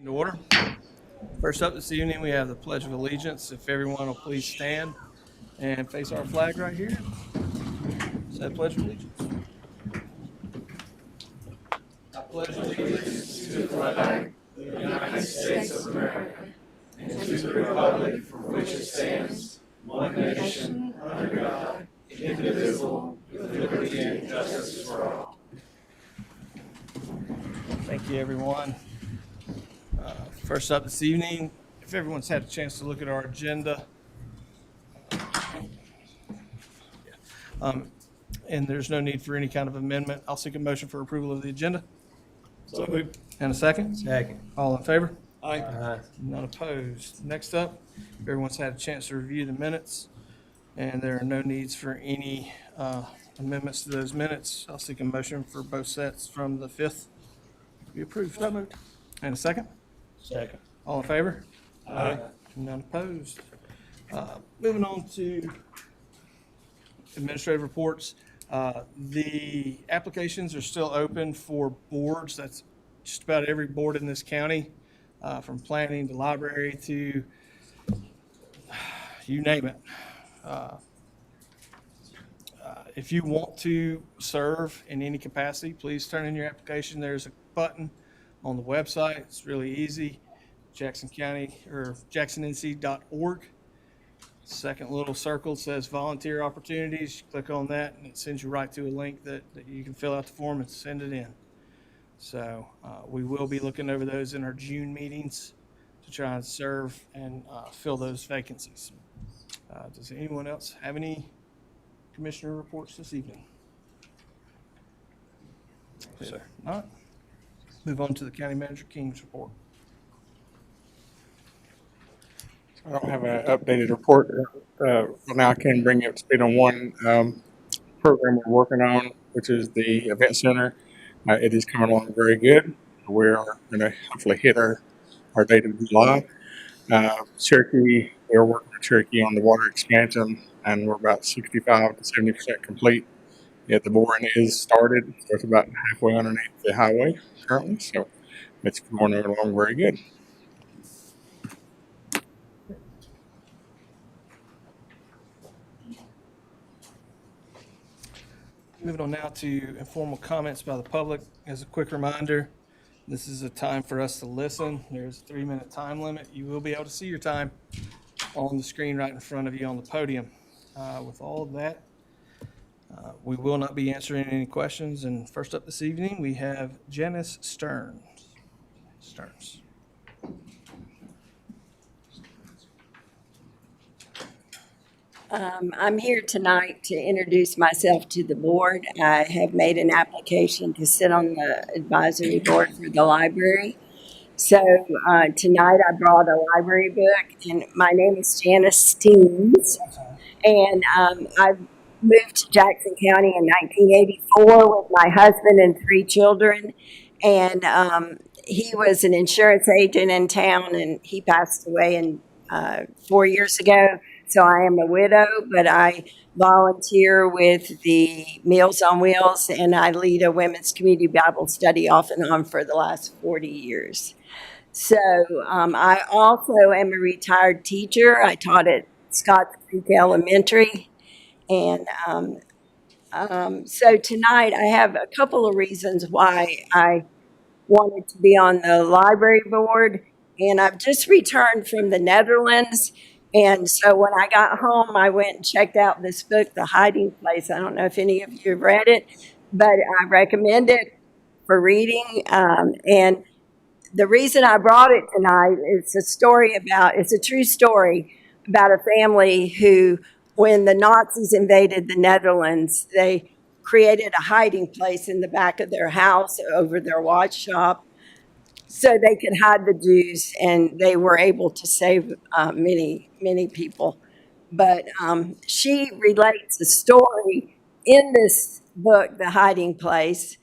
In order. First up this evening, we have the Pledge of Allegiance. If everyone will please stand and face our flag right here. Say the Pledge of Allegiance. I pledge allegiance to the flag of the United States of America and to the republic for which it stands, one nation, under God, indivisible, with liberty and justice for all. Thank you, everyone. First up this evening, if everyone's had a chance to look at our agenda, and there's no need for any kind of amendment, I'll seek a motion for approval of the agenda. So moved. And a second? Second. All in favor? Aye. None opposed. Next up, everyone's had a chance to review the minutes, and there are no needs for any amendments to those minutes. I'll seek a motion for both sets from the 5th to be approved. So moved. And a second? Second. All in favor? Aye. None opposed. Moving on to administrative reports. The applications are still open for boards. That's just about every board in this county, from planning to library to you name it. If you want to serve in any capacity, please turn in your application. There's a button on the website. It's really easy. Jackson County or jacksonnc.org. Second little circle says volunteer opportunities. You click on that and it sends you right to a link that you can fill out the form and send it in. So we will be looking over those in our June meetings to try and serve and fill those vacancies. Does anyone else have any commissioner reports this evening? Sir. Not. Move on to the County Manager King's report. I don't have an updated report. Right now I can bring you up to speed on one program we're working on, which is the event center. It is coming along very good. We're going to hopefully hit our date of July. Cherokee, we're working with Cherokee on the water expansion, and we're about 65 to 70% complete. Yet the boring is started, so it's about halfway underneath the highway currently, so it's going along very good. Moving on now to informal comments by the public. As a quick reminder, this is a time for us to listen. There's a 3-minute time limit. You will be able to see your time on the screen right in front of you on the podium. With all of that, we will not be answering any questions. And first up this evening, we have Janice Stearns. I'm here tonight to introduce myself to the board. I have made an application to sit on the advisory board for the library. So tonight I brought a library book, and my name is Janice Stearns, and I moved to Jackson County in 1984 with my husband and 3 children, and he was an insurance agent in town, and he passed away 4 years ago. So I am a widow, but I volunteer with the Meals on Wheels, and I lead a women's community Bible study off and on for the last 40 years. So I also am a retired teacher. I taught at Scotts Creek Elementary. And so tonight I have a couple of reasons why I wanted to be on the library board. And I've just returned from the Netherlands. And so when I got home, I went and checked out this book, The Hiding Place. I don't know if any of you have read it, but I recommend it for reading. And the reason I brought it tonight is it's a true story about a family who, when the Nazis invaded the Netherlands, they created a hiding place in the back of their house over their watch shop, so they could hide the Jews, and they were able to save many people. But she relates a story in this book, The Hiding Place,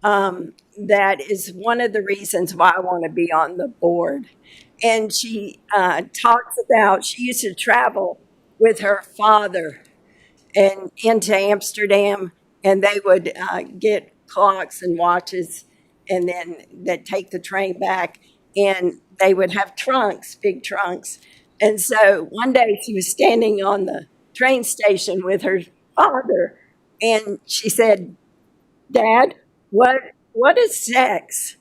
that is one of the reasons why I want to be on the board. And she talks about she used to travel with her father and into Amsterdam, and they would get clocks and watches, and then they'd take the train back, and they would have trunks, big trunks. And so one day she was standing on the train station with her father, and she said, "Dad, what is sex?"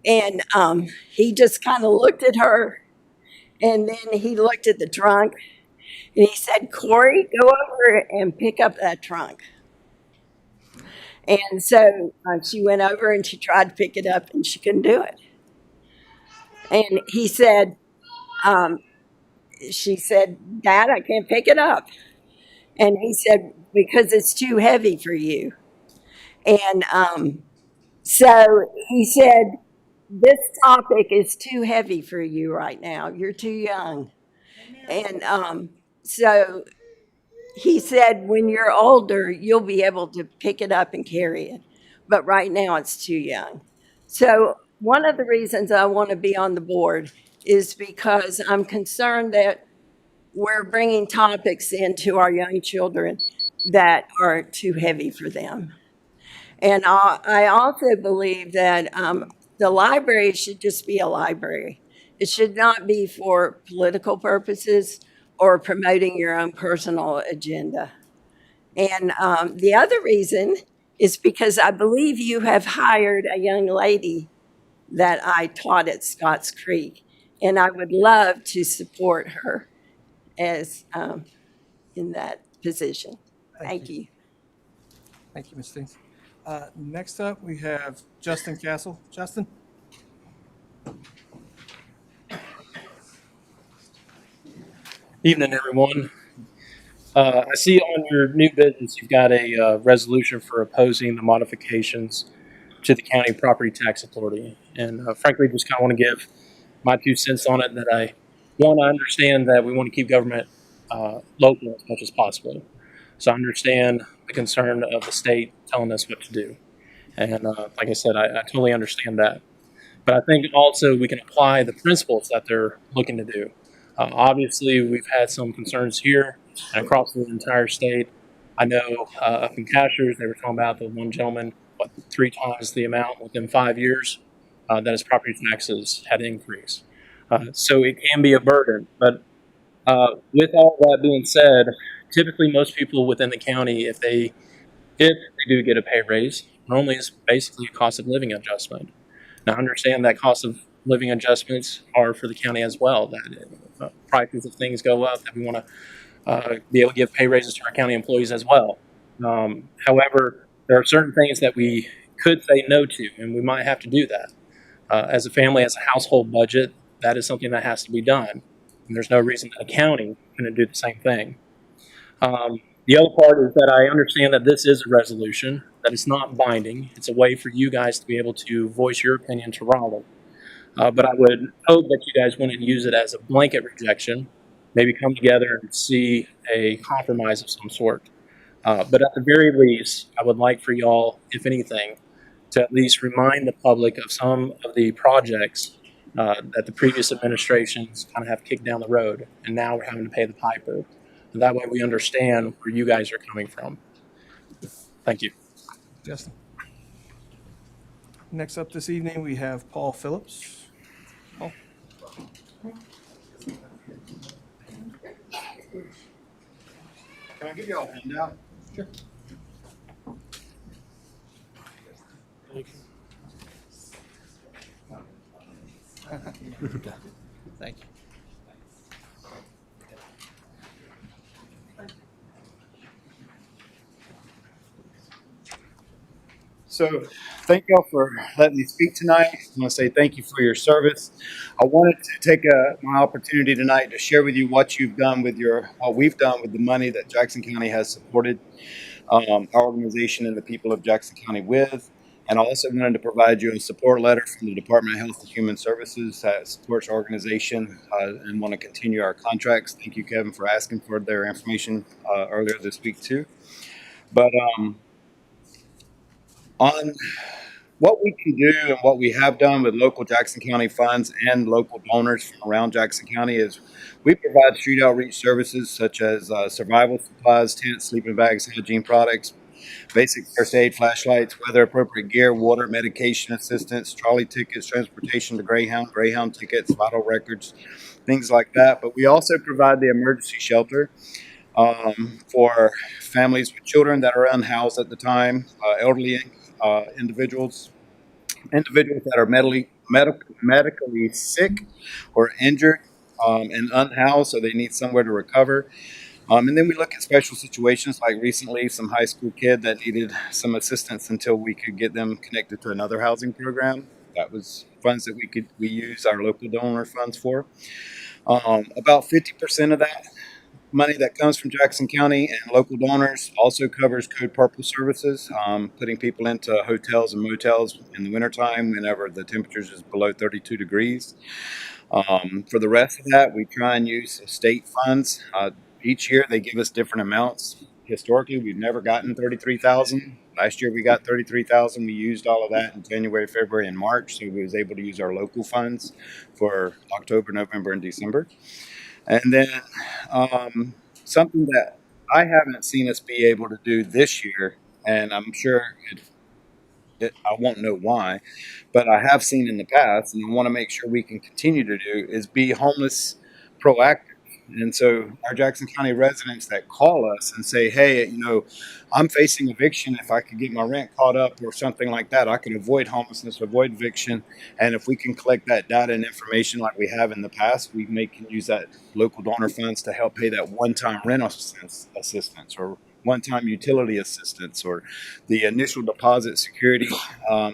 And he just kind of looked at her, and then he looked at the trunk, and he said, "Corey, go over and pick up that trunk." And so she went over and she tried to pick it up, and she couldn't do it. And he said, she said, "Dad, I can't pick it up." And he said, "Because it's too heavy for you." And so he said, "This topic is too heavy for you right now. You're too young." And so he said, "When you're older, you'll be able to pick it up and carry it. But right now, it's too young." So, one of the reasons I want to be on the board is because I'm concerned that we're bringing topics into our young children that are too heavy for them. And I also believe that the library should just be a library. It should not be for political purposes or promoting your own personal agenda. And the other reason is because I believe you have hired a young lady that I taught at Scotts Creek, and I would love to support her as in that position. Thank you. Thank you, Ms. Stevens. Next up, we have Justin Castle. Justin? Evening, everyone. I see on your new business, you've got a resolution for opposing the modifications to the county property tax authority. And frankly, just kind of want to give my 2 cents on it, that I understand that we want to keep government local as much as possible. So I understand the concern of the state telling us what to do. And like I said, I totally understand that. But I think also we can apply the principles that they're looking to do. Obviously, we've had some concerns here and across the entire state. I know up in Cashers, they were talking about the one gentleman, 3 times the amount within 5 years that his property taxes had increased. So it can be a burden. But with all that being said, typically most people within the county, if they do get a pay raise, normally it's basically a cost of living adjustment. Now, I understand that cost of living adjustments are for the county as well, that prices of things go up, that we want to be able to give pay raises to our county employees as well. However, there are certain things that we could say no to, and we might have to do that. As a family, as a household budget, that is something that has to be done. And there's no reason that a county couldn't do the same thing. The other part is that I understand that this is a resolution, that it's not binding. It's a way for you guys to be able to voice your opinion to Raleigh. But I would hope that you guys wouldn't use it as a blanket rejection. Maybe come together and see a compromise of some sort. But at the very least, I would like for y'all, if anything, to at least remind the public of some of the projects that the previous administrations kind of have kicked down the road, and now we're having to pay the piper. And that way we understand where you guys are coming from. Thank you. Justin. Next up this evening, we have Paul Phillips. Paul? Can I give you all a handout? Sure. Thank you. So, thank y'all for letting me speak tonight. I want to say thank you for your service. I wanted to take my opportunity tonight to share with you what we've done with the money that Jackson County has supported our organization and the people of Jackson County with. And I also wanted to provide you a support letter from the Department of Health and Human Services that supports our organization and want to continue our contracts. Thank you, Kevin, for asking for their information earlier this week, too. But on what we can do and what we have done with local Jackson County funds and local donors from around Jackson County is we provide street outreach services such as survival supplies, tents, sleeping bags, hygiene products, basic first aid, flashlights, weather appropriate gear, water, medication assistance, trolley tickets, transportation to Greyhound tickets, vital records, things like that. But we also provide the emergency shelter for families with children that are unhoused at the time, elderly individuals, that are medically sick or injured and unhoused, so they need somewhere to recover. And then we look at special situations, like recently, some high school kid that needed some assistance until we could get them connected to another housing program. That was funds that we use our local donor funds for. About 50% of that money that comes from Jackson County and local donors also covers Code Purple services, putting people into hotels and motels in the wintertime whenever the temperatures is below 32 degrees. For the rest of that, we try and use state funds. Each year they give us different amounts. Historically, we've never gotten 33,000. Last year we got 33,000. We used all of that in January, February, and March, so we was able to use our local funds for October, November, and December. And then something that I haven't seen us be able to do this year, and I'm sure I won't know why, but I have seen in the past, and I want to make sure we can continue to do, is be homeless proactive. And so our Jackson County residents that call us and say, hey, I'm facing eviction. If I could get my rent caught up or something like that, I can avoid homelessness, avoid eviction. And if we can collect that data and information like we have in the past, we can use that local donor funds to help pay that one-time rent assistance or one-time utility assistance or the initial deposit security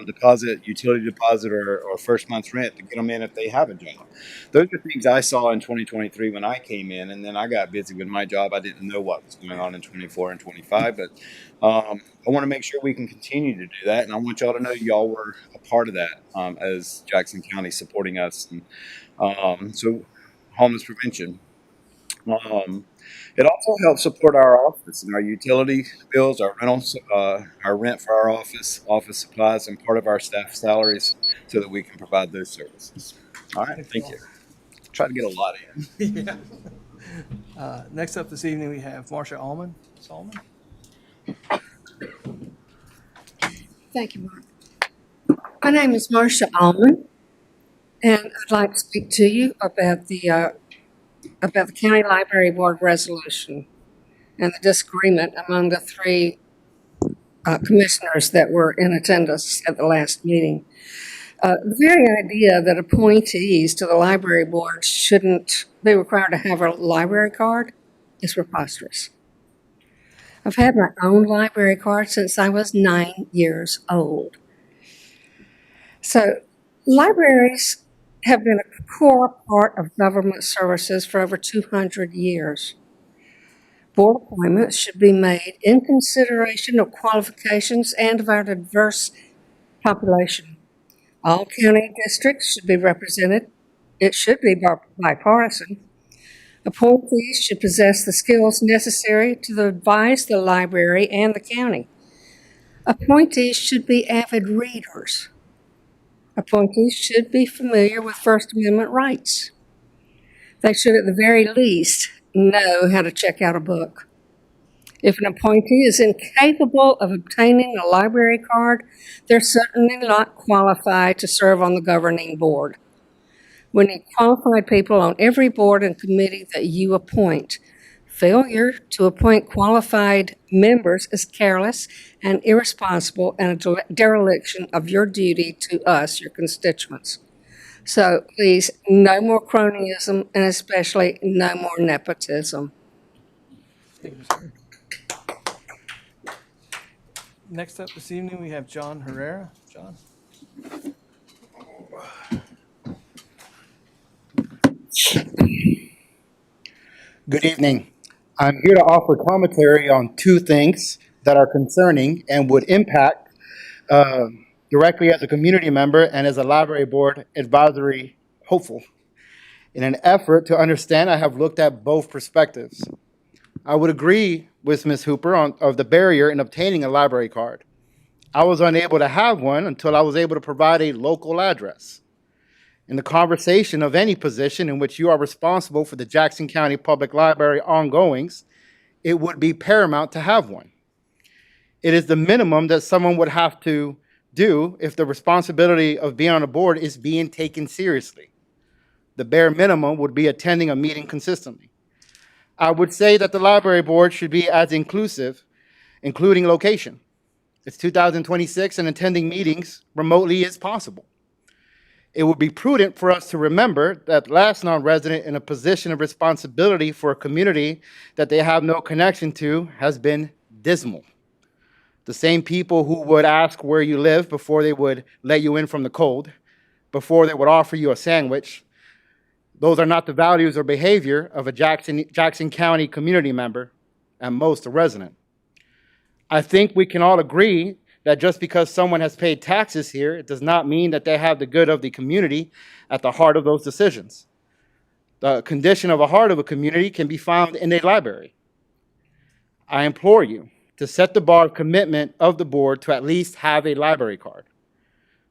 deposit, utility deposit, or first month's rent to get them in if they have a job. Those are things I saw in 2023 when I came in, and then I got busy with my job. I didn't know what was going on in 24 and 25, but I want to make sure we can continue to do that, and I want y'all to know y'all were a part of that as Jackson County supporting us. And so homeless prevention. It also helps support our office and our utility bills, our rentals, our rent for our office supplies, and part of our staff salaries so that we can provide those services. All right, thank you. Try to get a lot in. Yeah. Next up this evening, we have Marcia Allman. Ms. Allman? Thank you, Mark. My name is Marcia Allman, and I'd like to speak to you about the County Library Board resolution and the disagreement among the three commissioners that were in attendance at the last meeting. The very idea that appointees to the library board shouldn't be required to have a library card is preposterous. I've had my own library card since I was 9 years old. So libraries have been a core part of government services for over 200 years. Board appointments should be made in consideration of qualifications and of our diverse population. All county districts should be represented. It should be bipartisan. Appointees should possess the skills necessary to advise the library and the county. Appointees should be avid readers. Appointees should be familiar with First Amendment rights. They should, at the very least, know how to check out a book. If an appointee is incapable of obtaining a library card, they're certainly not qualified to serve on the governing board. We need qualified people on every board and committee that you appoint. Failure to appoint qualified members is careless and irresponsible and a dereliction of your duty to us, your constituents. So please, no more cronyism and especially no more nepotism. Next up this evening, we have John Herrera. John? Good evening. I'm here to offer commentary on two things that are concerning and would impact directly as a community member and as a library board advisory hopeful. In an effort to understand, I have looked at both perspectives. I would agree with Ms. Hooper of the barrier in obtaining a library card. I was unable to have one until I was able to provide a local address. In the conversation of any position in which you are responsible for the Jackson County Public Library ongoings, it would be paramount to have one. It is the minimum that someone would have to do if the responsibility of being on a board is being taken seriously. The bare minimum would be attending a meeting consistently. I would say that the library board should be as inclusive, including location. It's 2026 and attending meetings remotely is possible. It would be prudent for us to remember that last non-resident in a position of responsibility for a community that they have no connection to has been dismal. The same people who would ask where you live before they would let you in from the cold, before they would offer you a sandwich, those are not the values or behavior of a Jackson County community member, and most a resident. I think we can all agree that just because someone has paid taxes here, it does not mean that they have the good of the community at the heart of those decisions. The condition of a heart of a community can be found in a library. I implore you to set the bar of commitment of the board to at least have a library card.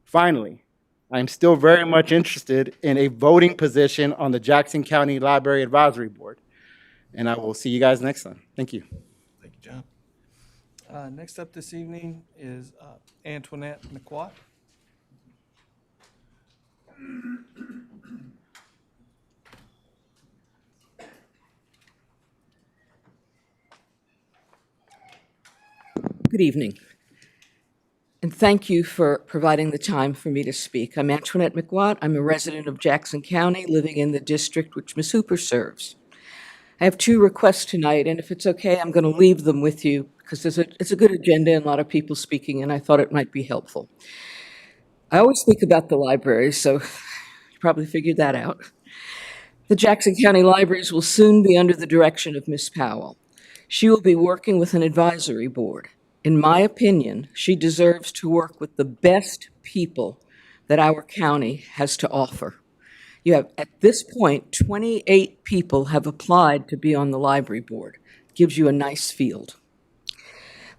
Finally, I am still very much interested in a voting position on the Jackson County Library Advisory Board. And I will see you guys next time. Thank you. Thank you, John. Next up this evening is Antoinette McWatt. Good evening, and thank you for providing the time for me to speak. I'm Antoinette McWatt. I'm a resident of Jackson County, living in the district which Ms. Hooper serves. I have two requests tonight, and if it's okay, I'm going to leave them with you because it's a good agenda and a lot of people speaking, and I thought it might be helpful. I always think about the library, so you probably figured that out. The Jackson County Libraries will soon be under the direction of Ms. Powell. She will be working with an advisory board. In my opinion, she deserves to work with the best people that our county has to offer. You have, at this point, 28 people have applied to be on the library board. Gives you a nice field.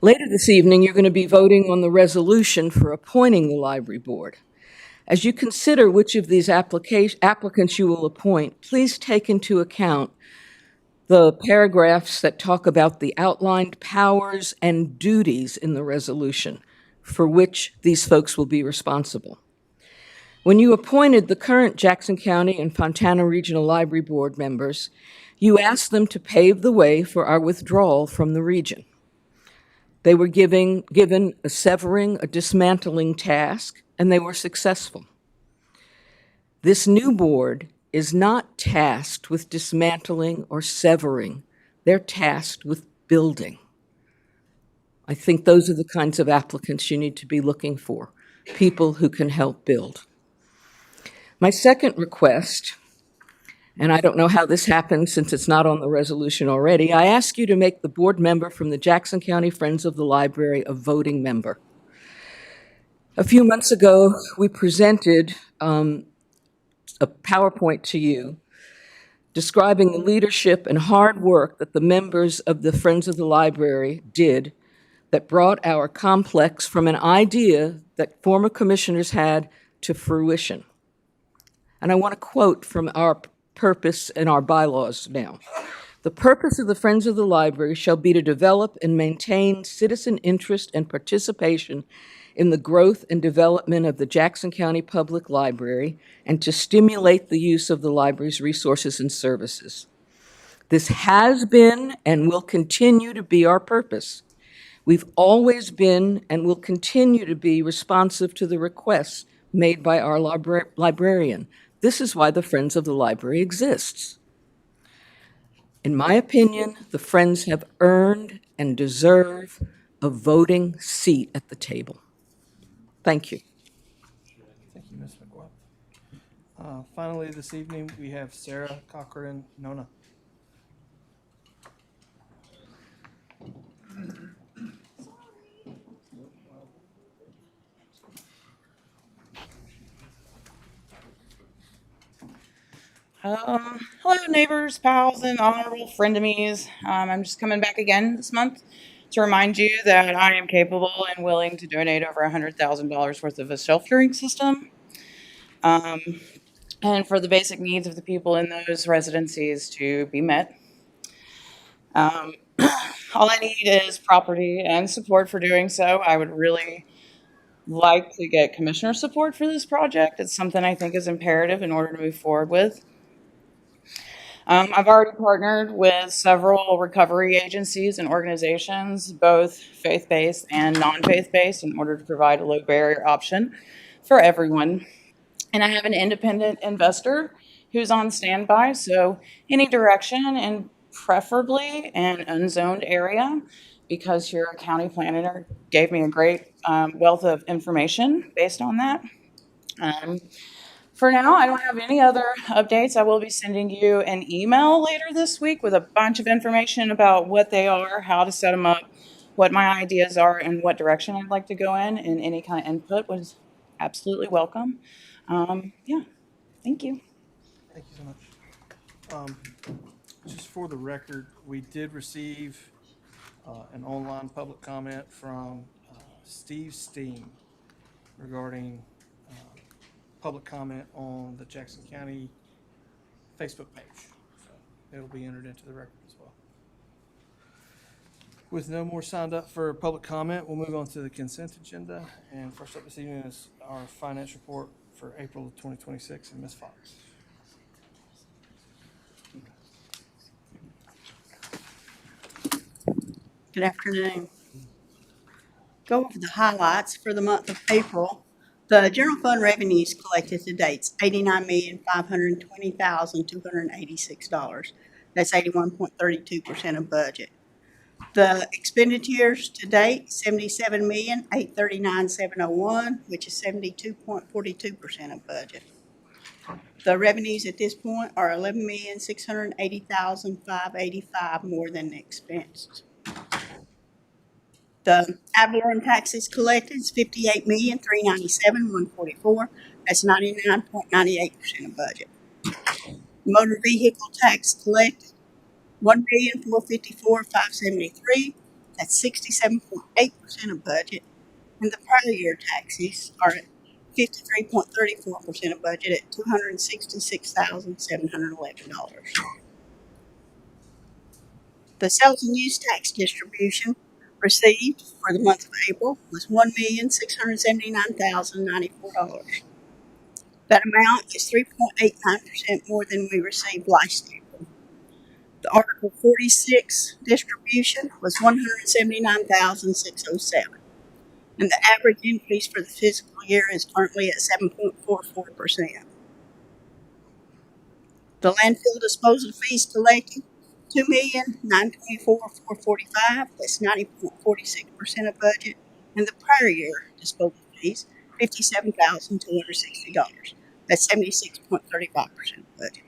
Later this evening, you're going to be voting on the resolution for appointing the library board. As you consider which of these applicants you will appoint, please take into account the paragraphs that talk about the outlined powers and duties in the resolution for which these folks will be responsible. When you appointed the current Jackson County and Fontana Regional Library Board members, you asked them to pave the way for our withdrawal from the region. They were given a severing, a dismantling task, and they were successful. This new board is not tasked with dismantling or severing. They're tasked with building. I think those are the kinds of applicants you need to be looking for, people who can help build. My second request, and I don't know how this happened since it's not on the resolution already, I ask you to make the board member from the Jackson County Friends of the Library a voting member. A few months ago, we presented a PowerPoint to you describing the leadership and hard work that the members of the Friends of the Library did that brought our complex from an idea that former commissioners had to fruition. And I want to quote from our purpose and our bylaws now. The purpose of the Friends of the Library shall be to develop and maintain citizen interest and participation in the growth and development of the Jackson County Public Library and to stimulate the use of the library's resources and services. This has been and will continue to be our purpose. We've always been and will continue to be responsive to the requests made by our librarian. This is why the Friends of the Library exists. In my opinion, the Friends have earned and deserve a voting seat at the table. Thank you. Thank you, Ms. McWatt. Finally, this evening, we have Sarah Cochran Nona. Hello, neighbors, pals, and honorable frenemies. I'm just coming back again this month to remind you that I am capable and willing to donate over $100,000 worth of a self-curing system, and for the basic needs of the people in those residencies to be met. all I need is property and support for doing so. I would really like to get commissioner support for this project. It's something I think is imperative in order to move forward with. I've already partnered with several recovery agencies and organizations, both faith-based and non-faith-based, in order to provide a low barrier option for everyone. And I have an independent investor who's on standby, so any direction, and preferably an unzoned area, because your county planner gave me a great wealth of information based on that. For now, I don't have any other updates. I will be sending you an email later this week with a bunch of information about what they are, how to set them up, what my ideas are, and what direction I'd like to go in. And any kind of input was absolutely welcome. Yeah, thank you. Thank you so much. Just for the record, we did receive an online public comment from Steve Steen regarding public comment on the Jackson County Facebook page. So it'll be entered into the record as well. With no more signed up for public comment, we'll move on to the consent agenda. And first up this evening is our finance report for April of 2026, and Ms. Fox. Good afternoon. Go over the highlights for the month of April. The general fund revenues collected to date is $89,520,286. That's 81.32% of budget. The expenditures to date, $77,839,701, which is 72.42% of budget. The revenues at this point are $11,680,585 more than the expenses. The ad valorem taxes collected is $58,397,144. That's 99.98% of budget. Motor vehicle tax collected, $1,454,573. That's 67.8% of budget. And the prior year taxes are at 53.34% of budget at $266,711. The sales and use tax distribution received for the month of April was $1,679,094. That amount is 3.89% more than we received last April. The Article 46 distribution was $179,607. And the average increase for the fiscal year is currently at 7.44%. The landfill disposal fees collected, $2,924,445. That's 90.46% of budget. And the prior year disposal fees, $57,260. That's 76.35% of budget.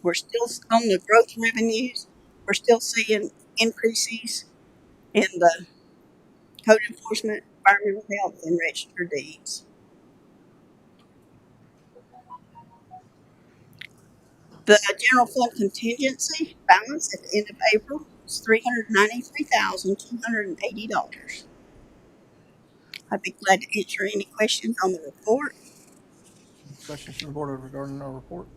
We're still on the growth revenues. We're still seeing increases in the code enforcement, environmental health, and registered deeds. The general fund contingency balance at the end of April is $393,280. I'd be glad to answer any questions on the report. Questions from the board regarding our report?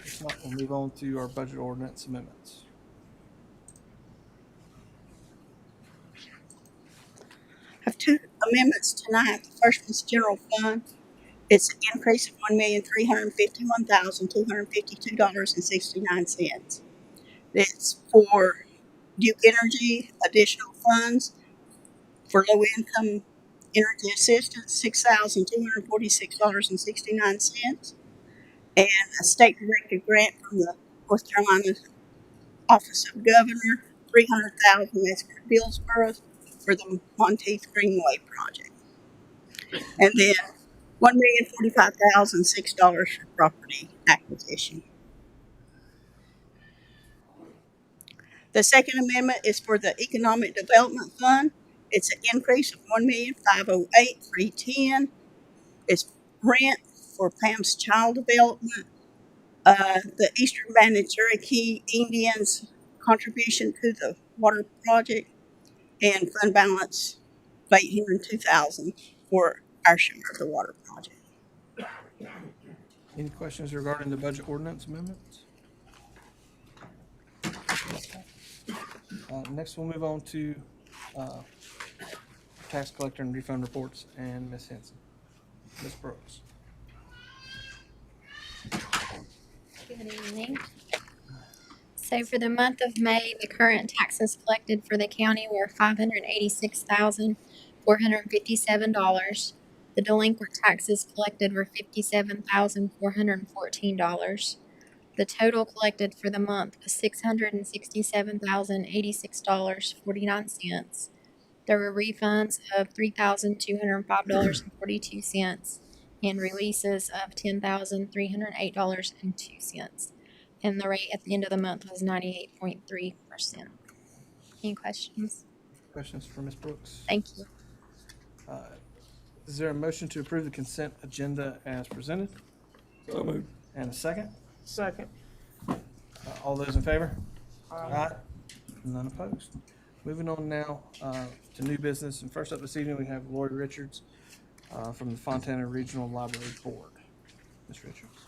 If not, we'll move on to our budget ordinance amendments. I have two amendments tonight. The first one's general fund. It's an increase of $1,351,252.69. It's for Duke Energy additional funds for low-income energy assistance, $6,246.69, and a state-directed grant from the North Carolina Office of Governor, $300,000. That's for Dillsboro for the Monteith Greenway project, and then $1,045,006 for property acquisition. The second amendment is for the Economic Development Fund. It's an increase of $1,508,310. It's rent for Pam's Child Development, the Eastern Band of Cherokee Indians contribution to the water project, and fund balance of $802,000 for our share of the water project. Any questions regarding the budget ordinance amendments? Next, we'll move on to tax collector and refund reports, and Ms. Henson. Ms. Brooks. Good evening. So for the month of May, the current taxes collected for the county were $586,457. The delinquent taxes collected were $57,414. The total collected for the month was $667,086.49. There were refunds of $3,205.42 and releases of $10,308.02. And the rate at the end of the month was 98.3%. Any questions? Questions for Ms. Brooks? Thank you. Is there a motion to approve the consent agenda as presented? So moved. And a second? Second. All those in favor? Aye. None opposed. Moving on now to new business. And first up this evening, we have Lori Richards from the Fontana Regional Library Board. Ms. Richards.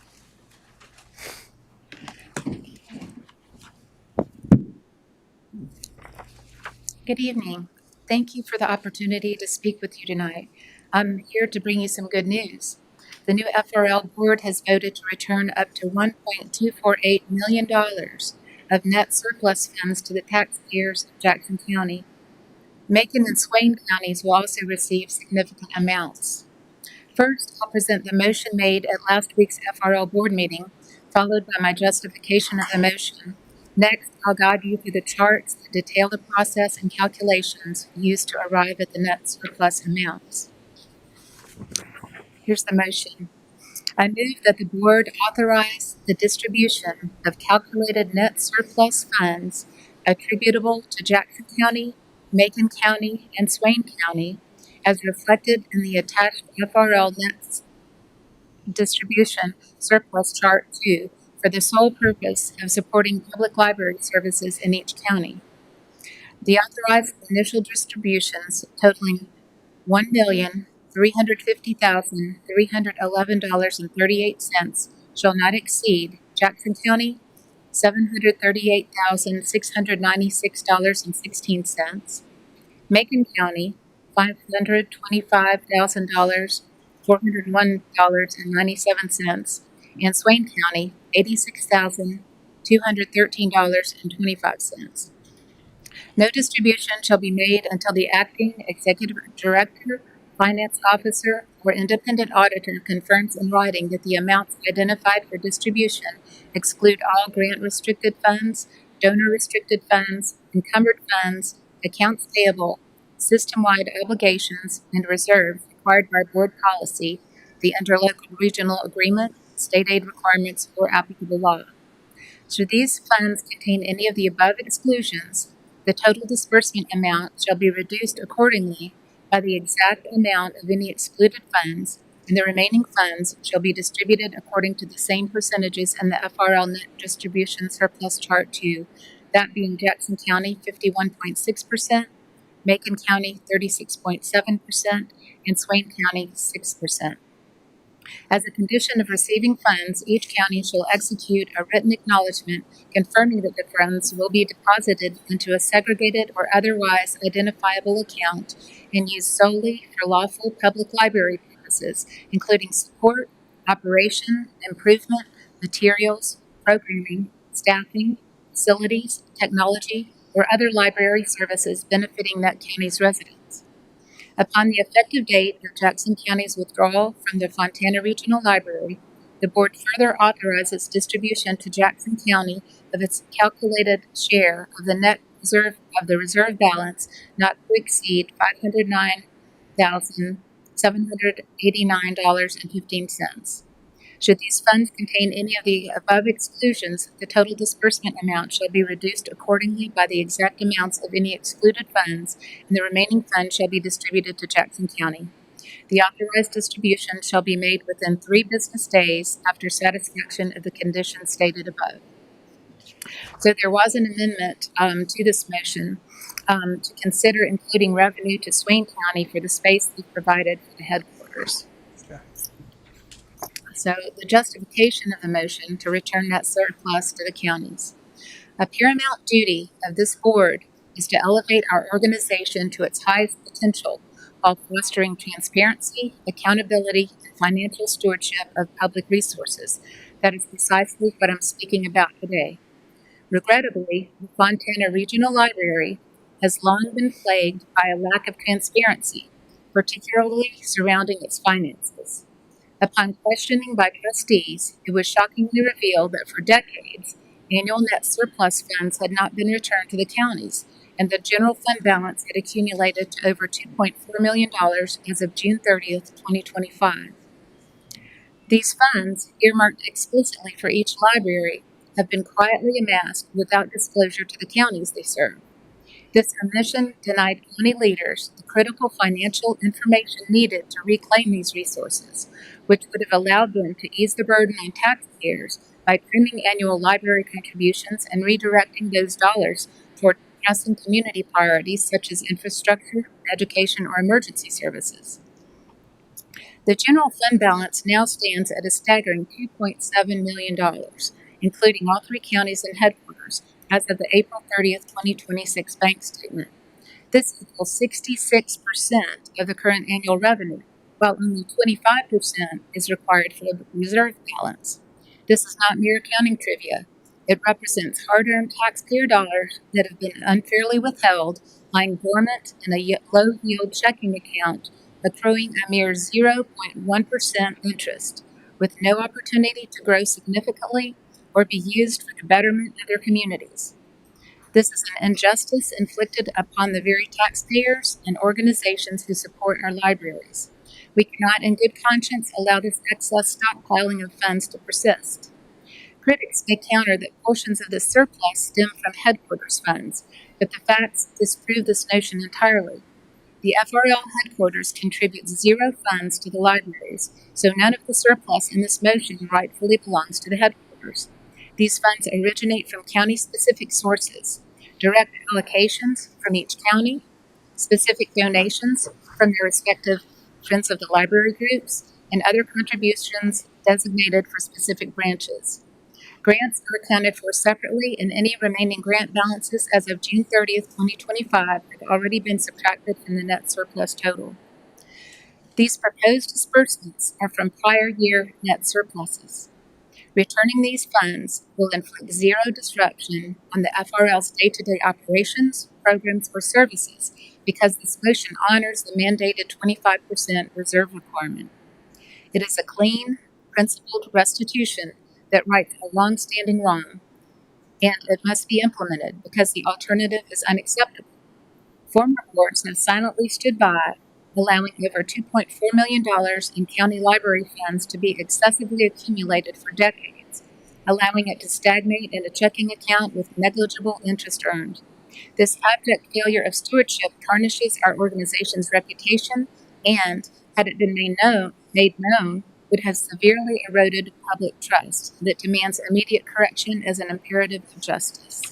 Good evening. Thank you for the opportunity to speak with you tonight. I'm here to bring you some good news. The new FRL board has voted to return up to $1.248 million of net surplus funds to the taxpayers of Jackson County. Macon and Swain counties will also receive significant amounts. First, I'll present the motion made at last week's FRL board meeting, followed by my justification of the motion. Next, I'll guide you through the charts that detail the process and calculations used to arrive at the net surplus amounts. Here's the motion. I move that the board authorize the distribution of calculated net surplus funds attributable to Jackson County, Macon County, and Swain County as reflected in the attached FRL net distribution surplus chart 2 for the sole purpose of supporting public library services in each county. The authorized initial distributions totaling $1,350,311.38 shall not exceed Jackson County $738,696.16, Macon County $525,401.97, and Swain County $86,213.25. No distribution shall be made until the acting executive director, finance officer, or independent auditor confirms in writing that the amounts identified for distribution exclude all grant restricted funds, donor restricted funds, encumbered funds, accounts payable, system-wide obligations, and reserves required by board policy, the interlocal regional agreement, state aid requirements, or applicable law. Should these funds contain any of the above exclusions, the total disbursement amount shall be reduced accordingly by the exact amount of any excluded funds, and the remaining funds shall be distributed according to the same percentages in the FRL net distribution surplus chart 2, that being Jackson County 51.6%, Macon County 36.7%, and Swain County 6%. As a condition of receiving funds, each county shall execute a written acknowledgement confirming that the funds will be deposited into a segregated or otherwise identifiable account and used solely for lawful public library purposes, including support, operation, improvement, materials, programming, staffing, facilities, technology, or other library services benefiting that county's residents. Upon the effective date of Jackson County's withdrawal from the Fontana Regional Library, the board further authorizes distribution to Jackson County of its calculated share of the net reserve balance not to exceed $509,789.15. Should these funds contain any of the above exclusions, the total disbursement amount shall be reduced accordingly by the exact amounts of any excluded funds, and the remaining funds shall be distributed to Jackson County. The authorized distribution shall be made within 3 business days after satisfaction of the conditions stated above. So there was an amendment to this motion to consider including revenue to Swain County for the space they provided for the headquarters. So the justification of the motion to return that surplus to the counties. A paramount duty of this board is to elevate our organization to its highest potential while fostering transparency, accountability, and financial stewardship of public resources. That is precisely what I'm speaking about today. Regrettably, the Fontana Regional Library has long been plagued by a lack of transparency, particularly surrounding its finances. Upon questioning by trustees, it was shockingly revealed that for decades, annual net surplus funds had not been returned to the counties, and the general fund balance had accumulated to over $2.4 million as of June 30th, 2025. These funds, earmarked explicitly for each library, have been quietly amassed without disclosure to the counties they serve. This omission denied county leaders the critical financial information needed to reclaim these resources, which would have allowed them to ease the burden on taxpayers by trimming annual library contributions and redirecting those dollars toward pressing community priorities such as infrastructure, education, or emergency services. The general fund balance now stands at a staggering $2.7 million, including all three counties and headquarters, as of the April 30th, 2026 bank statement. This equals 66% of the current annual revenue, while only 25% is required for the reserve balance. This is not mere accounting trivia. It represents hard-earned taxpayer dollars that have been unfairly withheld, lying dormant in a low-yield checking account, accruing a mere 0.1% interest, with no opportunity to grow significantly or be used for the betterment of their communities. This is an injustice inflicted upon the very taxpayers and organizations who support our libraries. We cannot in good conscience allow this excess stockpiling of funds to persist. Critics may counter that portions of this surplus stem from headquarters funds, but the facts disprove this notion entirely. The FRL headquarters contributes zero funds to the libraries, so none of the surplus in this motion rightfully belongs to the headquarters. These funds originate from county-specific sources, direct allocations from each county, specific donations from their respective Friends of the Library groups, and other contributions designated for specific branches. Grants are accounted for separately, and any remaining grant balances as of June 30th, 2025 have already been subtracted from the net surplus total. These proposed disbursements are from prior year net surpluses. Returning these funds will inflict zero disruption on the FRL's day-to-day operations, programs, or services because this motion honors the mandated 25% reserve requirement. It is a clean, principled restitution that rights a long-standing wrong, and it must be implemented because the alternative is unacceptable. Former boards have silently stood by, allowing over $2.4 million in county library funds to be excessively accumulated for decades, allowing it to stagnate in a checking account with negligible interest earned. This abject failure of stewardship tarnishes our organization's reputation and, had it been made known, would have severely eroded public trust that demands immediate correction as an imperative of justice.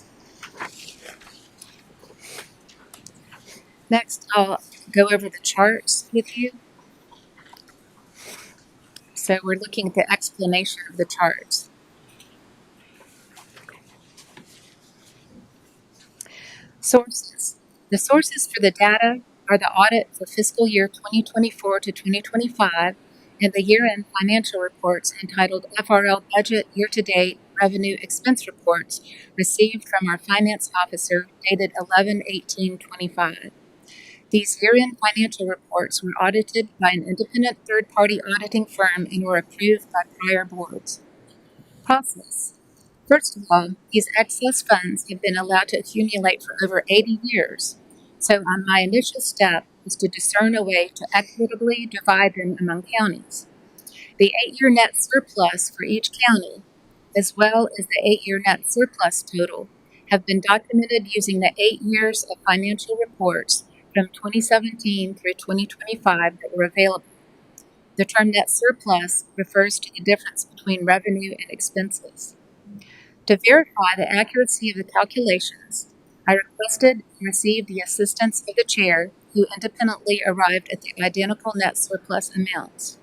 Next, I'll go over the charts with you. So we're looking at the explanation of the charts. Sources. The sources for the data are the audit for fiscal year 2024 to 2025 and the year-end financial reports entitled FRL Budget Year-to-Date Revenue Expense Reports received from our finance officer dated 11/18/25. These year-end financial reports were audited by an independent third-party auditing firm and were approved by prior boards. Process. First of all, these excess funds have been allowed to accumulate for over 80 years, so my initial step is to discern a way to equitably divide them among counties. The 8-year net surplus for each county, as well as the 8-year net surplus total, have been documented using the 8 years of financial reports from 2017 through 2025 that were available. The term net surplus refers to the difference between revenue and expenses. To verify the accuracy of the calculations, I requested and received the assistance of the chair, who independently arrived at the identical net surplus amounts.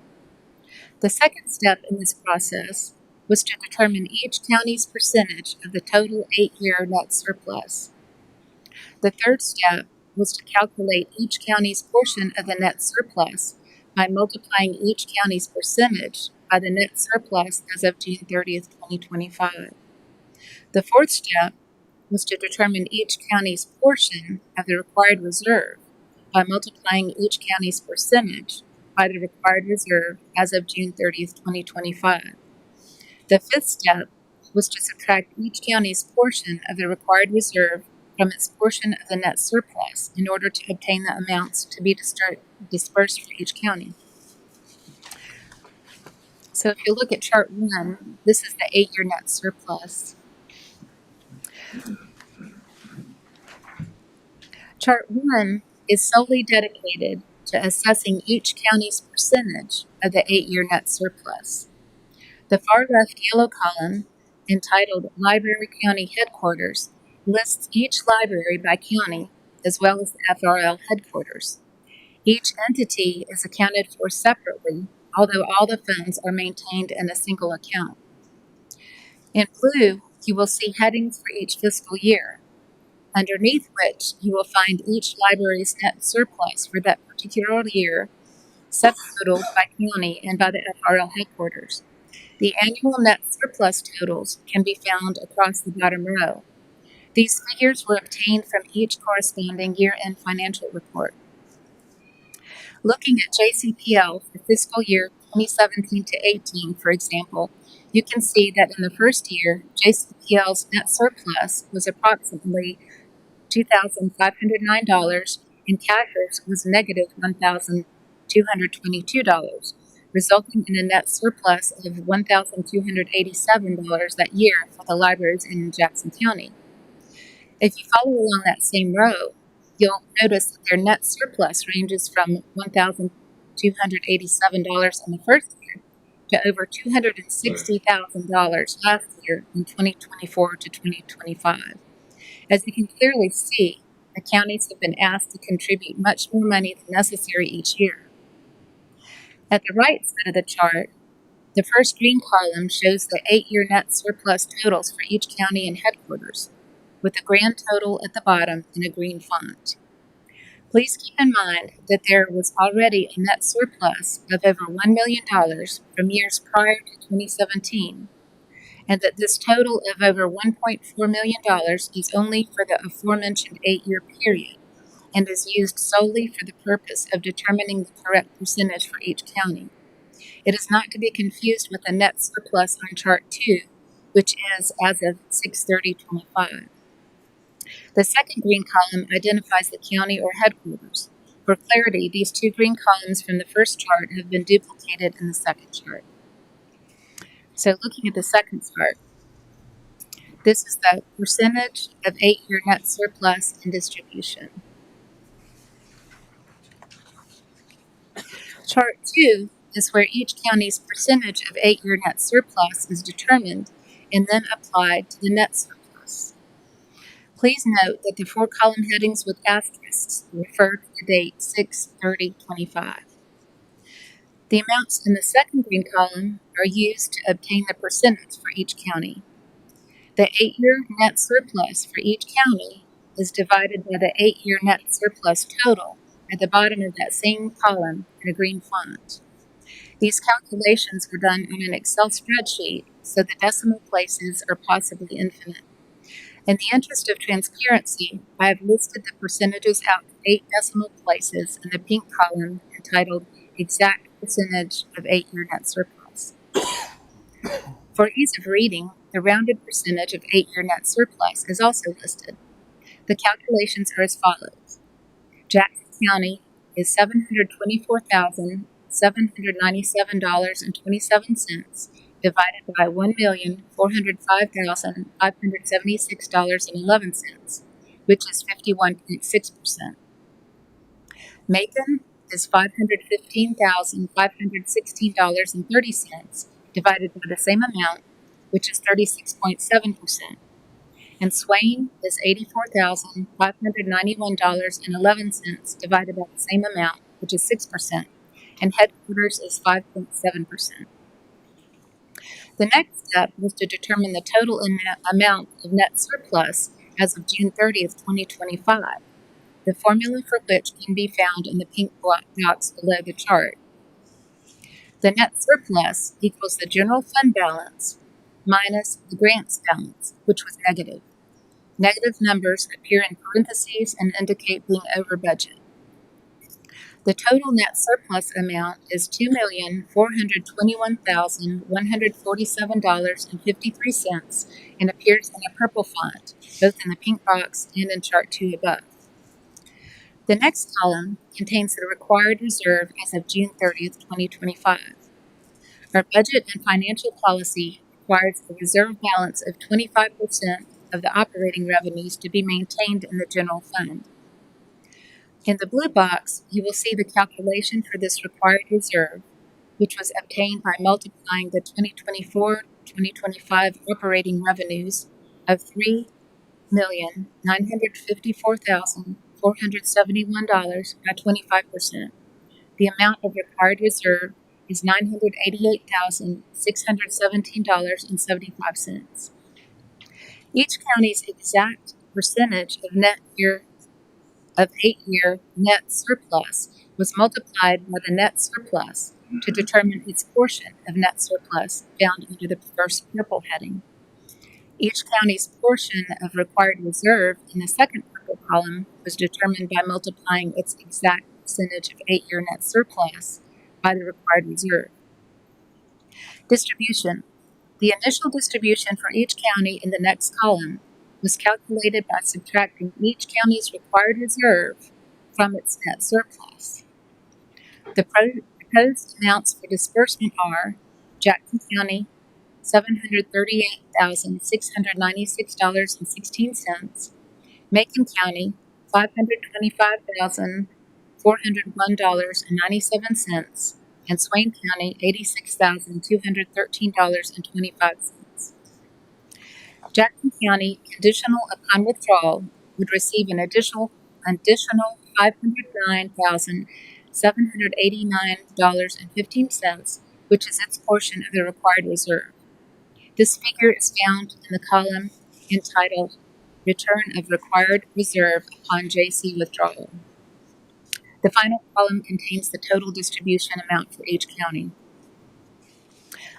The second step in this process was to determine each county's percentage of the total 8-year net surplus. The third step was to calculate each county's portion of the net surplus by multiplying each county's percentage by the net surplus as of June 30th, 2025. The fourth step was to determine each county's portion of the required reserve by multiplying each county's percentage by the required reserve as of June 30th, 2025. The fifth step was to subtract each county's portion of the required reserve from its portion of the net surplus in order to obtain the amounts to be dispersed for each county. So if you look at chart 1, this is the 8-year net surplus. Chart 1 is solely dedicated to assessing each county's percentage of the 8-year net surplus. The far left yellow column, entitled Library County Headquarters, lists each library by county as well as the FRL headquarters. Each entity is accounted for separately, although all the funds are maintained in a single account. In blue, you will see headings for each fiscal year, underneath which you will find each library's net surplus for that particular year, subtotaled by county and by the FRL headquarters. The annual net surplus totals can be found across the bottom row. These figures were obtained from each corresponding year-end financial report. Looking at JCPL for fiscal year 2017 to 18, for example, you can see that in the first year, JCPL's net surplus was approximately $2,509 and cashers was negative $1,222, resulting in a net surplus of $1,287 that year for the libraries in Jackson County. If you follow along that same row, you'll notice that their net surplus ranges from $1,287 in the first year to over $260,000 last year in 2024 to 2025. As you can clearly see, the counties have been asked to contribute much more money than necessary each year. At the right side of the chart, the first green column shows the 8-year net surplus totals for each county and headquarters, with the grand total at the bottom in a green font. Please keep in mind that there was already a net surplus of over $1 million from years prior to 2017, and that this total of over $1.4 million is only for the aforementioned 8-year period and is used solely for the purpose of determining the correct percentage for each county. It is not to be confused with the net surplus on chart 2, which is as of 6/30/25. The second green column identifies the county or headquarters. For clarity, these two green columns from the first chart have been duplicated in the second chart. So looking at the second chart, this is the percentage of 8-year net surplus and distribution. Chart 2 is where each county's percentage of 8-year net surplus is determined and then applied to the net surplus. Please note that the 4 column headings with asterisks refer to the date 6/30/25. The amounts in the second green column are used to obtain the percentage for each county. The 8-year net surplus for each county is divided by the 8-year net surplus total at the bottom of that same column in a green font. These calculations were done on an Excel spreadsheet, so the decimal places are possibly infinite. In the interest of transparency, I have listed the percentages out to 8 decimal places in the pink column entitled Exact Percentage of 8-Year Net Surplus. For ease of reading, the rounded percentage of 8-year net surplus is also listed. The calculations are as follows. Jackson County is $724,797.27 divided by $1,405,576.11, which is 51.6%. Macon is $515,516.30 divided by the same amount, which is 36.7%. And Swain is $84,591.11 divided by the same amount, which is 6%. And headquarters is 5.7%. The next step was to determine the total amount of net surplus as of June 30th, 2025, the formula for which can be found in the pink box below the chart. The net surplus equals the general fund balance minus the grants balance, which was negative. Negative numbers appear in parentheses and indicate being over budget. The total net surplus amount is $2,421,147.53 and appears in a purple font, both in the pink box and in chart 2 above. The next column contains the required reserve as of June 30th, 2025. Our budget and financial policy requires a reserve balance of 25% of the operating revenues to be maintained in the general fund. In the blue box, you will see the calculation for this required reserve, which was obtained by multiplying the 2024-2025 operating revenues of $3,954,471 by 25%. The amount of required reserve is $988,617.75. Each county's exact percentage of 8-year net surplus was multiplied by the net surplus to determine its portion of net surplus found under the first purple heading. Each county's portion of required reserve in the second purple column was determined by multiplying its exact percentage of 8-year net surplus by the required reserve. Distribution. The initial distribution for each county in the next column was calculated by subtracting each county's required reserve from its net surplus. The proposed amounts for disbursement are Jackson County, $738,696.16, Macon County, $525,401.97, and Swain County, $86,213.25. Jackson County, conditional upon withdrawal, would receive an additional $509,789.15, which is its portion of the required reserve. This figure is found in the column entitled Return of Required Reserve upon JC Withdrawal. The final column contains the total distribution amount for each county.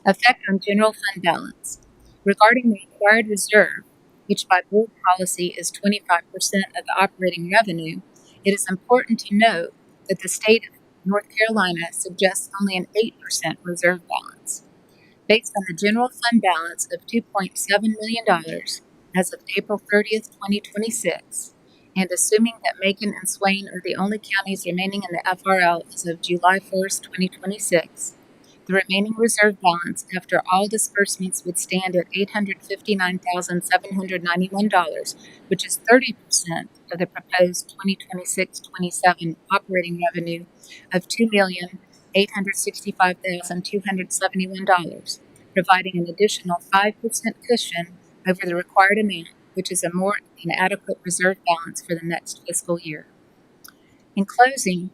Effect on general fund balance. Regarding the required reserve, which by board policy is 25% of the operating revenue, it is important to note that the state of North Carolina suggests only an 8% reserve balance. Based on the general fund balance of $2.7 million as of April 30th, 2026, and assuming that Macon and Swain are the only counties remaining in the FRL as of July 1st, 2026, the remaining reserve balance after all disbursements would stand at $859,791, which is 30% of the proposed 2026-27 operating revenue of $2,865,271, providing an additional 5% cushion over the required amount, which is a more than adequate reserve balance for the next fiscal year. In closing,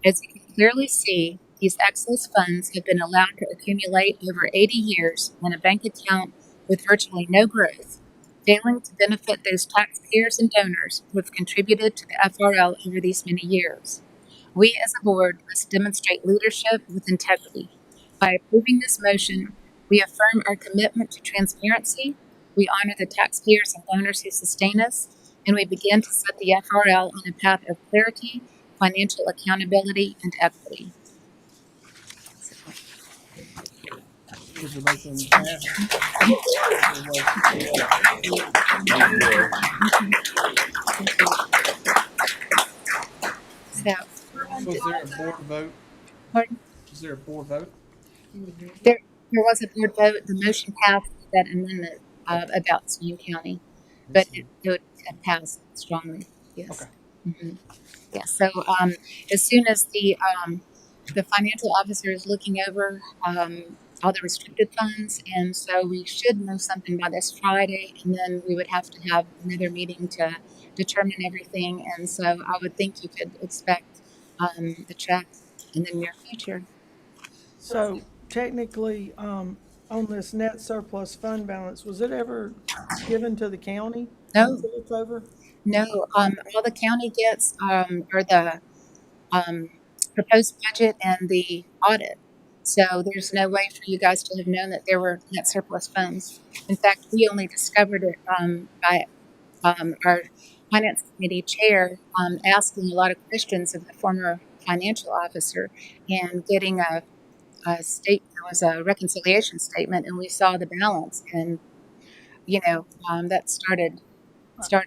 as you can clearly see, these excess funds have been allowed to accumulate over 80 years in a bank account with virtually no growth, failing to benefit those taxpayers and donors who have contributed to the FRL over these many years. We as a board must demonstrate leadership with integrity. By approving this motion, we affirm our commitment to transparency, we honor the taxpayers and donors who sustain us, and we begin to set the FRL on a path of clarity, financial accountability, and equity. Is your motion passed? So, Was there a board vote? pardon? Is there a board vote? There was a board vote. The motion passed that amendment about Swain County, but it passed strongly. Yes. Okay. Mm-hmm. Yes. So as soon as the financial officer is looking over all the restricted funds, and so we should know something by this Friday, and then we would have to have another meeting to determine everything. And so I would think you could expect the check in the near future. So technically, on this net surplus fund balance, was it ever given to the county? No, Until it's over? no, all the county gets, are the, proposed budget and the audit. So there's no way for you guys to have known that there were net surplus funds. In fact, we only discovered it, by, our finance committee chair, asking a lot of questions of the former financial officer and getting there was a reconciliation statement, and we saw the balance, and, that started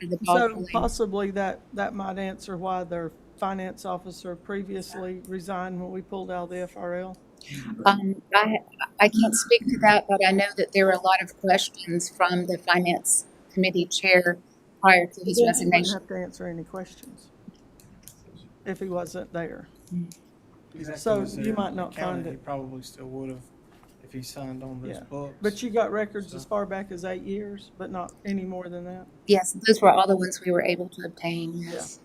the ball So rolling. possibly that might answer why their finance officer previously resigned when we pulled out of the FRL. I can't speak to that, but I know that there were a lot of questions from the finance committee chair prior to his He resignation. wouldn't have to answer any questions if he wasn't there. He's acting So as you their might not accountant. find He it. probably still would have if he signed on those Yeah. books. But you got records as far back as 8 years, but not any more than that. Yes, those were all the ones we were able to obtain, yes.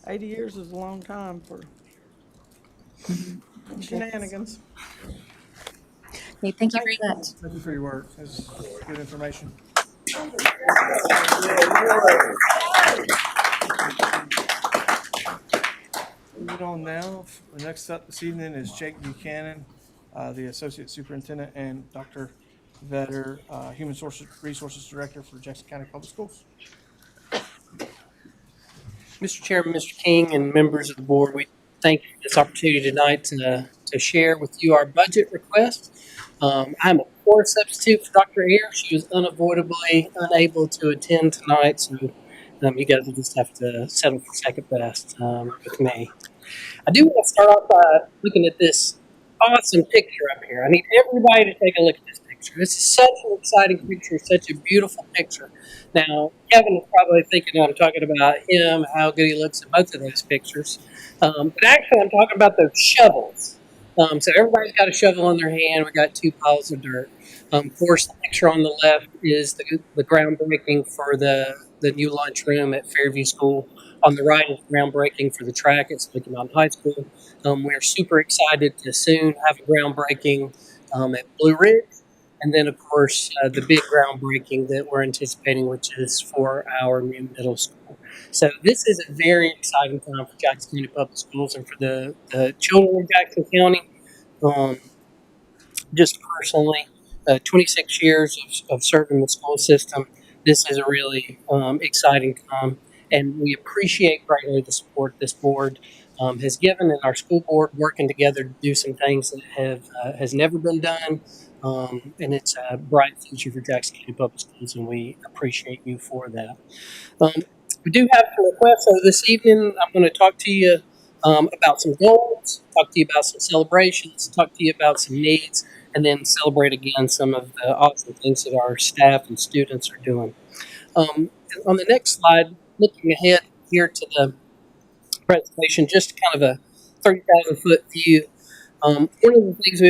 80 years is a long time for shenanigans. Okay, thank you very much. Thank you for your work. It's good information. Moving on now, the next up this evening is Jake Buchanan, the Associate Superintendent, and Dr. Vetter, Human Resources Director for Jackson County Public Schools. Mr. Chairman, Mr. King, and members of the board, we thank you for this opportunity tonight to share with you our budget request. I'm a poor substitute for Dr. Ayers. She was unavoidably unable to attend tonight, so you guys will just have to settle for second best with me. I do want to start off by looking at this awesome picture up here. I need everybody to take a look at this picture. This is such an exciting picture, such a beautiful picture. Now, Kevin is probably thinking I'm talking about him, how good he looks in both of those pictures. But actually, I'm talking about those shovels. So everybody's got a shovel in their hand. We got 2 piles of dirt. Of course, the picture on the left is the groundbreaking for the new lunchroom at Fairview School. On the right is groundbreaking for the track at Smoky Mountain High School. We're super excited to soon have a groundbreaking at Blue Ridge. And then, of course, the big groundbreaking that we're anticipating, which is for our new middle school. So this is a very exciting time for Jackson County Public Schools and for the children of Jackson County. Just personally, 26 years of serving the school system, this is a really exciting time. And we appreciate greatly the support this board has given, and our school board working together to do some things that has never been done. And it's a bright future for Jackson County Public Schools, and we appreciate you for that. We do have some requests. So this evening, I'm going to talk to you about some goals, talk to you about some celebrations, talk to you about some needs, and then celebrate again some of the awesome things that our staff and students are doing. On the next slide, looking ahead here to the presentation, just kind of a 30,000-foot view. One of the things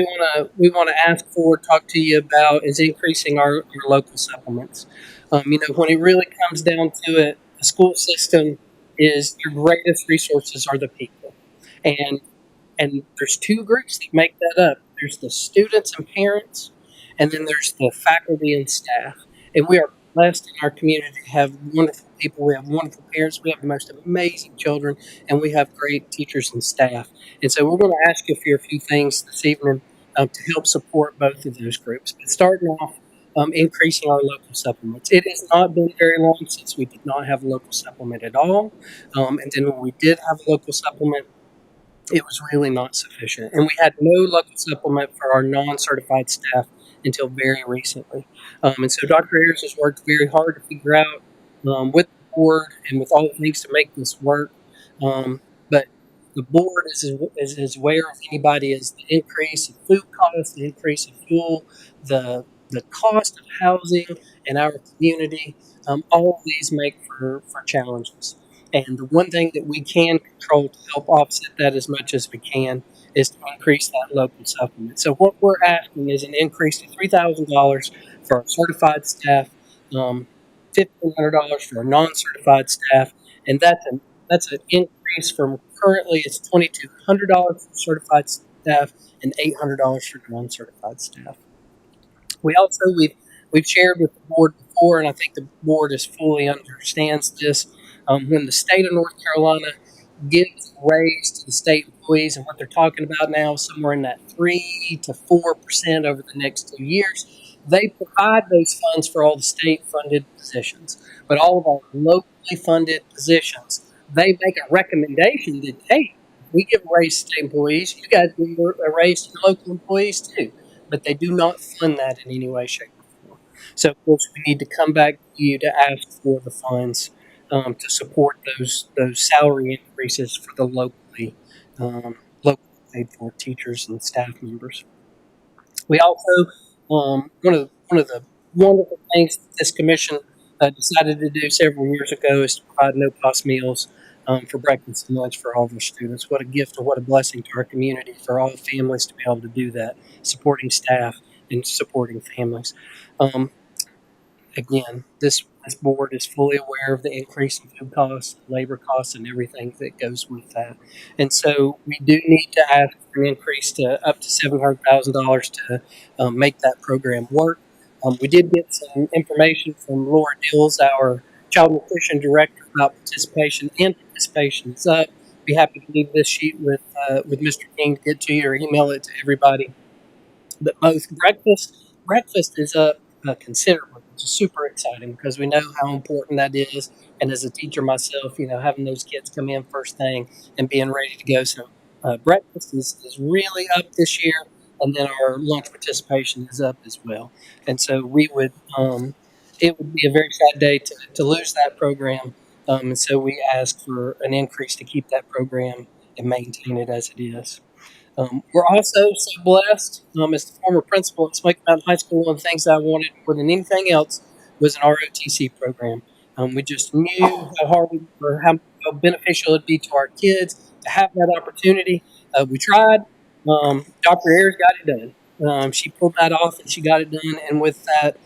we want to ask for, talk to you about, is increasing our local supplements. When it really comes down to it, the school system is your greatest resources are the people, and there's 2 groups that make that up. There's the students and parents, and then there's the faculty and staff. And we are blessed in our community to have wonderful people. We have wonderful parents. We have the most amazing children, and we have great teachers and staff. And so we're going to ask you for a few things this evening to help support both of those groups. But starting off, increasing our local supplements. It has not been very long since we did not have a local supplement at all. And then when we did have a local supplement, it was really not sufficient. And we had no local supplement for our non-certified staff until very recently. And so Dr. Ayers has worked very hard to figure out with the board and with all the things to make this work. But the board is as aware of anybody as the increase of food costs, the increase of fuel, the cost of housing in our community. All of these make for challenges. And the one thing that we can control to help offset that as much as we can is to increase that local supplement. So what we're asking is an increase to $3,000 for our certified staff, $1,500 for our non-certified staff, and that's an increase from currently it's $2,200 for certified staff and $800 for non-certified staff. We also we've shared with the board before, and I think the board is fully understands this. When the state of North Carolina gives a raise to the state employees, and what they're talking about now is somewhere in that 3 to 4% over the next 2 years, they provide those funds for all the state funded positions. But all of our locally funded positions, they make a recommendation that, hey, we give a raise to state employees, you guys give a raise to the local employees too. But they do not fund that in any way, shape, or form. So, of course, we need to come back to you to ask for the funds to support those salary increases for the locally paid for teachers and staff members. We also one of the wonderful things that this commission decided to do several years ago is to provide no cost meals for breakfast and lunch for all of our students. What a gift or what a blessing to our community for all families to be able to do that, supporting staff and supporting families. Again, this board is fully aware of the increase in food costs, labor costs, and everything that goes with that. And so we do need to ask for an increase to up to $700,000 to make that program work. We did get some information from Laura Dills, our child nutrition director, about participation, and participation is up. Be happy to leave this sheet with Mr. King to get to you or email it to everybody. But both breakfast is up considerably, which is super exciting because we know how important that is. And as a teacher myself, having those kids come in first thing and being ready to go. So breakfast is really up this year, and then our lunch participation is up as well. And so it would be a very sad day to lose that program. And so we ask for an increase to keep that program and maintain it as it is. We're also so blessed. As the former principal at Smoky Mountain High School, one of the things I wanted more than anything else was an ROTC program. We just knew how hard or how beneficial it'd be to our kids to have that opportunity. We tried. Dr. Ayers got it done. She pulled that off and she got it done. And with that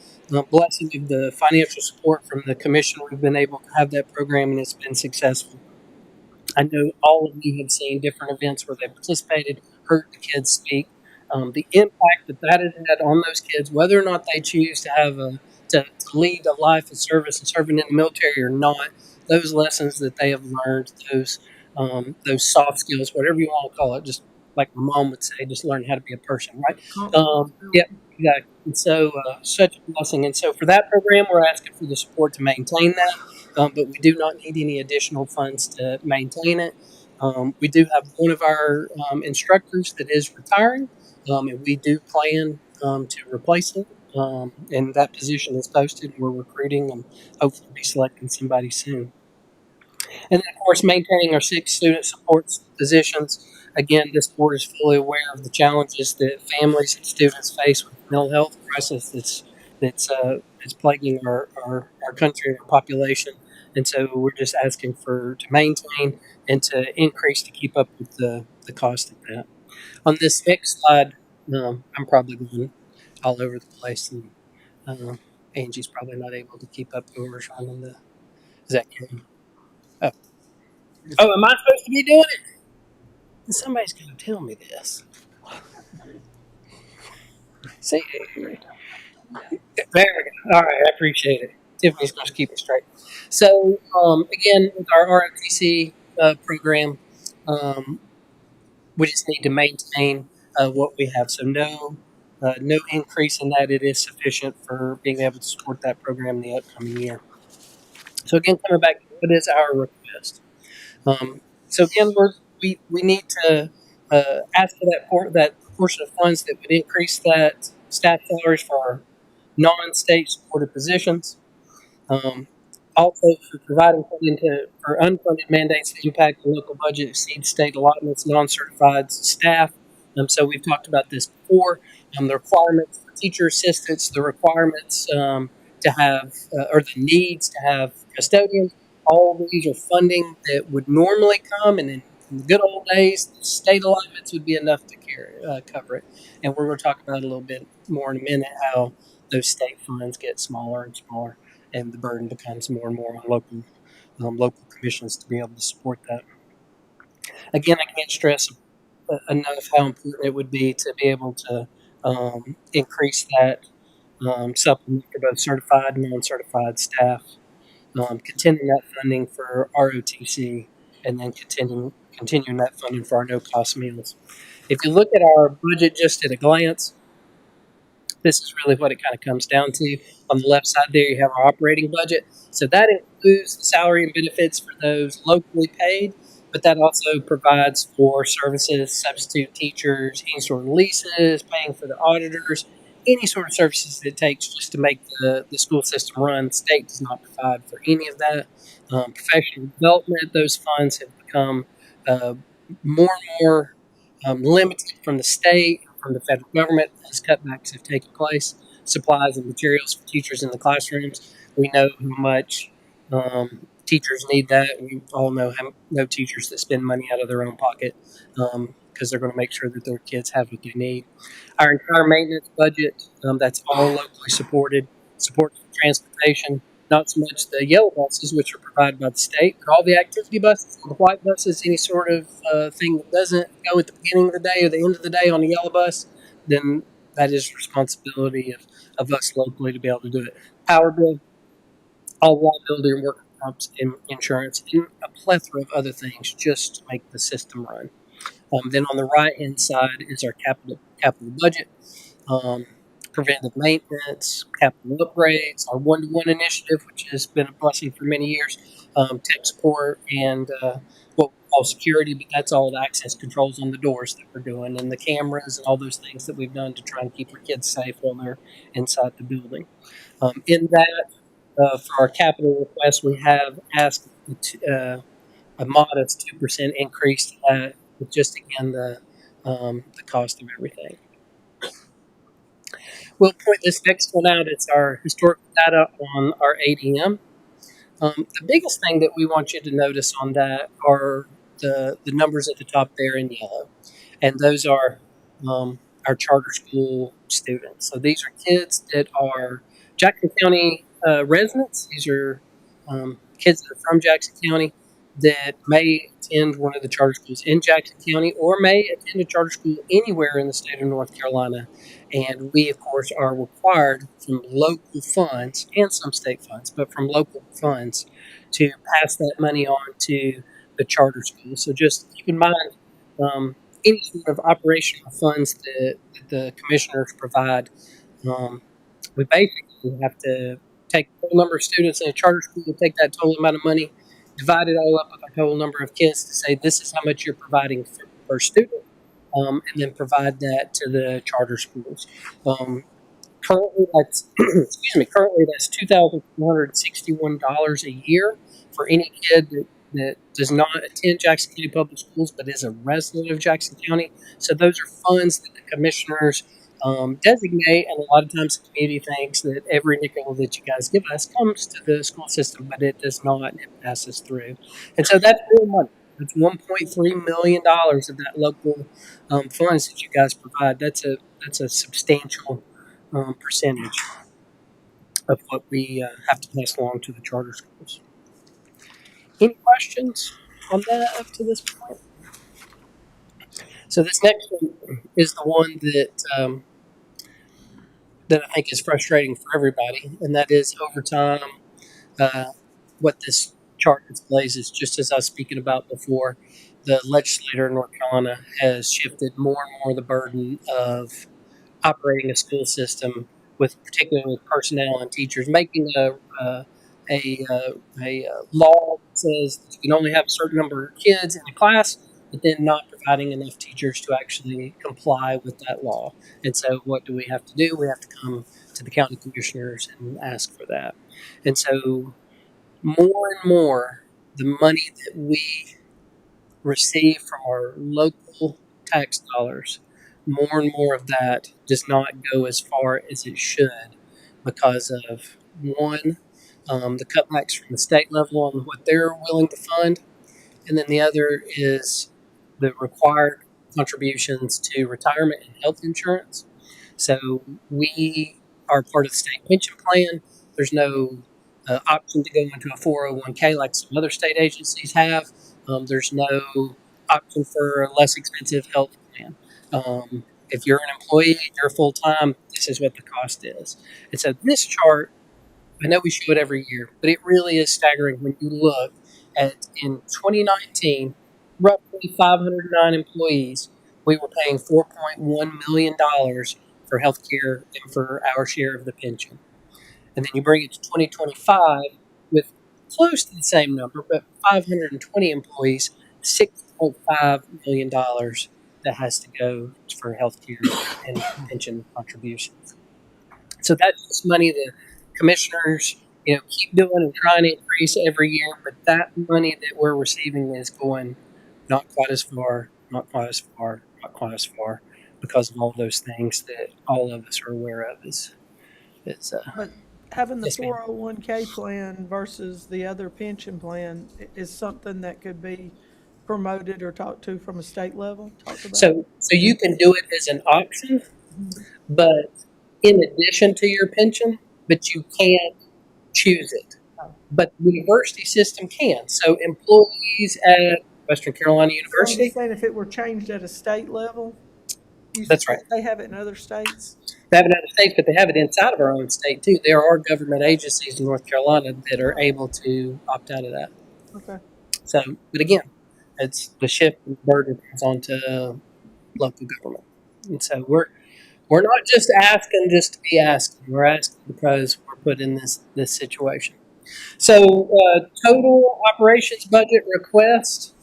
blessing of the financial support from the commission, we've been able to have that program, and it's been successful. I know all of you have seen different events where they participated, heard the kids speak. The impact that has had on those kids, whether or not they choose to have to lead a life of service and serving in the military or not, those lessons that they have learned, those soft skills, whatever you want to call it, just like my mom would say, just learn how to be a person, right? Yeah, exactly. And so, such a blessing. And so, for that program, we're asking for the support to maintain that. But we do not need any additional funds to maintain it. We do have one of our instructors that is retiring, and we do plan to replace it. And that position is posted. We're recruiting and hopefully be selecting somebody soon. And then, of course, maintaining our 6 student support positions. Again, this board is fully aware of the challenges that families and students face with mental health crisis that's plaguing our country and our population. And so we're just asking to maintain and to increase to keep up with the cost of that. On this next slide, I'm probably going all over the place, and Angie's probably not able to keep up who we're trying to. Is that Karen? Oh, am I supposed to be doing it? Somebody's going to tell me this. See, there we go. All right, I appreciate it. Tiffany's going to keep it straight. So, again, with our ROTC program, we just need to maintain what we have. So, no increase in that. It is sufficient for being able to support that program in the upcoming year. So, again, coming back, what is our request? So, again, we need to ask for that portion of funds that would increase that staff salaries for our non-state supported positions. Also, for providing funding for unfunded mandates that impact the local budget exceed state allotments, non-certified staff. So we've talked about this before. The requirements for teacher assistants, the requirements to have, or the needs to have custodians. All of these are funding that would normally come, and in the good old days, the state allotments would be enough to cover it. And we're going to talk about a little bit more in a minute how those state funds get smaller and smaller, and the burden becomes more and more on local commissions to be able to support that. Again, I can't stress enough how important it would be to be able to increase that supplement for both certified and non-certified staff, continuing that funding for ROTC, and then continuing that funding for our no-cost meals. If you look at our budget just at a glance, this is really what it kind of comes down to. On the left side there, you have our operating budget. So that includes the salary and benefits for those locally paid, but that also provides for services, substitute teachers, any sort of leases, paying for the auditors, any sort of services it takes just to make the school system run. The state does not provide for any of that. Professional development, those funds have become more and more limited from the state, from the federal government, as cutbacks have taken place. Supplies and materials for teachers in the classrooms. We know how much teachers need that. We all know teachers that spend money out of their own pocket because they're going to make sure that their kids have what they need. Our entire maintenance budget, that's all locally supported. Support for transportation, not so much the yellow buses, which are provided by the state, but all the activity buses, the white buses, any sort of thing that doesn't go at the beginning of the day or the end of the day on a yellow bus, then that is responsibility of us locally to be able to do it. Power bill, all liability and workers' comp insurance, and a plethora of other things just to make the system run. Then on the right-hand side is our capital budget. Preventive maintenance, capital upgrades, our one-to-one initiative, which has been a blessing for many years, tech support, and what we call security, but that's all the access controls on the doors that we're doing, and the cameras and all those things that we've done to try and keep our kids safe while they're inside the building. In that, for our capital request, we have asked a modest 2% increase to that, with just, again, the cost of everything. We'll point this next one out. It's our historical data on our ADM. The biggest thing that we want you to notice on that are the numbers at the top there in yellow. And those are our charter school students. So these are kids that are Jackson County residents. These are kids that are from Jackson County that may attend one of the charter schools in Jackson County or may attend a charter school anywhere in the state of North Carolina. And we, of course, are required from local funds and some state funds, but from local funds to pass that money on to the charter school. So just keep in mind any sort of operational funds that the commissioners provide. We basically have to take the total number of students in a charter school, take that total amount of money, divide it all up with a total number of kids to say this is how much you're providing per student, and then provide that to the charter schools. Currently, that's currently that's $2,461 a year for any kid that does not attend Jackson County Public Schools but is a resident of Jackson County. So those are funds that the commissioners designate, and a lot of times the community thinks that every nickel that you guys give us comes to the school system, but it does not. It passes through. And so that's real money. It's $1.3 million of that local funds that you guys provide. That's a substantial percentage of what we have to pass along to the charter schools. Any questions on that up to this point? So this next one is the one that I think is frustrating for everybody, and that is over time what this chart displays is, just as I was speaking about before, the legislature in North Carolina has shifted more and more the burden of operating a school system, with particularly with personnel and teachers, making a law that says that you can only have a certain number of kids in a class, but then not providing enough teachers to actually comply with that law. And so what do we have to do? We have to come to the county commissioners and ask for that. And so more and more, the money that we receive from our local tax dollars, more and more of that does not go as far as it should because of, one, the cutbacks from the state level on what they're willing to fund, and then the other is the required contributions to retirement and health insurance. So we are part of the state pension plan. There's no option to go into a 401k like some other state agencies have. There's no option for a less expensive health plan. if you're an employee, you're full time, this is what the cost is. And so this chart, I know we show it every year, but it really is staggering when you look at in 2019, roughly 509 employees, we were paying $4.1 million for healthcare and for our share of the pension. And then you bring it to 2025 with close to the same number, but 520 employees, $6.5 million that has to go for healthcare and pension contributions. So that's just money the commissioners, keep doing and trying to increase every year, but that money that we're receiving is going not quite as far, not quite as far, not quite as far, because of all those things that all of us are aware of. But having the Yes, ma'am. 401k plan versus the other pension plan is something that could be promoted or talked to from a state level, talked about? So you can do it as an option, but in addition to your pension, but you can't choose it. But the university system can. So employees at Western Carolina So I'm University, just saying if it were changed at a state level? That's right. They have it in other states? they have it in other states, but they have it inside of our own state too. There are government agencies in North Carolina that are able to opt out of that. Okay. So, but again, it's the shift and burden is onto local government, and so we're not just asking just to be asking. We're asking because we're put in this situation. So, total operations budget request.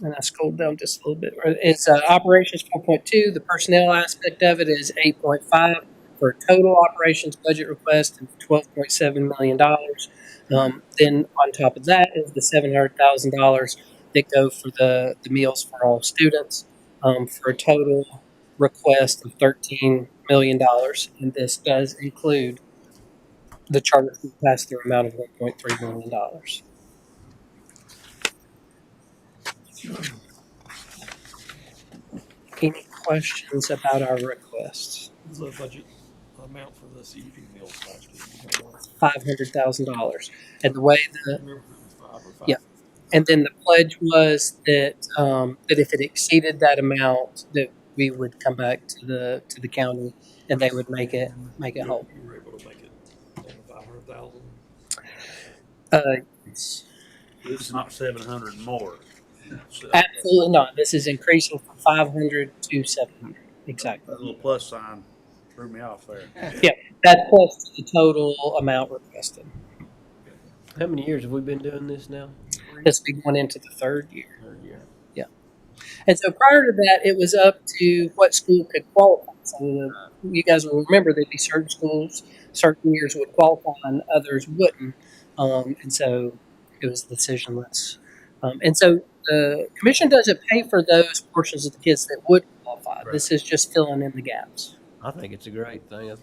And I scrolled down just a little bit. It's operations 4.2. The personnel aspect of it is 8.5 for a total operations budget request of $12.7 million. Then on top of that is the $700,000 that go for the meals for all students for a total request of $13 million. And this does include the charter pass-through amount of $1.3 million. Any questions about our requests? What's the budget amount for the CEP meals last year? $500,000, and the way and then the pledge was that that if it exceeded that amount, that we would come back to the county and they would make it whole. You were able to make it on the 500,000. It's not 700 more. Absolutely not. This is increasing from 500 to 700. Exactly. That little plus sign threw me off there. Yeah, that's plus the total amount requested. How many years have we been doing this now? This will be going into the third year. Yeah. And so prior to that, it was up to what school could qualify. So you guys will remember there'd be certain schools, certain years would qualify and others wouldn't. And so it was decisionless. And so the commission doesn't pay for those portions of the kids that would qualify. Right. This is just filling in the gaps. I think it's a great thing.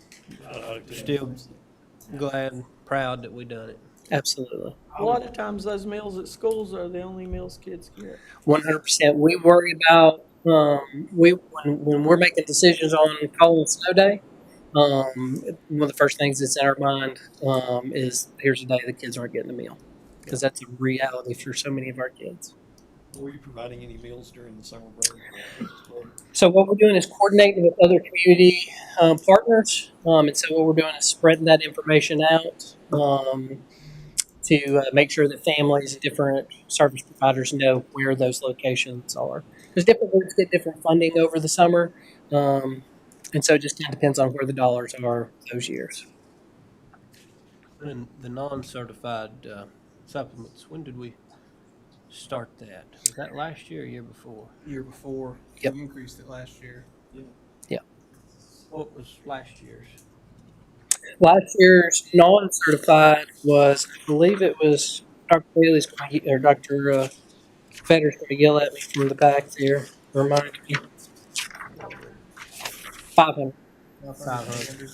I'm still glad and proud that we done it. Absolutely. A lot of times those meals at schools are the only meals kids get. 100%. We worry about when we're making decisions on calling snow day. One of the first things that's in our mind is here's a day the kids aren't getting a meal, because that's a reality for so many of our kids. Were you providing any meals during the summer break? So what we're doing is coordinating with other community partners, and so what we're doing is spreading that information out to make sure that families and different service providers know where those locations are. Because different groups get different funding over the summer, and so it just kind of depends on where the dollars are those years. And the non-certified supplements, when did we start that? Was that last year or year before? Year before. Yep. We increased it last year. Yeah. What was last year's? Last year's non-certified was, I believe it was Dr. Bailey's going to, or Dr. Fetter's going to yell at me from the back there. Remind me. 500. 500.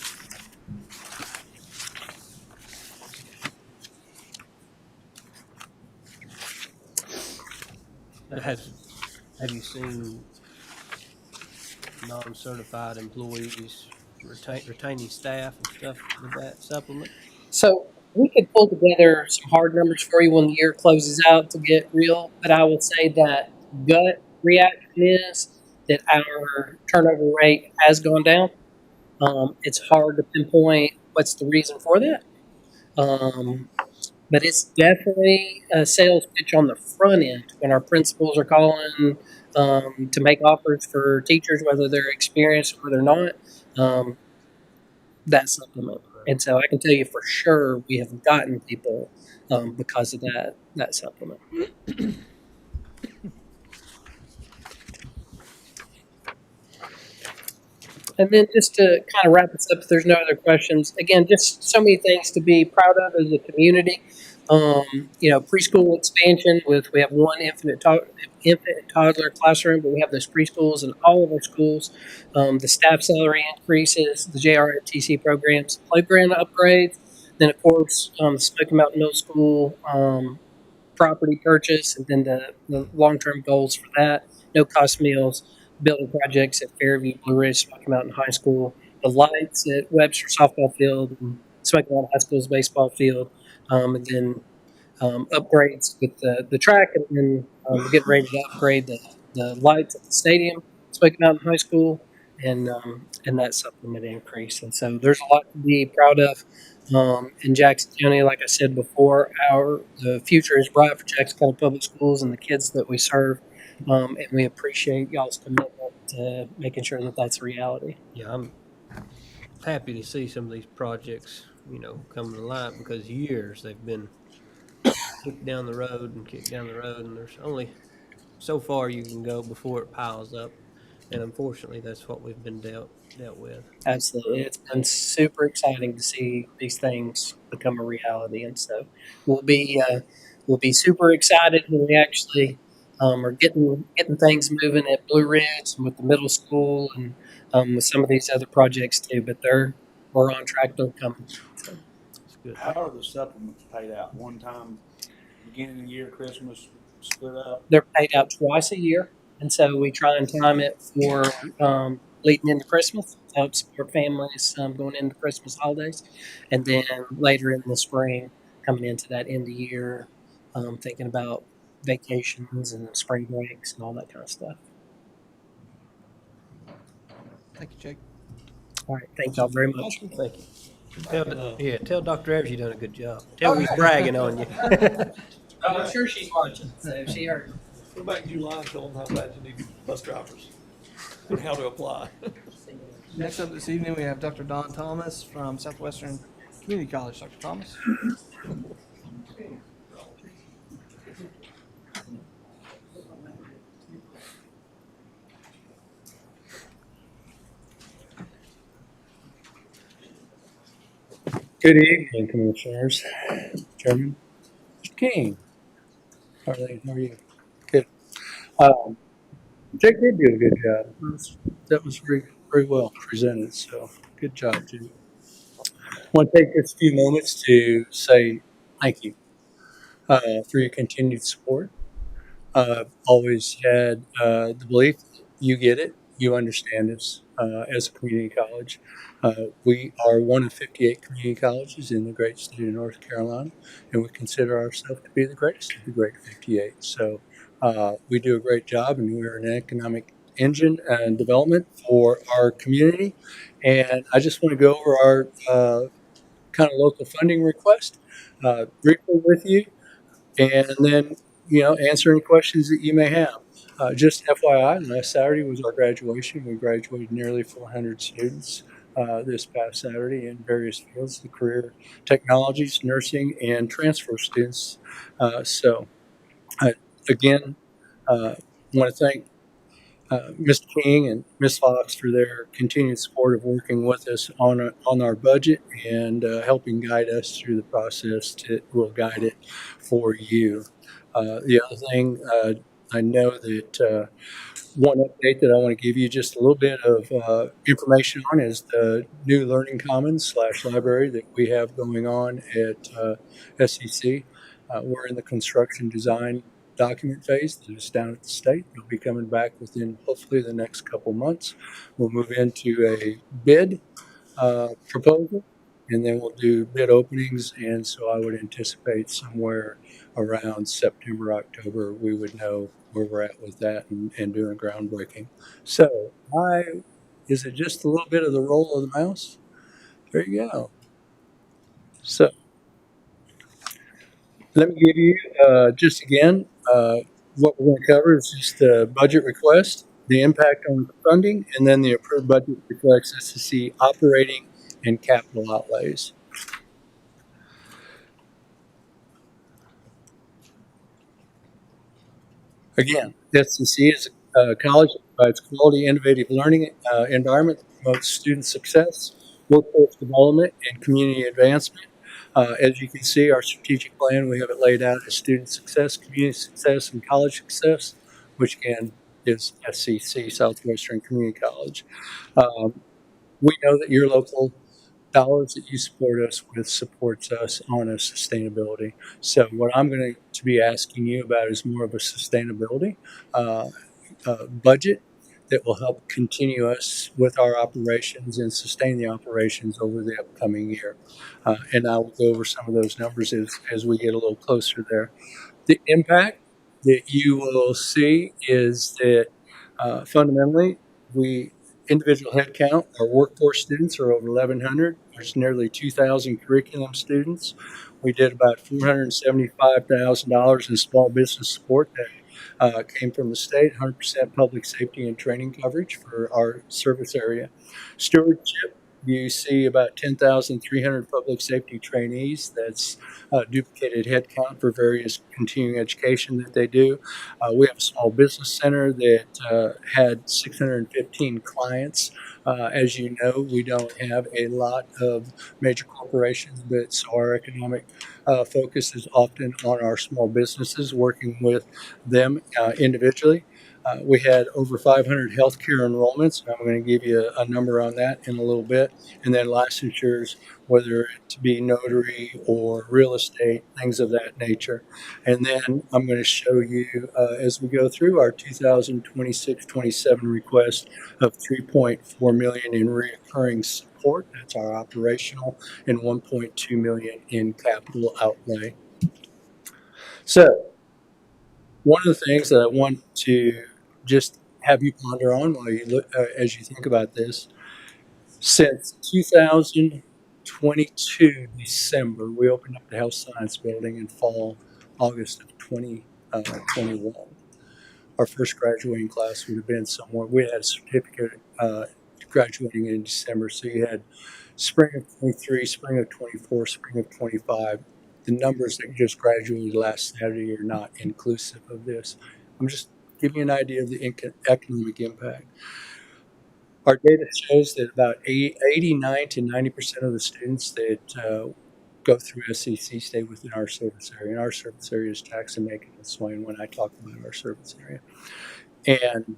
Have you seen non-certified employees retaining staff and stuff with that supplement? So we could pull together some hard numbers for you when the year closes out to get real, but I would say that gut reaction is that our turnover rate has gone down. It's hard to pinpoint what's the reason for that. But it's definitely a sales pitch on the front end when our principals are calling to make offers for teachers, whether they're experienced or they're not. That supplement. And so I can tell you for sure we have gotten people because of that supplement. And then just to kind of wrap this up, if there's no other questions, again, just so many things to be proud of as a community. Preschool expansion we have one infant and toddler classroom, but we have those preschools in all of our schools. The staff salary increases, the JRTC programs, playground upgrades, then of course Smoky Mountain Middle School property purchase, and then the long-term goals for that. No cost meals, building projects at Fairview, Blue Ridge, Smoky Mountain High School, the lights at Webster Softball Field, and Smoky Mountain High School's baseball field, and then upgrades with the track, and then we're getting ready to upgrade the lights at the stadium, Smoky Mountain High School, and that supplement increase. And so there's a lot to be proud of. In Jackson County, like I said before, the future is bright for Jackson County Public Schools and the kids that we serve. And we appreciate y'all's commitment to making sure that that's a reality. Yeah, I'm happy to see some of these projects, coming to light, because years they've been kicked down the road, and there's only so far you can go before it piles up. And unfortunately, that's what we've been dealt with. Absolutely. It's been super exciting to see these things become a reality. And so we'll be super excited when we actually are getting things moving at Blue Ridge and with the middle school and with some of these other projects too. But we're on track. They're coming. So. Good. How are the supplements paid out? One time, beginning of the year, Christmas, split up? They're paid out twice a year. And so we try and time it for leading into Christmas to help support families going into Christmas holidays. And then later in the spring, coming into that end of year, thinking about vacations and spring breaks and all that kind of stuff. Thank you, Jake. All right. Thank y'all very much. Thank you. Tell Dr. Evers you've done a good job. Tell her he's bragging on you. I'm sure she's watching, so she heard. Go back in July and tell them how bad you need bus drivers and how to apply. Next up this evening, we have Dr. Don Thomas from Southwestern Community College. Dr. Thomas. Good evening, Commissioners. Chairman. Mr. King. How are you? Good. Jake did do a good job. That was very, very well presented, so good job, Jake. I want to take just a few moments to say thank you for your continued support. I've always had the belief that you get it, you understand us as a community college. We are one of 58 community colleges in the great state of North Carolina, and we consider ourselves to be the greatest of the great 58. So we do a great job, and we're an economic engine and development for our community. And I just want to go over our kind of local funding request briefly with you, and then answer any questions that you may have. Just FYI, last Saturday was our graduation. We graduated nearly 400 students this past Saturday in various fields, the career technologies, nursing, and transfer students. Again, I want to thank Mr. King and Ms. Fox for their continued support of working with us on our budget and helping guide us through the process that will guide it for you. The other thing I know that one update that I want to give you just a little bit of information on is the new Learning Commons /library that we have going on at SEC. We're in the construction design document phase that is down at the state. It'll be coming back within hopefully the next couple months. We'll move into a bid proposal, and then we'll do bid openings. And so I would anticipate somewhere around September, October, we would know where we're at with that and doing groundbreaking. So is it just a little bit of the roll of the mouse? There you go. So let me give you just again what we're going to cover is just the budget request, the impact on funding, and then the approved budget reflects SEC operating and capital outlays. Again, SEC is a college that provides quality, innovative learning environment that promotes student success, workforce development, and community advancement. As you can see, our strategic plan, we have it laid out as student success, community success, and college success, which again is SCC, Southwestern Community College. We know that your local dollars that you support us with supports us on a sustainability. So what I'm going to be asking you about is more of a sustainability budget that will help continue us with our operations and sustain the operations over the upcoming year. And I will go over some of those numbers as we get a little closer there. The impact that you will see is that fundamentally, individual headcount, our workforce students are over 1,100. There's nearly 2,000 curriculum students. We did about $475,000 in small business support that came from the state, 100% public safety and training coverage for our service area. Stewardship, you see about 10,300 public safety trainees. That's duplicated headcount for various continuing education that they do. We have a small business center that had 615 clients. As you know, we don't have a lot of major corporations, but so our economic focus is often on our small businesses, working with them individually. We had over 500 healthcare enrollments. I'm going to give you a number on that in a little bit. And then licensures, whether it to be notary or real estate, things of that nature. And then I'm going to show you as we go through our 2026-27 request of $3.4 million in recurring support. That's our operational, and $1.2 million in capital outlay. So one of the things that I want to just have you ponder on while you look, as you think about this, since 2022 December, we opened up the Health Science Building in August of 2021. Our first graduating class would have been somewhere. We had a certificate graduating in December, so you had spring of 23, spring of 24, spring of 25. The numbers that just graduated last Saturday are not inclusive of this. I'm just giving you an idea of the economic impact. Our data shows that about 89 to 90% of the students that go through SCC stay within our service area. And our service area is Jackson, Macon, and Swain when I talk about our service area. And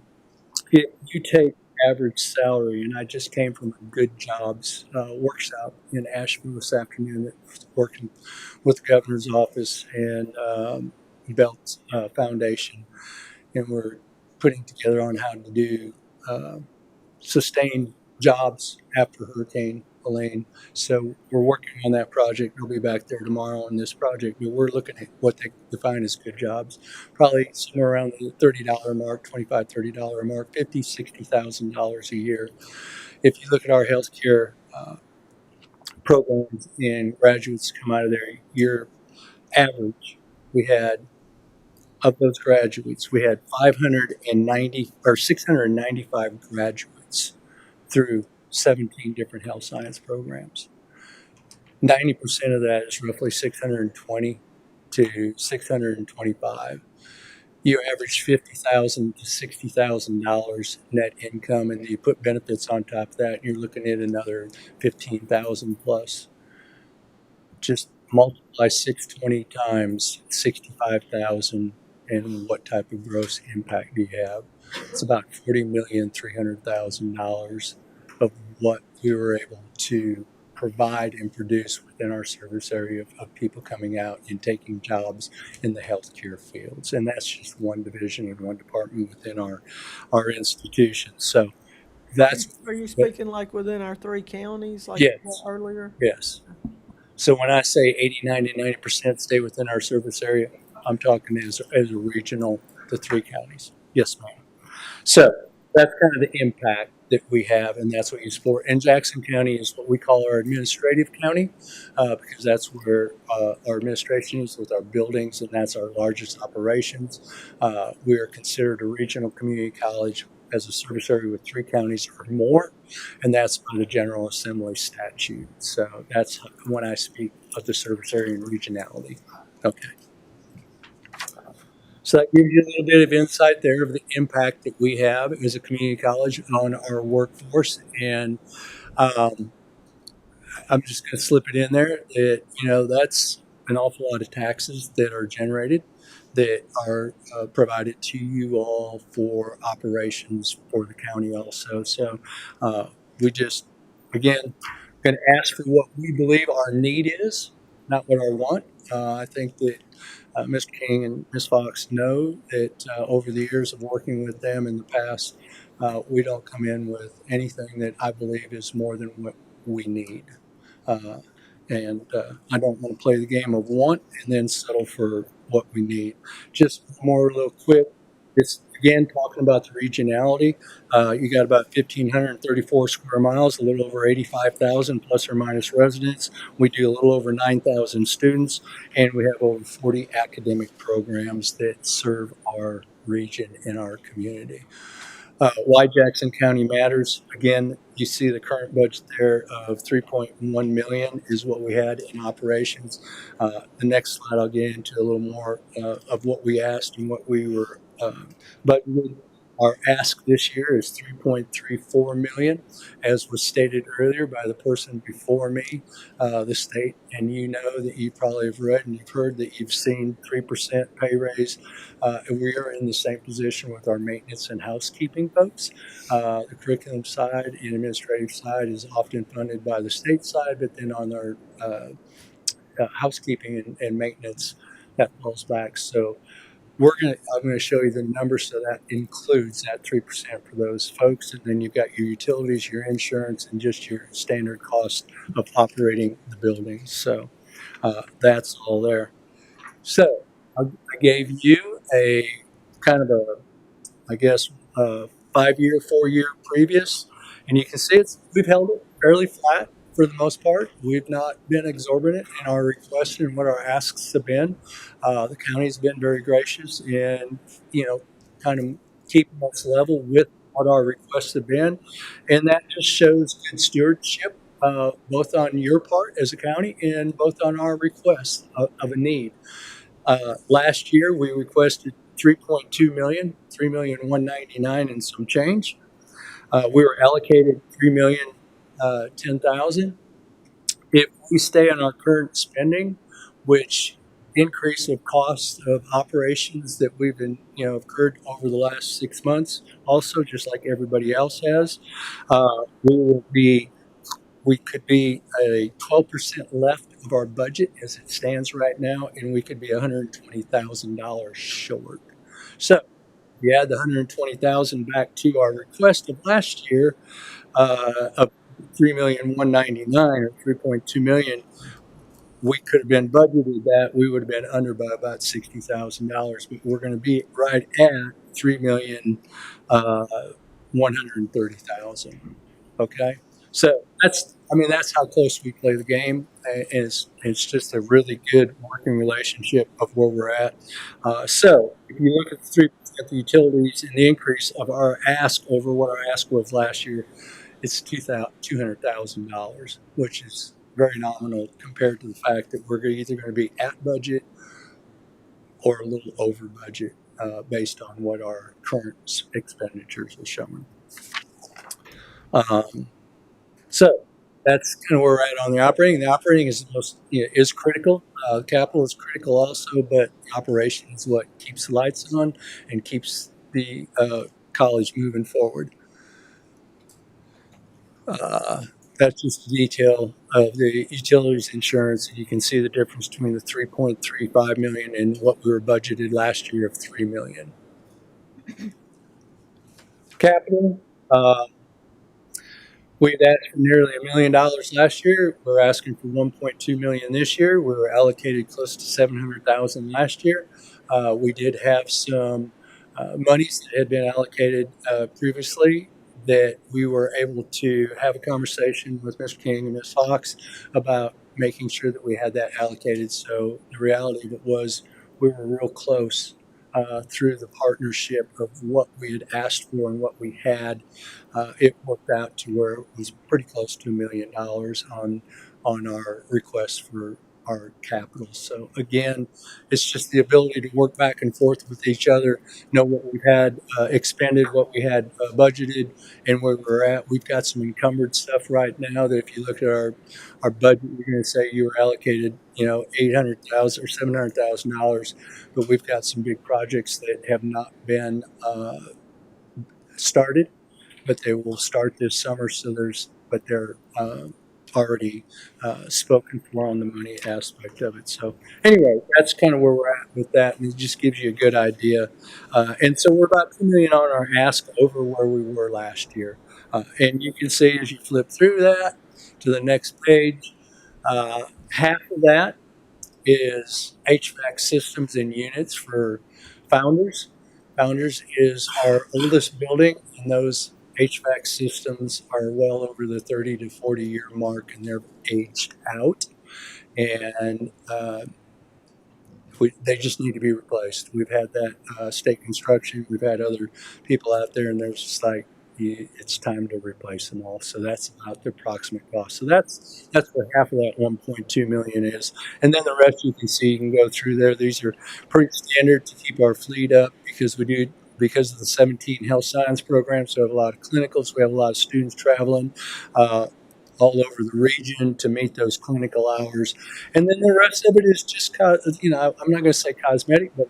if you take average salary, and I just came from a Good Jobs workshop in Asheville this afternoon, working with the governor's office and Belt Foundation, and we're putting together on how to do sustain jobs after Hurricane Helene. So we're working on that project. We'll be back there tomorrow on this project, but we're looking at what they define as good jobs, probably somewhere around the $30 mark, $25, $30 mark, $50,000, $60,000 a year. If you look at our healthcare programs and graduates come out of there, your average, we had of those graduates, we had 695 graduates through 17 different health science programs. 90% of that is roughly 620 to 625. You average $50,000 to $60,000 net income, and you put benefits on top of that, you're looking at another 15,000 plus. Just multiply 620 times 65,000, and what type of gross impact do you have? It's about $40,300,000 of what we were able to provide and produce within our service area of people coming out and taking jobs in the healthcare fields. And that's just one division and one department within our institution. So That's Are you speaking like within our 3 counties, like Yes. you said earlier? yes. So when I say 80, 90, 90% stay within our service area, I'm talking as a regional, the 3 counties. Yes, ma'am. So that's kind of the impact that we have, and that's what you explore. And Jackson County is what we call our administrative county, because that's where our administration is with our buildings, and that's our largest operations. We are considered a regional community college as a service area with 3 counties or more, and that's by the General Assembly statute. So that's when I speak of the service area and regionality. Okay. So that gives you a little bit of insight there of the impact that we have as a community college on our workforce. And I'm just going to slip it in there that, that's an awful lot of taxes that are generated that are provided to you all for operations for the county also. So we just, again, going to ask for what we believe our need is, not what our want. I think that Mr. King and Ms. Fox know that over the years of working with them in the past, we don't come in with anything that I believe is more than what we need. And I don't want to play the game of want and then settle for what we need. Just more real quick, it's again talking about the regionality. You got about 1,534 square miles, a little over 85,000 plus or minus residents. We do a little over 9,000 students, and we have over 40 academic programs that serve our region in our community. Why Jackson County matters. Again, you see the current budget there of $3.1 million is what we had in operations. The next slide, I'll get into a little more of what we asked and what we were budgeted. Our ask this year is $3.34 million, as was stated earlier by the person before me, the state. And you know that you probably have read and you've heard that you've seen 3% pay raise. We are in the same position with our maintenance and housekeeping folks. The curriculum side and administrative side is often funded by the state side, but then on our housekeeping and maintenance, that falls back. So I'm going to show you the numbers, so that includes that 3% for those folks, and then you've got your utilities, your insurance, and just your standard cost of operating the building. So that's all there. So I gave you a kind of a, I guess, 5-year, 4-year previous, and you can see we've held it fairly flat for the most part. We've not been exorbitant in our requests and what our asks have been. The county's been very gracious in, kind of keeping us level with what our requests have been. And that just shows good stewardship, both on your part as a county and both on our request of a need. Last year, we requested $3.2 million, $3,199,000 and some change. We were allocated $3,010,000. If we stay on our current spending, which increase of cost of operations that we've been, occurred over the last 6 months, also just like everybody else has, we could be a 12% left of our budget as it stands right now, and we could be $120,000 short. So we add the $120,000 back to our request of last year of $3,199,000 or $3.2 million. We could have been budgeted that. We would have been under by about $60,000, but we're going to be right at $3,130,000. Okay, so that's how close we play the game. It's just a really good working relationship of where we're at. So if you look at the 3% the utilities and the increase of our ask over what our ask was last year, it's $200,000, which is very nominal compared to the fact that we're either going to be at budget or a little over budget based on what our current expenditures are showing. So that's kind of where we're at on the operating. The operating is the most is critical. Capital is critical also, but operation is what keeps the lights on and keeps the college moving forward. That's just the detail of the utilities insurance. You can see the difference between the $3.35 million and what we were budgeted last year of $3 million. Capital, We'd asked for nearly $1 million last year. We're asking for 1.2 million this year. We were allocated close to 700,000 last year. We did have some monies that had been allocated previously that we were able to have a conversation with Mr. King and Ms. Fox about making sure that we had that allocated. So the reality of it was we were real close through the partnership of what we had asked for and what we had. It worked out to where it was pretty close to $1 million on our request for our capital. So again, it's just the ability to work back and forth with each other, know what we had expended, what we had budgeted, and where we're at. We've got some encumbered stuff right now that if you look at our budget, you're going to say you were allocated, $800,000 or $700,000, but we've got some big projects that have not been started, but they will start this summer. So they're already spoken for on the money aspect of it. So anyway, that's kind of where we're at with that, and it just gives you a good idea. And so we're about $2 million on our ask over where we were last year. And you can see as you flip through that to the next page, half of that is HVAC systems and units for Founders. Founders is our oldest building, and those HVAC systems are well over the 30 to 40 year mark, and they're aged out, and they just need to be replaced. We've had that state construction, we've had other people out there, and they're just like, it's time to replace them all. So that's about the approximate cost. So that's what half of that 1.2 million is, and then the rest you can see. You can go through there. These are pretty standard to keep our fleet up because of the 17 health science programs. So we have a lot of clinicals. We have a lot of students traveling all over the region to meet those clinical hours. And then the rest of it is just, I'm not going to say cosmetic, but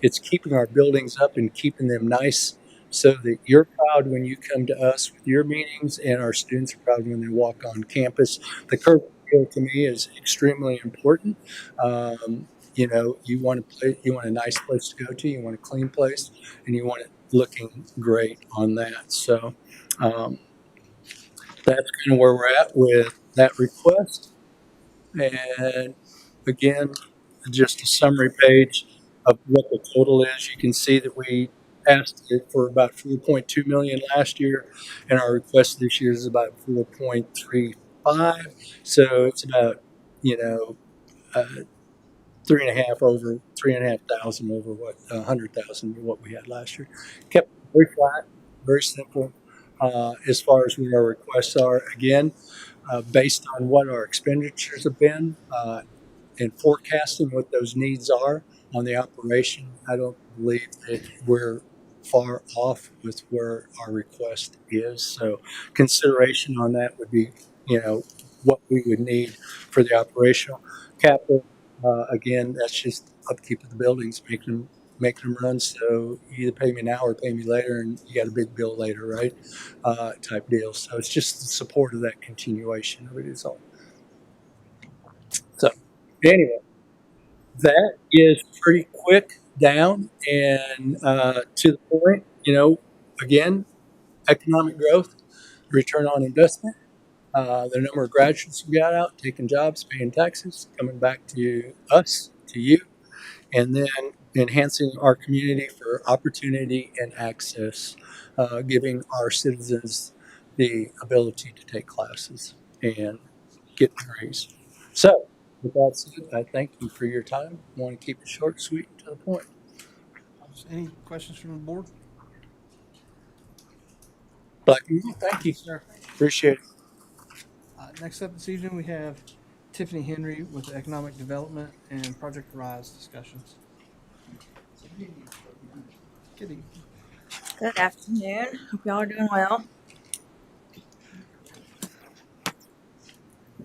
it's keeping our buildings up and keeping them nice so that you're proud when you come to us with your meetings, and our students are proud when they walk on campus. The curb appeal to me is extremely important. You want a nice place to go to, you want a clean place, and you want it looking great on that. So that's kind of where we're at with that request. And again, just a summary page of what the total is. You can see that we asked it for about 4.2 million last year, and our request this year is about 4.35. So it's about, 3,500 over what 100,000 what we had last year. Kept it very flat, very simple as far as what our requests are. Again, based on what our expenditures have been and forecasting what those needs are on the operation, I don't believe that we're far off with where our request is. So consideration on that would be, what we would need for the operational capital. Again, that's just upkeep of the buildings, making them run. So you either pay me now or pay me later, and you got a big bill later, right? Type deal. So it's just the support of that continuation of it is all. So anyway, that is pretty quick down and to the point. Again, economic growth, return on investment. The number of graduates we got out, taking jobs, paying taxes, coming back to us, to you, and then enhancing our community for opportunity and access, giving our citizens the ability to take classes and get degrees. So, with that said, I thank you for your time. I want to keep it short, sweet, and to the point. Any questions from the board? Black, thank you, sir. Appreciate it. Next up this evening, we have Tiffany Henry with Economic Development and Project Rise discussions. Good evening. Good afternoon. Hope y'all are doing well.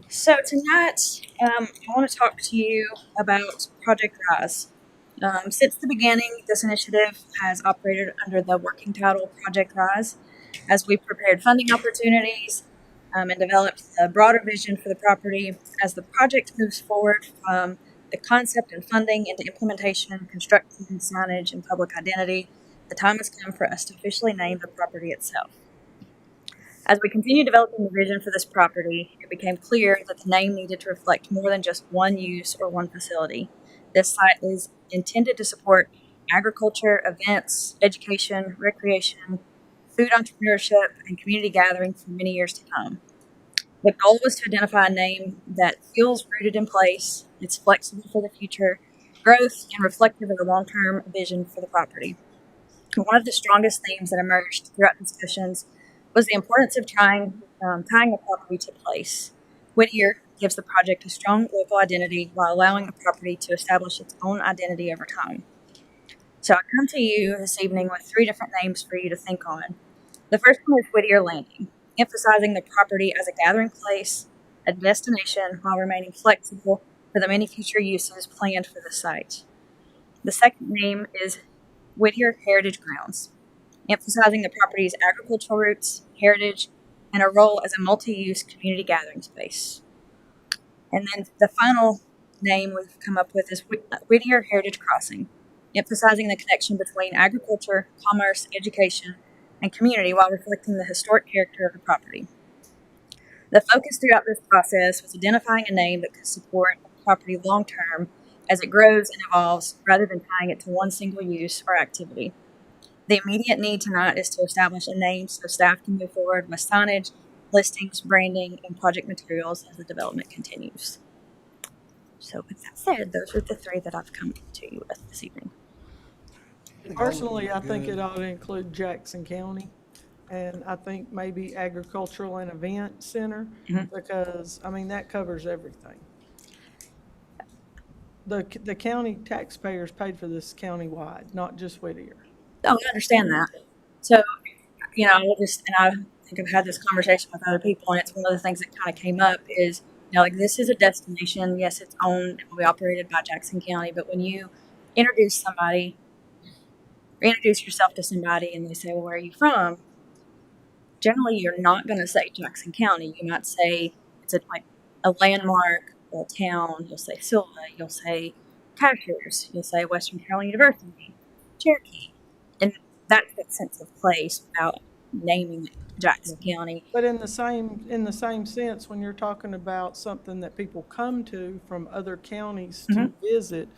So tonight, I want to talk to you about Project Rise. Since the beginning, this initiative has operated under the working title Project Rise, as we've prepared funding opportunities and developed a broader vision for the property. As the project moves forward from the concept and funding into implementation, construction, signage, and public identity, the time has come for us to officially name the property itself. As we continued developing the vision for this property, it became clear that the name needed to reflect more than just one use or one facility. This site is intended to support agriculture, events, education, recreation, food entrepreneurship, and community gathering for many years to come. The goal was to identify a name that feels rooted in place, it's flexible for the future growth, and reflective of the long-term vision for the property. One of the strongest themes that emerged throughout discussions was the importance of tying the property to place. Whittier gives the project a strong local identity while allowing the property to establish its own identity over time. So I come to you this evening with 3 different names for you to think on. The first one is Whittier Landing, emphasizing the property as a gathering place, a destination, while remaining flexible for the many future uses planned for the site. The second name is Whittier Heritage Grounds, emphasizing the property's agricultural roots, heritage, and a role as a multi-use community gathering space. And then the final name we've come up with is Whittier Heritage Crossing, emphasizing the connection between agriculture, commerce, education, and community while reflecting the historic character of the property. The focus throughout this process was identifying a name that could support the property long-term as it grows and evolves rather than tying it to one single use or activity. The immediate need tonight is to establish a name so staff can move forward with signage, listings, branding, and project materials as the development continues. So with that said, those are the 3 that I've come to you with this evening. Personally, I think it ought to include Jackson County, and I think maybe agricultural and event center, because, I mean, that covers everything. The county taxpayers paid for this countywide, not just Whittier. Oh, I understand that. So, you know, I think I've had this conversation with other people, and it's one of the things that kind of came up is, you know, like, this is a destination. Yes, it's owned and will be operated by Jackson County, but when you introduce yourself to somebody and they say, well, where are you from? Generally, you're not going to say Jackson County. You might say it's like a landmark, a town. You'll say Silva. You'll say Cashiers. You'll say Western Carolina University, Cherokee. And that's that sense of place without naming it Jackson County. But in the same sense, when you're talking about something that people come to from other counties to visit,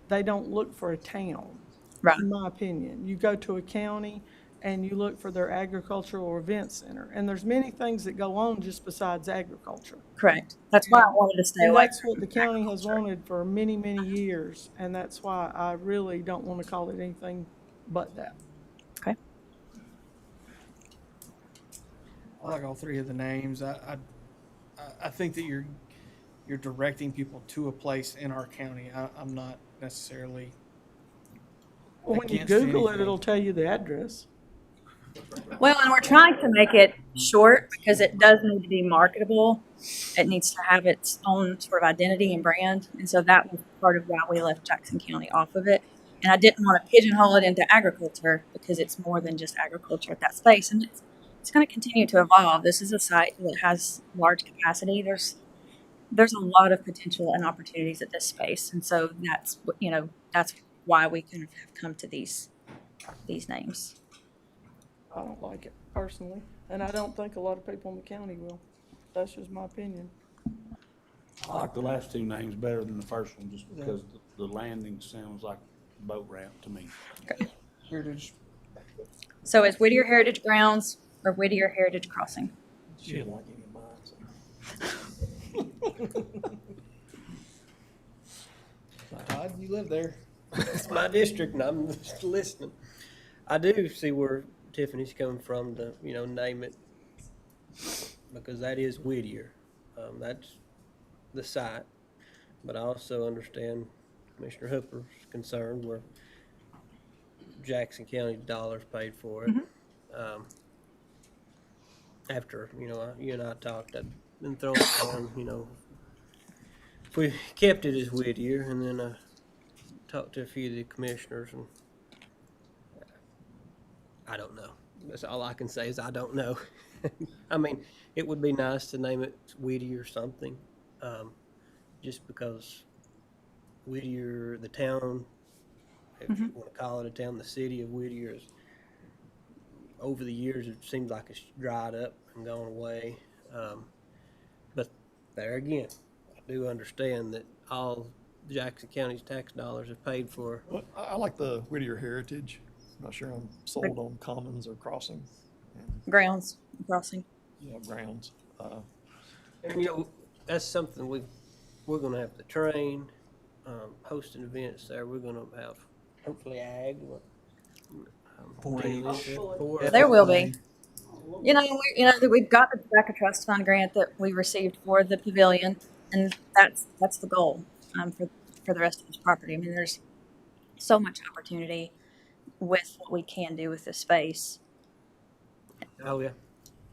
they don't look for a town. Right. In my opinion, you go to a county and you look for their agricultural or event center, and there's many things that go on just besides agriculture. Correct. That's why I wanted to stay And away. that's what the county has wanted for many, many years, and that's why I really don't want to call it anything but that. Okay. I like all 3 of the names. I think that you're directing people to a place in our county. I'm not necessarily. Well, when you against Google it, anything. it'll tell you the address. Well, and we're trying to make it short because it does need to be marketable. It needs to have its own sort of identity and brand. And so that was part of why we left Jackson County off of it. And I didn't want to pigeonhole it into agriculture because it's more than just agriculture at that space. And it's going to continue to evolve. This is a site that has large capacity. There's a lot of potential and opportunities at this space. And so that's why we kind of have come to these names. I don't like it personally, and I don't think a lot of people in the county will. That's just my opinion. I like the last 2 names better than the first one, just because the landing sounds like a boat ramp to me. Okay. Heritage. So is Whittier Heritage Grounds or Whittier Heritage Crossing? She didn't like any of mine. So. Todd, you live there. It's my district, and I'm just listening. I do see where Tiffany's coming from to, name it, because that is Whittier. That's the site. But I also understand Commissioner Hooper's concern where Jackson County dollars paid for it. After, you and I talked, I'd been throwing on, if we kept it as Whittier, and then talked to a few of the commissioners, and I don't know. That's all I can say is I don't know. I mean, it would be nice to name it Whittier or something, just because Whittier, the town, if you want to call it a town, the city of Whittier is over the years, it seems like it's dried up and gone away. But there again, I do understand that all Jackson County's tax dollars have paid for. Well, I like the Whittier Heritage. I'm not sure I'm sold on Commons or Crossing. Grounds crossing. Yeah, grounds. And, you know, that's something we're gonna have to train, hosting events there. We're gonna have hopefully ag. 4-H. There will be. That we've got the Tobacco Trust Fund grant that we received for the pavilion, and that's the goal for the rest of this property. I mean, there's so much opportunity with what we can do with this space. Oh yeah,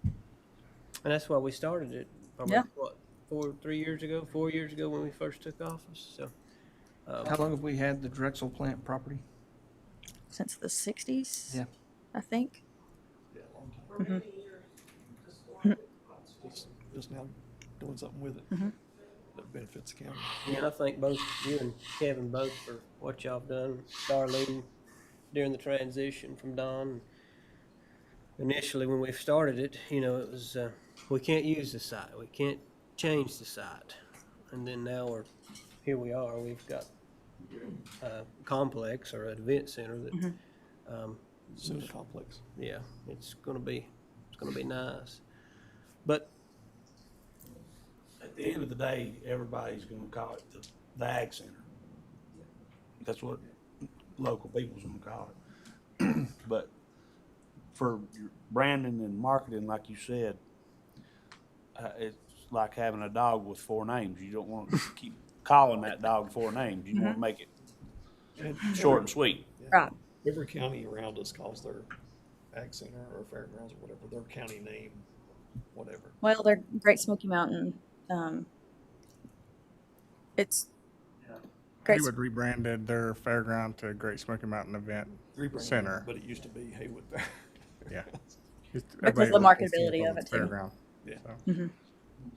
and that's why we started it. Probably, Yeah. What, 4 years ago when we first took office. So, How long have we had the Drexel plant property? Since the 60s, Yeah. I think. Yeah, a long time. Mhm. Just now doing something with it Mhm. that benefits the county. yeah, and I thank both you and Kevin both for what y'all have done. Darlene during the transition from Don. Initially, when we started it, it was we can't use the site, we can't change the site, and then now here we are. We've got a complex or an event center that Center complex. yeah, it's gonna be nice. But At the end of the day, everybody's gonna call it the Ag Center. That's what local people's gonna call it. But for your branding and marketing, like you said, it's like having a dog with 4 names. You don't want to keep calling that dog 4 names. You want to make it short and sweet. Right. Every county around us calls their Ag Center or Fairgrounds or whatever, their county name, whatever. Well, they're Great Smoky Mountain. It's Great. Haywood rebranded their fairground to Great Smoky Mountain Event Center. But it used to be Haywood Fair. Yeah. Because of the marketability of it too. Fairground. Yeah. Mhm.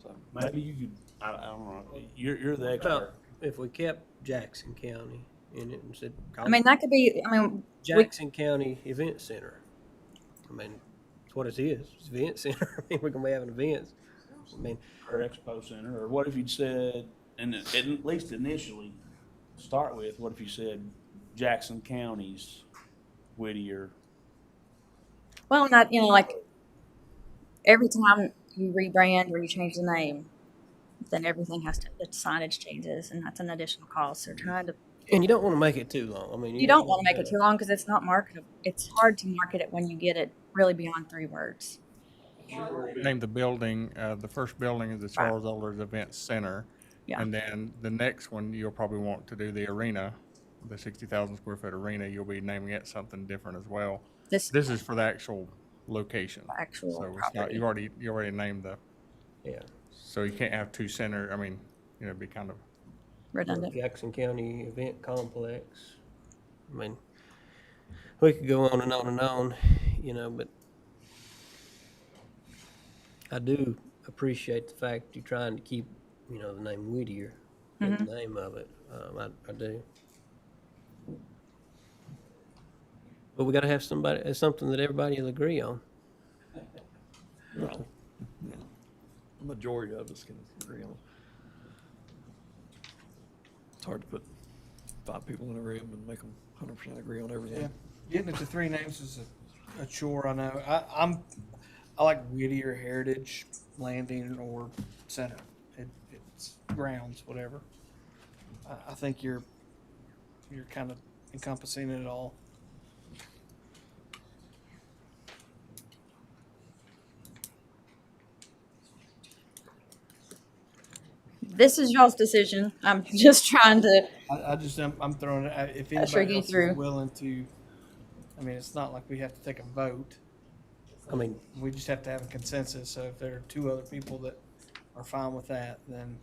So maybe you could, I don't know, you're the well, expert. if we kept Jackson County in it and said, I mean, that could be. I mean, Jackson County Event Center. I mean, it's what it is. It's an event center. I mean, we're gonna be having events. I mean, Or Expo Center, or what if you'd said, and at least initially, to start with, what if you said Jackson County's Whittier? well, not like every time you rebrand or you change the name, then everything has to the signage changes, and that's an additional cost. So trying to. and you don't want to make it too long. I mean, You don't want to make it too long because it's not marketable. It's hard to market it when you get it really beyond 3 words. Name the building, the first building is the Charles Elders Event Center. Yeah. And then the next one, you'll probably want to do the arena, the 60,000 square foot arena. You'll be naming it something different as well. This is for the actual location. actual So it's not, property. you already named the, Yeah. so you can't have 2 center, I mean, it'd be kind of. Redundant. Jackson County Event Complex. I mean, we could go on and on and on, but I do appreciate the fact you're trying to keep, the name Whittier in the name of it. I do. But we got to have something that everybody will agree on. Well, yeah. The majority of us can agree on. It's hard to put 5 people in a room and make them 100% agree on everything. Yeah, getting it to 3 names is a chore. I know. I like Whittier Heritage Landing or Center. It's grounds, whatever. I think you're kind of encompassing it all. This is y'all's decision. I'm just trying to. I'm throwing it. If Usher anybody you else through. is willing to, I mean, it's not like we have to take a vote. I mean, we just have to have a consensus. So if there are 2 other people that are fine with that, then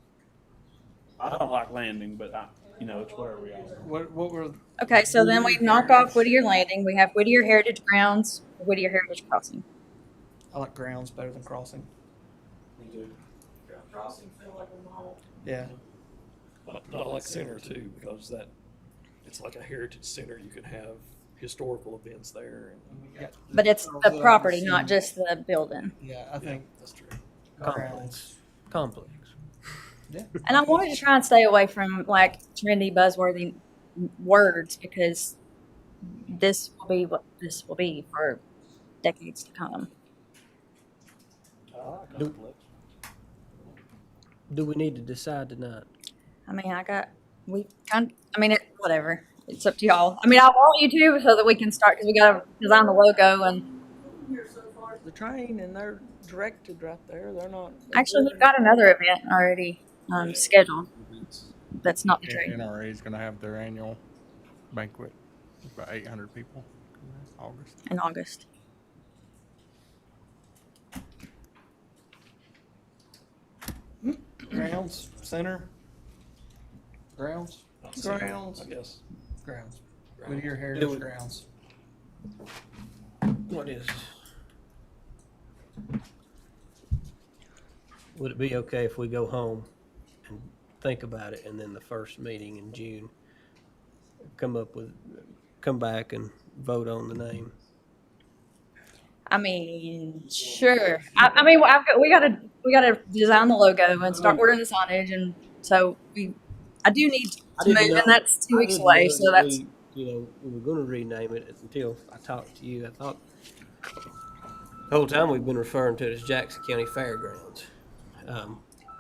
I don't like landing, but it's where we are. what were? Okay, so then we knock off Whittier Landing. We have Whittier Heritage Grounds, Whittier Heritage Crossing. I like grounds better than crossing. Crossing feel like a model. Yeah. But I like center too, because it's like a heritage center. You can have historical events there. And But it's the property, not just the building. Yeah, I think that's true. Complex. Complex. And I wanted to try and stay away from like trendy, buzzworthy words because this will be what this will be for decades to come. Do we need to decide tonight? I mean, whatever. It's up to y'all. I mean, I want you to so that we can start because we got to design the logo and The train, and they're directed right there. They're not. actually we've got another event already scheduled. That's not the train. NRA is going to have their annual banquet, about 800 people, August. In August. Grounds, center, grounds, Grounds. I guess. grounds. Whittier Do Heritage it. Grounds. What is? Would it be okay if we go home and think about it, and then the first meeting in June, come back and vote on the name? I mean, sure. I mean, we gotta design the logo and start ordering the signage, and so I do need to move, and that's 2 weeks away. So that's we were going to rename it until I talked to you. I thought the whole time we've been referring to it as Jackson County Fairgrounds.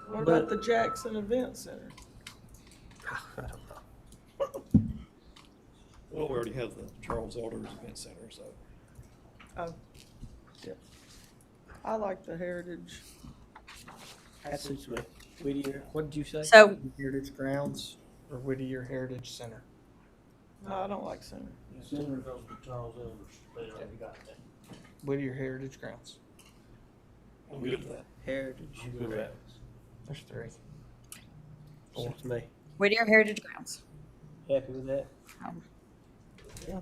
What about the Jackson Event Center? I don't know. Well, we already have the Charles Elders Event Center, so. Oh, yeah. I like the Heritage. That suits me. Whittier, What did you say? so. Heritage Grounds or Whittier Heritage Center. No, I don't like center. Center goes to Charles Elders. They already got that. Whittier Heritage Grounds. I'm good with that. Heritage. I'm good with that. There's three. Suits me. Whittier Heritage Grounds. Happy with that? Yeah.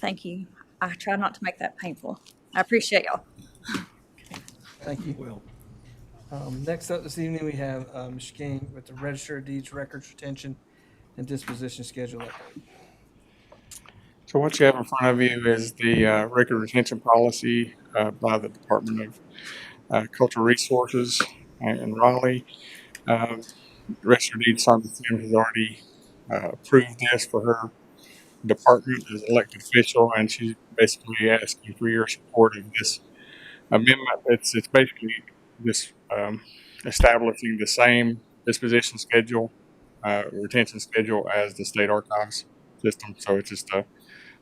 Thank you. I try not to make that painful. I appreciate y'all. Thank you. Well, Next up this evening, we have Mr. King with the Register of Deeds Records Retention and Disposition Schedule update. So what you have in front of you is the record retention policy by the Department of Cultural Resources in Raleigh. Register of Deeds Sergeant Sims has already approved this for her department as elected official, and she's basically asking for your support of this amendment. It's basically just establishing the same disposition schedule, retention schedule as the state archives system. So it's just a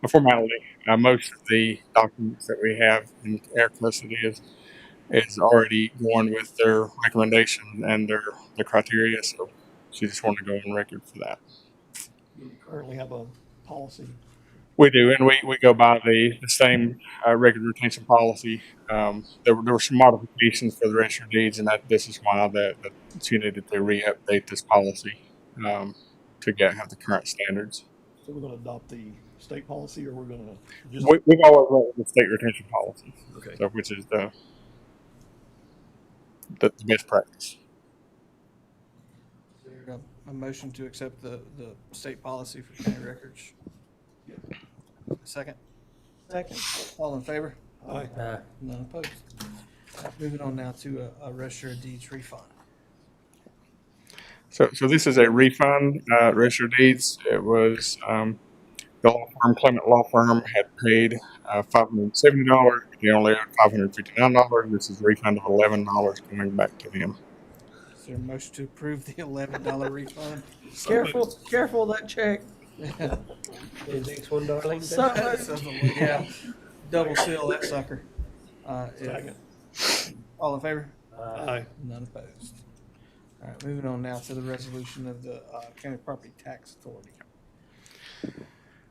formality. Most of the documents that we have in air custody is already going with their recommendation and their criteria. So she just wanted to go on record for that. we currently have a policy. We do, and we go by the same record retention policy. There were some modifications for the register of deeds, and this is why that she needed to re-update this policy to have the current standards. So we're going to adopt the state policy, or we're going to just. We've always went with the state retention policy, Okay. so which is the best practice. A motion to accept the state policy for county records. Second? Second. All in favor? Aye. None opposed. Moving on now to a Register of Deeds refund. So this is a refund, register of deeds. It was, the law firm, Clement Law Firm, had paid $570. They only owed $559. This is a refund of $11 coming back to them. Is there a motion to approve the $11 refund? Careful that check. The next one, darling. So Yeah, double seal that sucker. Second. All in favor? Aye. None opposed. All right, moving on now to the resolution of the County Property Tax Authority.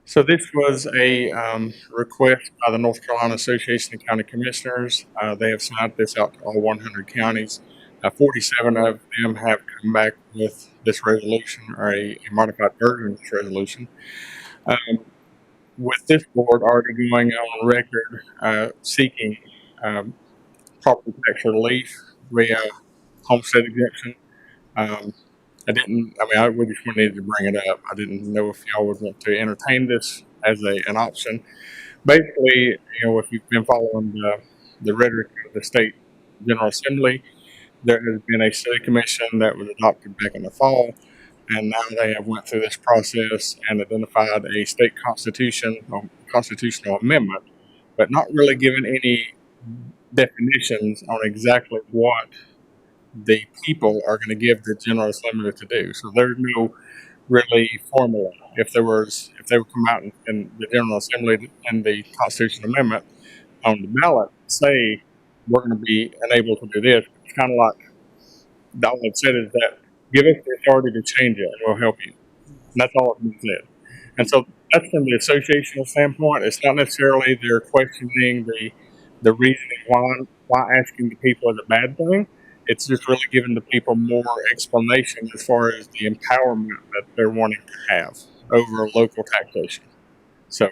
So this was a request by the North Carolina Association of County Commissioners. They have sent this out to all 100 counties. 47 of them have come back with this resolution, or a modified version of this resolution. With this board already going on record seeking property tax relief via homestead exemption, we just needed to bring it up. I didn't know if y'all would want to entertain this as an option. Basically, if you've been following the rhetoric of the state General Assembly, there has been a city commission that was adopted back in the fall, and now they have went through this process and identified a state constitutional amendment, but not really given any definitions on exactly what the people are going to give the General Assembly to do. So there's no really formula. If they would come out in the General Assembly and the Constitutional Amendment on the ballot say we're going to be unable to do this, it's kind of like all they've said is that give us the authority to change it and we'll help you. And that's all it's been said. And so that's from the associational standpoint. It's not necessarily they're questioning the reasoning why asking the people is a bad thing. It's just really giving the people more explanation as far as the empowerment that they're wanting to have over local taxation. So,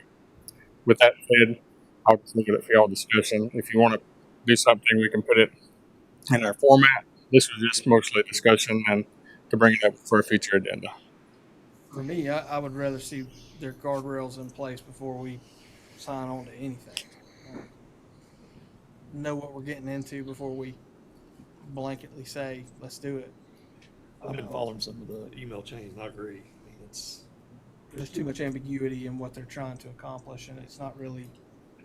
with that said, I'll just leave it for y'all discussion. If you want to do something, we can put it in our format. This was just mostly discussion and to bring it up for a future agenda. For me, I would rather see their guardrails in place before we sign on to anything. Know what we're getting into before we blanketly say, let's do it. I've been following some of the email chains, and I agree. There's too much ambiguity in what they're trying to accomplish, and it's not really.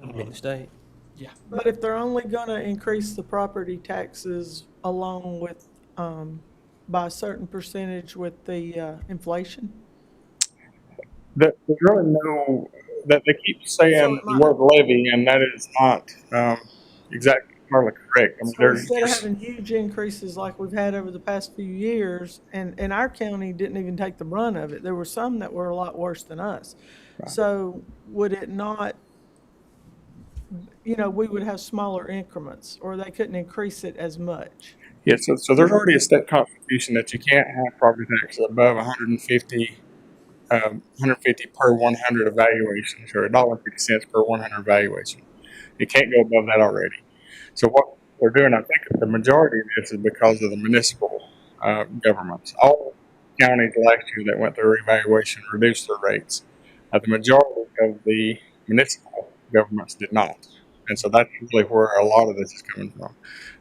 The state. Yeah. But if they're only gonna increase the property taxes along with, by a certain percentage with the, inflation? There's really no, that they keep saying the word levy, and that is not exactly correct. I mean, So instead of having huge increases like we've had over the past few years, and our county didn't even take the brunt of it, there were some that were a lot worse than us. Right. So would it not, we would have smaller increments, or they couldn't increase it as much? Yeah, so there's already a state constitution that you can't have property taxes above 150 per 100 evaluations, or $1.50 per 100 evaluation. You can't go above that already. So what they're doing, I think the majority of this is because of the municipal governments. All counties last year that went through reevaluation reduced their rates. The majority of the municipal governments did not. And so that's really where a lot of this is coming from,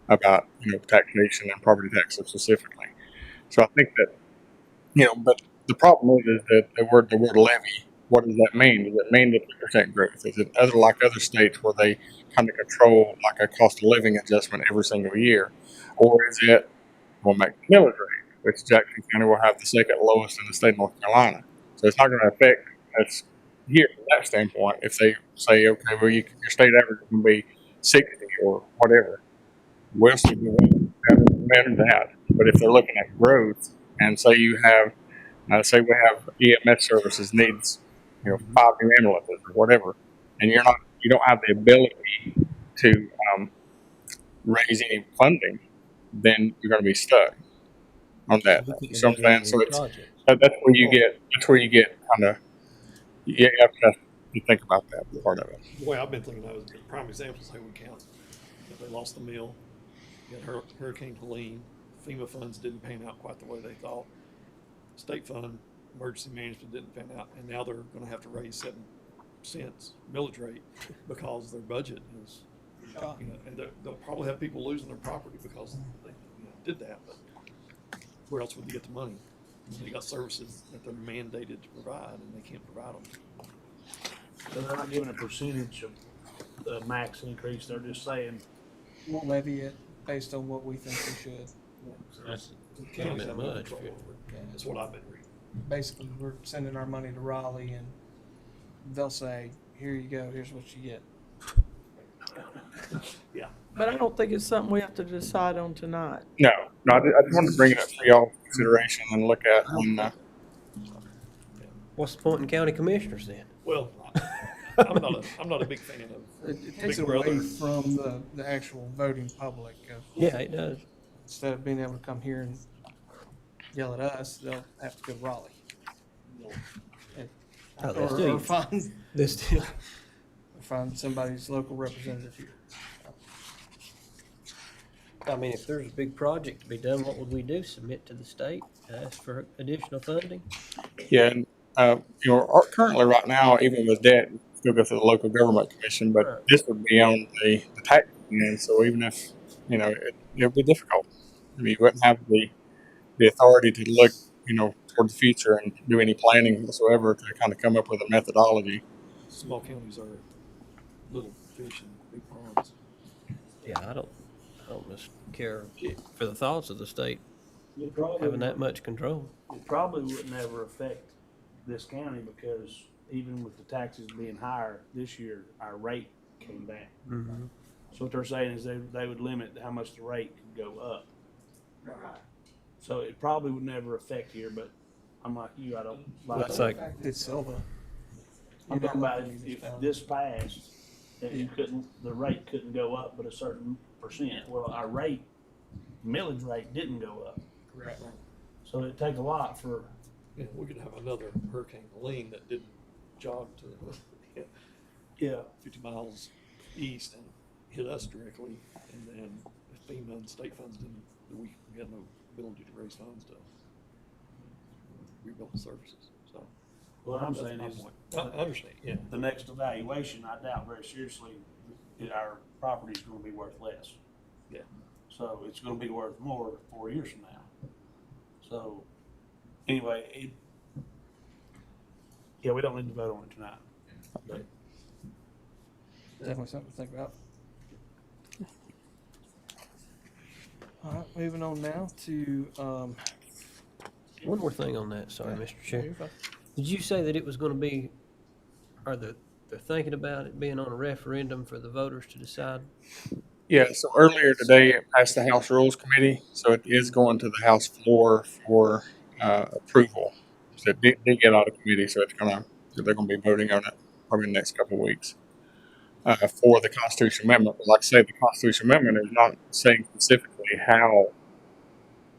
about taxation and property taxes specifically. So I think that, but the problem is that the word levy, what does that mean? Does it mean the 50% growth? Is it like other states where they kind of control like a cost of living adjustment every single year? Or is it, we'll make the millage rate, which Jackson County will have the second lowest in the state of North Carolina. So it's not going to affect us here from that standpoint. If they say, okay, well, your state average is going to be 60 or whatever, we'll still be better than that. But if they're looking at growth, and say you have, say we have EMS services needs, 5 new ambulances or whatever, and you don't have the ability to raise any funding, then you're going to be stuck on that. So I'm saying, so that's where you get kind of, you have to think about that part of it. The way I've been thinking of it, the prime example is Haywood County. They lost the mill. You had Hurricane Helene. FEMA funds didn't pan out quite the way they thought. State fund, emergency management didn't pan out, and now they're going to have to raise 7 cents millage rate because their budget is, and they'll probably have people losing their property because they did that. But where else would you get the money? They got services that they're mandated to provide, and they can't provide them. So they're not giving a percentage of the max increase. They're just saying we'll levy it based on what we think we should. That's not that much. That's what I've been reading. Basically, we're sending our money to Raleigh, and they'll say, "Here you go. Here's what you get." Yeah. But I don't think it's something we have to decide on tonight. No, I just wanted to bring it up for y'all's consideration and look at. What's the point in county commissioners then? Well, I'm not a big fan of. It takes it away from the actual voting public. Yeah, it does. Instead of being able to come here and yell at us, they'll have to go to Raleigh. Or find somebody's local representative here. I mean, if there's a big project to be done, what would we do? Submit to the state, ask for additional funding? Yeah, and, currently right now, even with debt, you still go through the local government commission, but this would be on the tax end, so even if, it would be difficult. I mean, you wouldn't have the authority to look, toward the future and do any planning whatsoever to kind of come up with a methodology. Small counties are little fish in big ponds. Yeah, I don't just care for the thoughts of the state It probably having that much control. It probably wouldn't ever affect this county because even with the taxes being higher this year, our rate came down. Mm-hmm. So what they're saying is they would limit how much the rate could go up. So it probably would never affect here, but I'm like you, I don't like That's like It's Silva. I'm talking about if this passed, that the rate couldn't go up but a certain percent. Well, our millage rate didn't go up. Correct. So it'd take a lot for, Yeah, we could have another Hurricane Helene that didn't jog to 50 miles east and hit us directly, and then if FEMA and state funds didn't, we had no ability to raise funds to rebuild the services. So what I'm that's saying my is, point. I understand. Yeah, the next evaluation, I doubt very seriously that our property's gonna be worth less. Yeah. So it's gonna be worth more 4 years from now. So, anyway, we don't need to vote on it tonight. But Definitely something to think about. All right, moving on now to, one more thing on that. Sorry, Mr. Chair. you're fine. Did you say that it was going to be, or they're thinking about it being on a referendum for the voters to decide? Yeah, so earlier today, it passed the House Rules Committee, so it is going to the House floor for approval. So it did get out of committee, so they're gonna be voting on it probably in the next couple of weeks for the Constitution Amendment. But like I say, the Constitution Amendment is not saying specifically how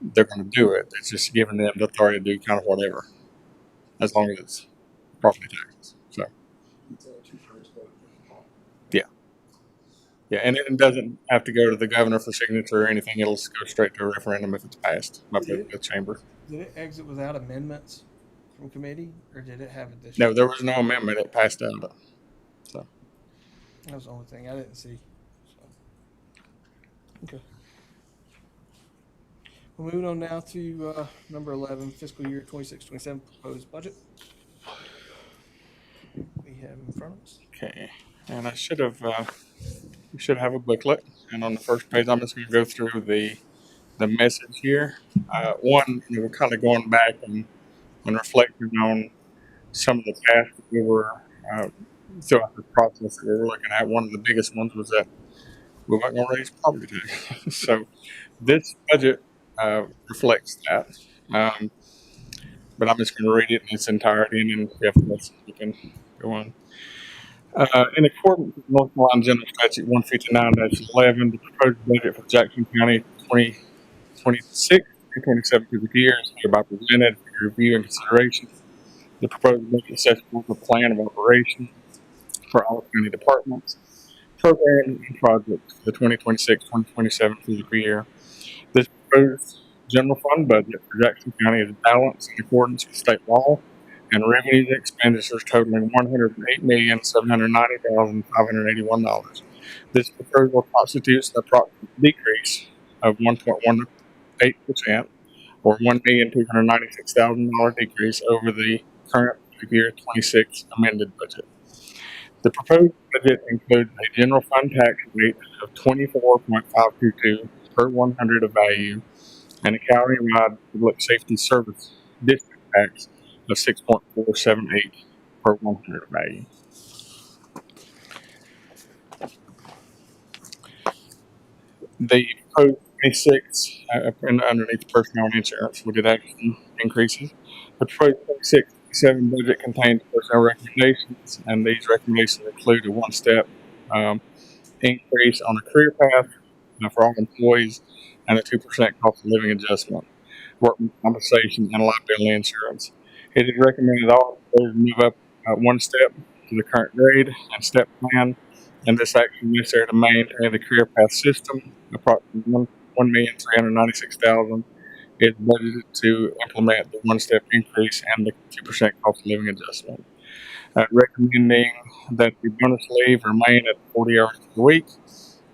they're gonna do it. It's just giving them the authority to do kind of whatever, as long as it's property taxes. So. Yeah, and it doesn't have to go to the governor for signature or anything. It'll just go straight to a referendum if it's passed by the chamber. Did it exit without amendments from committee, or did it have additional? No, there was no amendment. It passed out. So. That was the only thing I didn't see. So. Okay. We're moving on now to number 11, fiscal year 26-27 proposed budget. We have in front of us. Okay, and I should have. You should have a booklet, and on the first page, I'm just going to go through the message here. One, we're kind of going back and reflecting on some of the past that we were throughout the process that we were looking at. One of the biggest ones was that we weren't going to raise property tax. So this budget reflects that. But I'm just going to read it in its entirety, and then if you can go on. In accordance with North Carolina General Statute 159-11, the proposed budget for Jackson County 2026 and 27 fiscal year is hereby presented for review and consideration. The proposed budget sets forth a plan of operation for all county departments, programs, and projects for the 2026-2027 fiscal year. This proposed general fund budget for Jackson County is balanced in accordance with state law, and revenues and expenditures totaling $108,790,581. This proposal constitutes an approximate decrease of 1.18%, or $1,296,000 decrease over the current year 26 amended budget. The proposed budget includes a general fund tax rate of 24.522 per 100 of value, and a county-wide public safety service district tax of 6.478 per 100 value. The proposed 26 underneath personnel and insurance, we did have some increases. The proposed 26-27 budget contains personnel recommendations, and these recommendations include a one-step increase on a career path for all employees and a 2% cost of living adjustment, workman's compensation, and liability insurance. It is recommended all employees move up one step to the current grade and step plan, and this action is necessary to maintain the career path system. Approximately $1,396,000 is budgeted to implement the one-step increase and the 2% cost of living adjustment. Recommending that the bonus leave remain at 40 hours per week.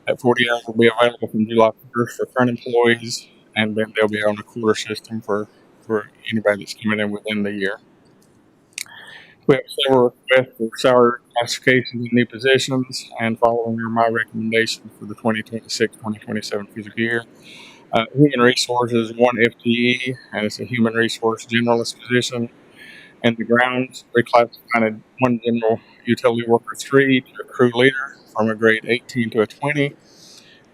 That 40 hours will be available from July 1st for current employees, and then they'll be on a quarter system for anybody that's coming in within the year. We have several requests for salary classifications and new positions, and following are my recommendations for the 2026-2027 fiscal year. Human Resources, 1 FTE, and it's a Human Resource Generalist position. And the grounds, reclassifying 1 General Utility Worker 3 to a Crew Leader from a grade 18 to a 20.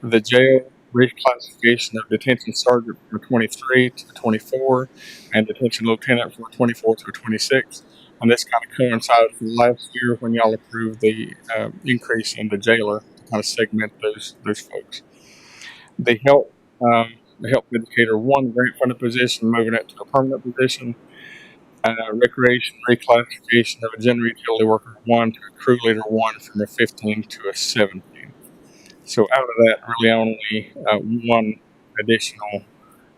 The jail, reclassification of Detention Sergeant from a 23 to a 24, and Detention Lieutenant from a 24 to a 26. And this kind of coincides with last year when y'all approved the increase in the jailer to kind of segment those folks. The health educator 1 grant funded position, moving it to a permanent position. Recreation reclassification of a general utility worker 1 to a crew leader 1 from a 15 to a 17. So out of that, really only 1 additional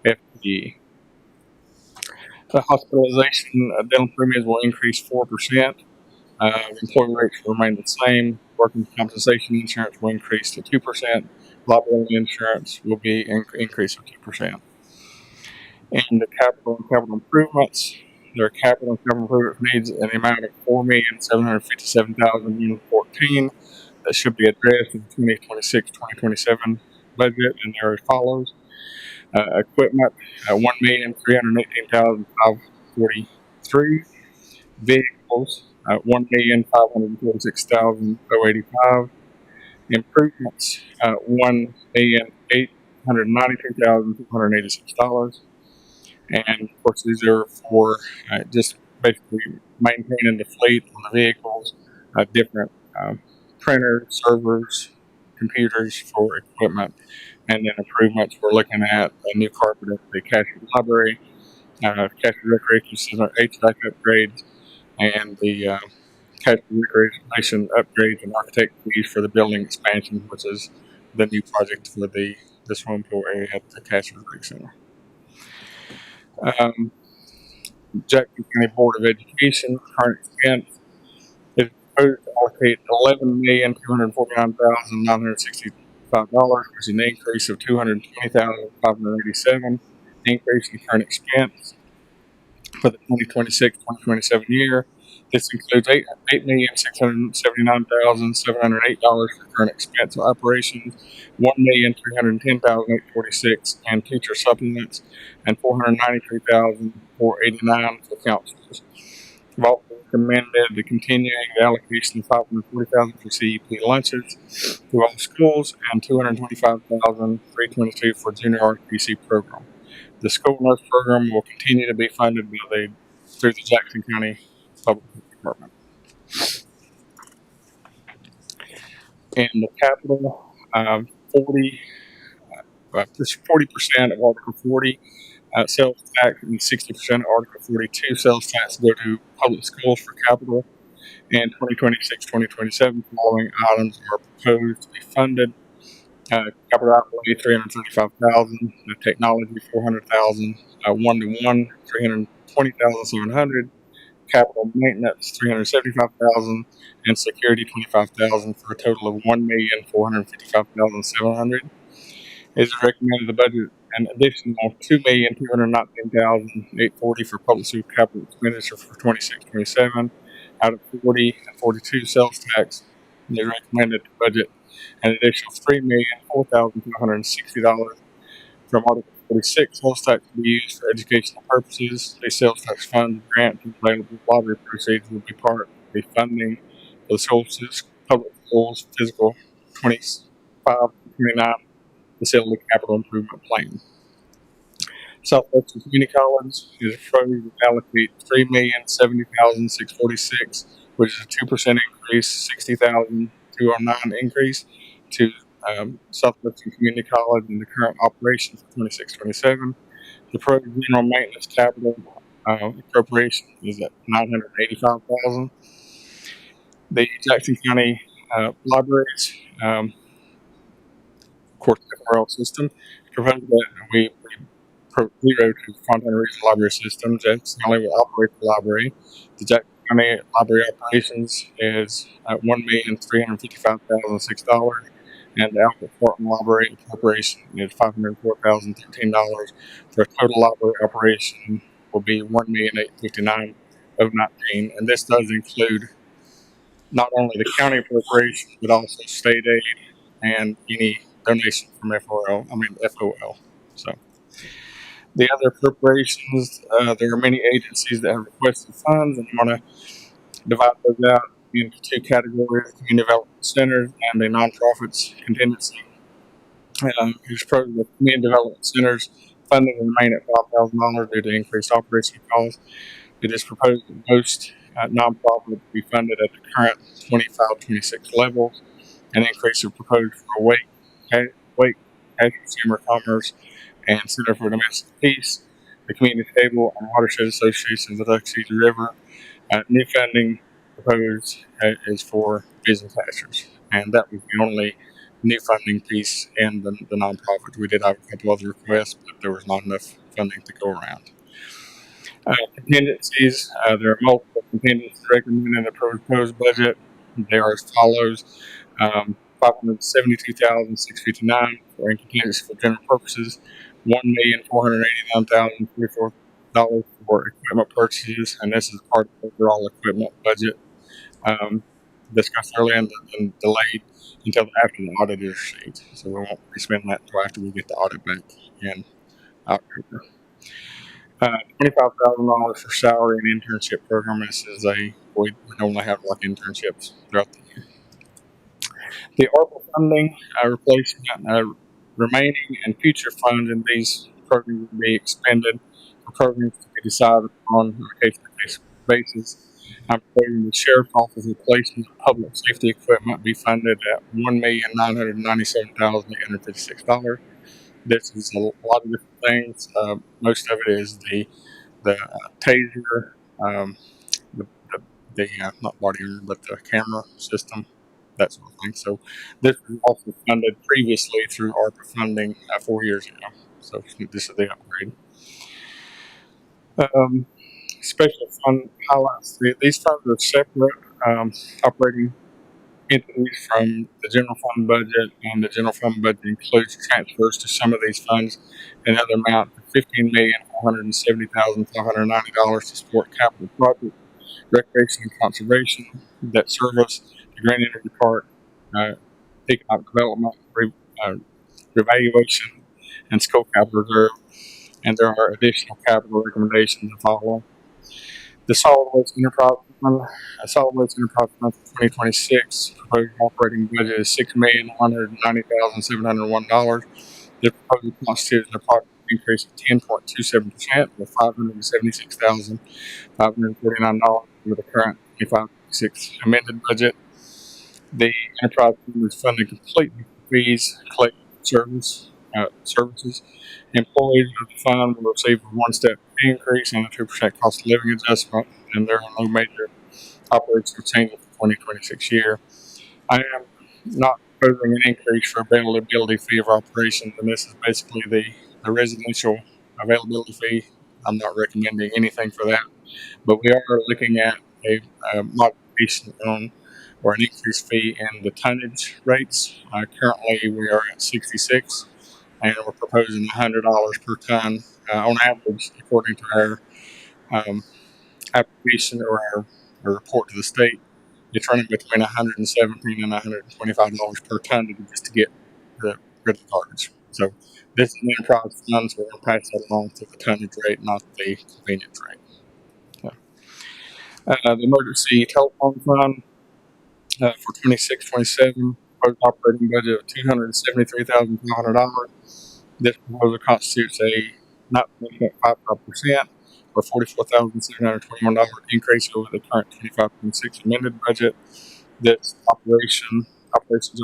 FTE. The hospitalization dental premiums will increase 4%. Employee rates will remain the same. Workers' compensation insurance will increase to 2%. Liability insurance will be increase of 2%. And the capital and capital improvements, their capital and capital improvement needs an amount of $4,757,014 that should be addressed in the 2026-2027 budget, and they're as follows. Equipment, $1,318,543. Vehicles, $1,546,085. Improvements, $1,892,286. And of course, these are for just basically maintaining the fleet on the vehicles, different printers, servers, computers for equipment, and then improvements. We're looking at a new carpet at the Cashew Library, Cashew Recreation Center HVAC upgrades, and the Cashew Recreation upgrades and architect fees for the building expansion, which is the new project for the swimming pool area at the Cashew Rec Center. Jackson County Board of Education current expense is proposed to allocate $11,249,965, which is an increase of $220,587. Increase in current expense for the 2026-2027 year. This includes $8,679,708 for current expense operations, $1,310,846 in teacher supplements, and $493,489 for counselors. We've also recommended the continuing the allocation of $540,000 for CEP lunches to all schools and $225,322 for junior RTC program. The school nurse program will continue to be funded through the Jackson County Public Department. In the capital, 40% of Article 40 sales tax and 60% of Article 42 sales tax go to public schools for capital. And 2026-2027 following items are proposed to be funded. Capital outlay $335,000, the technology $400,000, 1-to-1 $320,700, capital maintenance $375,000, and security $25,000 for a total of $1,455,700. It is recommended the budget an additional $2,219,840 for public school capital expenditure for 26-27 out of 40 and 42 sales tax. They recommended the budget an additional $3,004,260 from Article 46 sales tax to be used for educational purposes. The sales tax fund grant and available lottery proceeds will be part of the funding for the schools, public schools fiscal 25-29 facility capital improvement plan. Southwestern Community College is proposed to allocate $3,070,646, which is a 2% increase, $60,209 increase to Southwestern Community College in the current operation for 26-27. The program general maintenance capital appropriation is at $985,000. The Jackson County libraries, of course, the FRL system proposed that we put zero to Fontana Regional Library System. Jackson County will operate the library. The Jackson County Library operations is at $1,355,006, and the Alfred Thornton Library appropriation is $504,013. For a total library operation will be $1,859,019, and this does include not only the county appropriation but also state aid and any donation from FOL. So the other appropriations, there are many agencies that have requested funds, and I'm going to divide those out into two categories: community development centers and the nonprofits contingency. Whose program with community development centers funding will remain at $5,000 due to increased operating costs. It is proposed that most nonprofits be funded at the current 25-26 levels. An increase is proposed for Wake, Consumer Commerce, and Center for Domestic Peace, the Community Table, and Watershed Association of the Tuckasegee River. New funding proposed is for business catchers, and that was the only new funding piece in the nonprofit. We did have a couple other requests, but there was not enough funding to go around. Contingencies, there are multiple contingencies recommended in the proposed budget. They are as follows: $572,659 for contingency for general purposes, $1,489,034 for equipment purchases, and this is part of the overall equipment budget discussed earlier and delayed until after the audit is received. So we won't be spending that until after we get the audit back in October. $25,000 for salary and internship program. This is we normally have like internships throughout the year. The ARPA funding replacement, remaining and future funds in these programs will be expended for programs to be decided on a case-by-case basis. I'm proposing the Sheriff's Office replacement of public safety equipment be funded at $1,997,856. This is a lot of different things. Most of it is the taser, not body armor, but the camera system, that sort of thing. So this was also funded previously through ARPA funding 4 years ago. So this is the upgrade. Special fund highlights. These funds are separate operating entities from the general fund budget, and the general fund budget includes transfers to some of these funds and another amount of $15,470,590 to support capital projects, recreation and conservation, debt service, the Green Energy Park, economic development, revaluation, and school capital reserve. And there are additional capital recommendations to follow. The Solid Waste Enterprise Fund, Solid Waste Enterprise Fund for 2026, proposed operating budget is $6,190,701. The proposal constitutes an approximate increase of 10.27%, or $576,549 over the current 25-26 amended budget. The enterprise fund is funded completely for fees, collective services. Employees of the fund will receive a one-step pay increase and a 2% cost of living adjustment, and there are no major operational changes for 2026 year. I am not proposing an increase for availability fee of operations, and this is basically the residential availability fee. I'm not recommending anything for that, but we are looking at a modification on or an increased fee in the tonnage rates. Currently, we are at 66, and we're proposing $100 per ton on average, according to our application or our report to the state. It's running between $117 and $125 per ton just to get rid of the garbage. So this is an enterprise fund, so we're going to pass that along to the tonnage rate, not the convenience rate. So, the emergency telephone fund for 26-27, proposed operating budget of $273,500. This proposal constitutes a 19.55% or $44,721 increase over the current 25-26 amended budget. This operations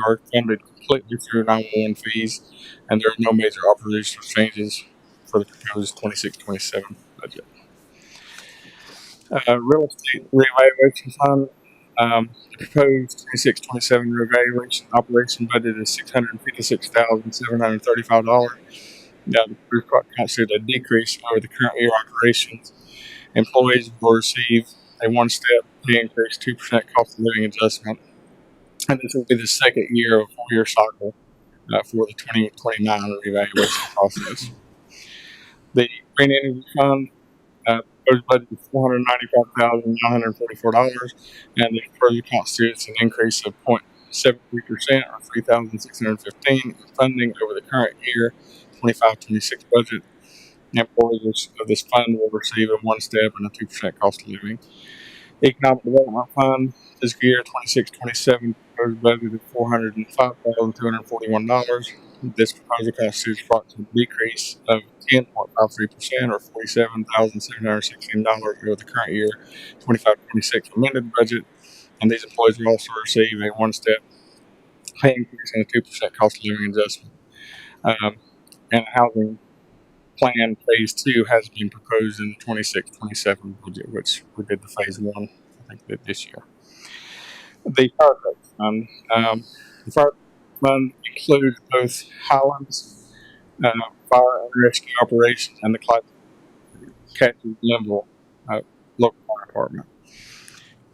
are funded completely through 911 fees, and there are no major operational changes for the proposed 26-27 budget. Real estate reevaluation fund. The proposed 26-27 reevaluation operation budget is $656,735. The approved cost constitutes a decrease over the current year operations. Employees will receive a one-step pay increase, 2% cost of living adjustment, and this will be the second year of a 4-year cycle for the 2029 reevaluation process. The Green Energy Fund proposed budget is $495,944, and this further constitutes an increase of 0.73% or $3,615 in funding over the current year 25-26 budget. Employees of this fund will receive a one-step and a 2% cost of living. Economic Development Fund, fiscal year 26-27, proposed budget of $405,241. This proposal constitutes approximately a decrease of 10.53% or $47,716 over the current year 25-26 amended budget. And these employees will also receive a one-step pay increase and a 2% cost of living adjustment. And housing plan phase 2 has been proposed in the 26-27 budget, which we did the phase 1, I think, this year. The fire tax fund. The fire fund includes both Highlands fire and rescue operations and the Cashews Glenville local fire department.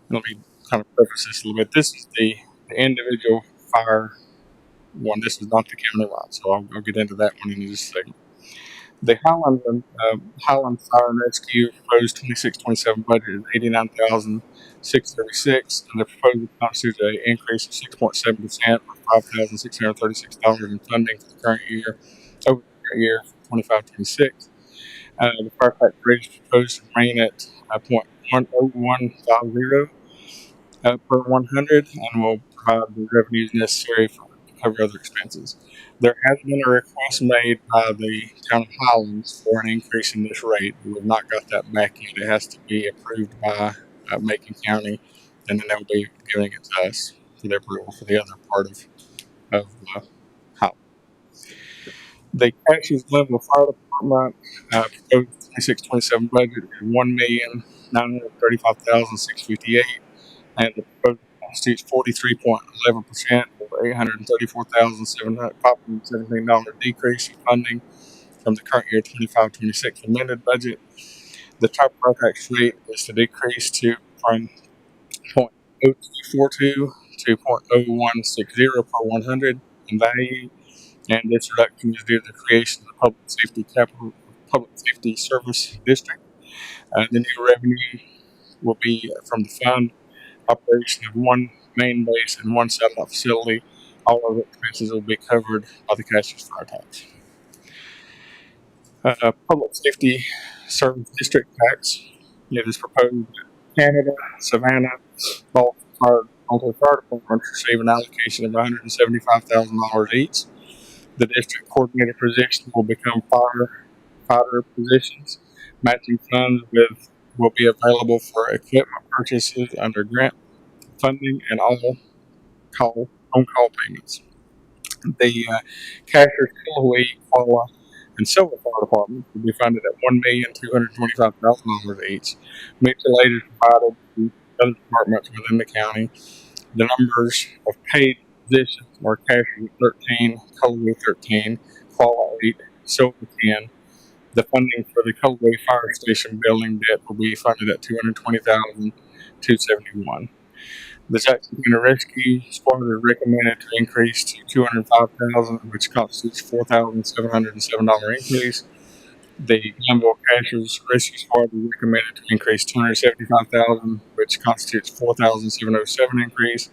Let me kind of preface this a little bit. This is the individual fire one. This is not the county-wide, so I'll get into that one in just a second. The Highland Fire and Rescue proposed 26-27 budget is $89,636, and the proposal constitutes an increase of 6.7% or $5,636 in funding for the current year over the current year 25-26. The fire tax rate is proposed to remain at 0.10150 per 100, and will provide the revenues necessary to cover other expenses. There has been a request made by the town of Highlands for an increase in this rate. We have not got that back yet. It has to be approved by Macon County, and then they'll be giving it to us for their approval for the other part of Highlands. The Cashews Glenville Fire Department proposed 26-27 budget is $1,935,658, and the proposal constitutes 43.11% or $834,517 decrease in funding from the current year 25-26 amended budget. The top fire tax rate is to decrease from 0.0242 to 0.0160 per 100 in value, and this reduction is due to the creation of the Public Safety Service District. The new revenue will be from the fund operation of one main base and one satellite facility. All of the expenses will be covered by the Cashews fire tax. Public Safety Service District tax. It is proposed that Canada, Savannah, both fire departments receive an allocation of $175,000 each. The district coordinator position will become firefighter positions. Matching funds will be available for equipment purchases under grant funding and on-call payments. The Cashiers, Kilauea, Qualla, and Silver Fire Departments will be funded at $1,225,000 each. Mutual aid is provided to other departments within the county. The numbers of paid positions are Cashiers 13, Kilauea 13, Qualla 8, Silver 10. The funding for the Kilauea Fire Station building debt will be funded at $220,271. The Jackson County Rescue Squad is recommended to increase to $205,000, which constitutes $4,707 increase. The Glenville Cashiers Rescue Squad is recommended to increase $275,000, which constitutes $4,707 increase.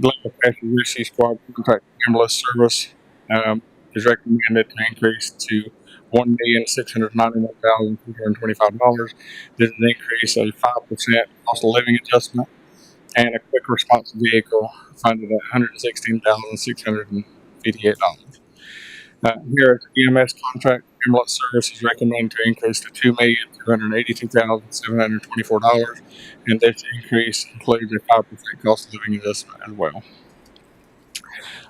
Glenville Cashiers Rescue Squad contract ambulance service is recommended to increase to $1,691,225. This is an increase of 5% cost of living adjustment, and a quick response vehicle funded at $116,658. Here at the EMS contract, ambulance service is recommended to increase to $2,282,724, and this increase includes a 5% cost of living adjustment as well.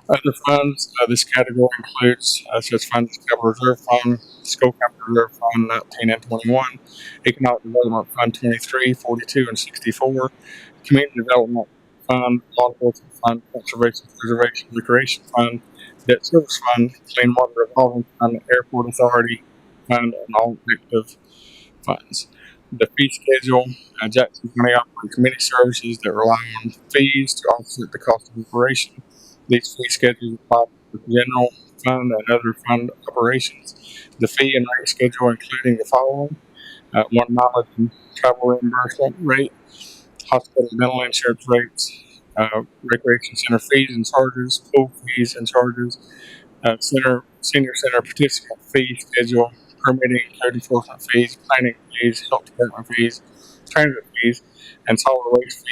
Other funds, this category includes such funds as Capital Reserve Fund, School Capital Reserve Fund 19 and 21, Economic Development Fund 23, 42, and 64, Community Development Fund, Law Enforcement Fund, Conservation, Preservation, Recreation Fund, Debt Service Fund, Clean Water Revolving Fund, Airport Authority Fund, and all active funds. The fee schedule, Jackson County operates many services that rely on fees to offset the cost of operation. These fee schedules apply to the general fund and other fund operations. The fee and rate schedule including the following: one mileage and travel reimbursement rate, hospital dental insurance rates, recreation center fees and charges, pool fees and charges, senior center participant fee schedule, permitting, code enforcement fees, planning fees, health department fees, transit fees, and solid waste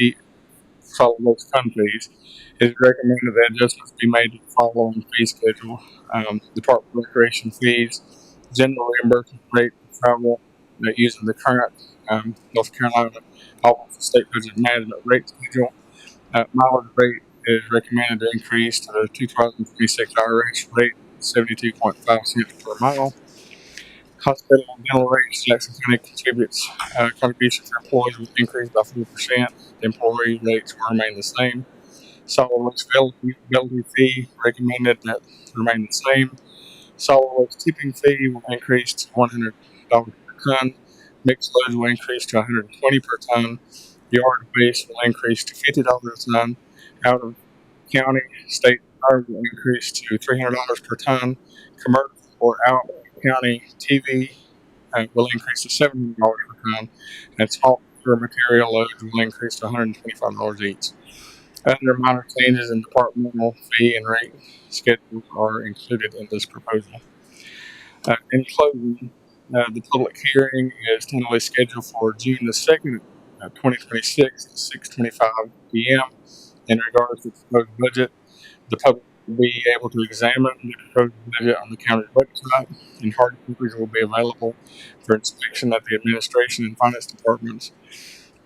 fund fees. It is recommended that adjustments be made to the following fee schedule: Department of Recreation fees, general reimbursement rate for travel using the current North Carolina Office of State Budget Management rate schedule. Mileage rate is recommended to increase to the 2026 IRS rate, 72.5 cents per mile. Hospital and dental rates, Jackson County contributes contribution for employees will increase by 4%. The employee rates will remain the same. Solid waste availability fee recommended that remain the same. Solid waste tipping fee will increase to $100 per ton. Mixed loads will increase to $120 per ton. Yard waste will increase to $50 a ton. Out of county, state will increase to $300 per ton. Commercial or out of county TV will increase to $700 per ton. And small material loads will increase to $125 each. Other minor changes in departmental fee and rate schedules are included in this proposal. In closing, the public hearing is tentatively scheduled for June the 2nd, 2026 at 6:25 p.m. In regards to the proposed budget, the public will be able to examine the proposed budget on the county's website, and hard copies will be available for inspection at the administration and finance departments.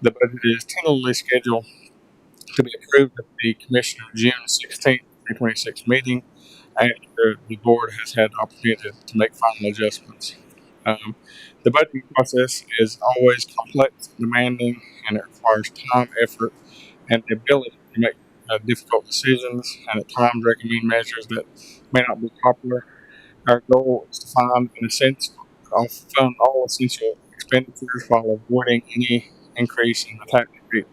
The budget is tentatively scheduled to be approved at the Commissioner June 16th, 2026 meeting after the board has had the opportunity to make final adjustments. The budgeting process is always complex, demanding, and it requires time, effort, and the ability to make difficult decisions and at times recommend measures that may not be popular. Our goal is to fund all essential expenditures while avoiding any increase in the tax rate.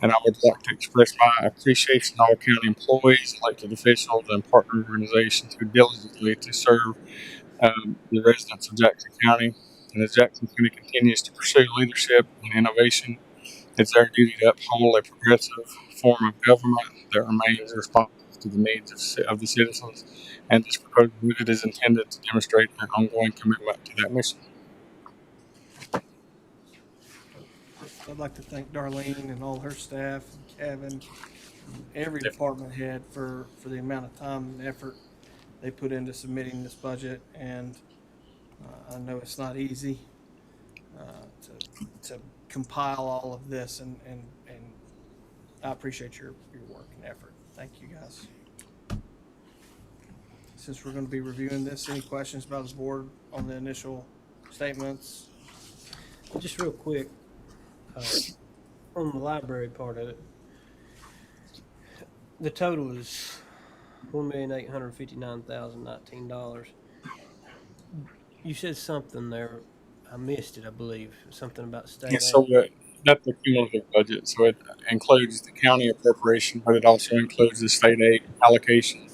And I would like to express my appreciation to all county employees, elected officials, and partner organizations who diligently to serve the residents of Jackson County. And as Jackson County continues to pursue leadership and innovation, it's our duty to uphold a progressive form of government that remains responsive to the needs of the citizens. And this proposed budget is intended to demonstrate our ongoing commitment to that mission. I'd like to thank Darlene and all her staff, and Kevin, every department head for the amount of time and effort they put into submitting this budget. And I know it's not easy to compile all of this, and I appreciate your work and effort. Thank you, guys. Since we're going to be reviewing this, any questions about the board on the initial statements? Just real quick, on the library part of it, the total is $1,859,019. You said something there, I missed it, I believe, something about state Yeah, aid. so that's the cumulative budget. So it includes the county appropriation, but it also includes the state aid allocation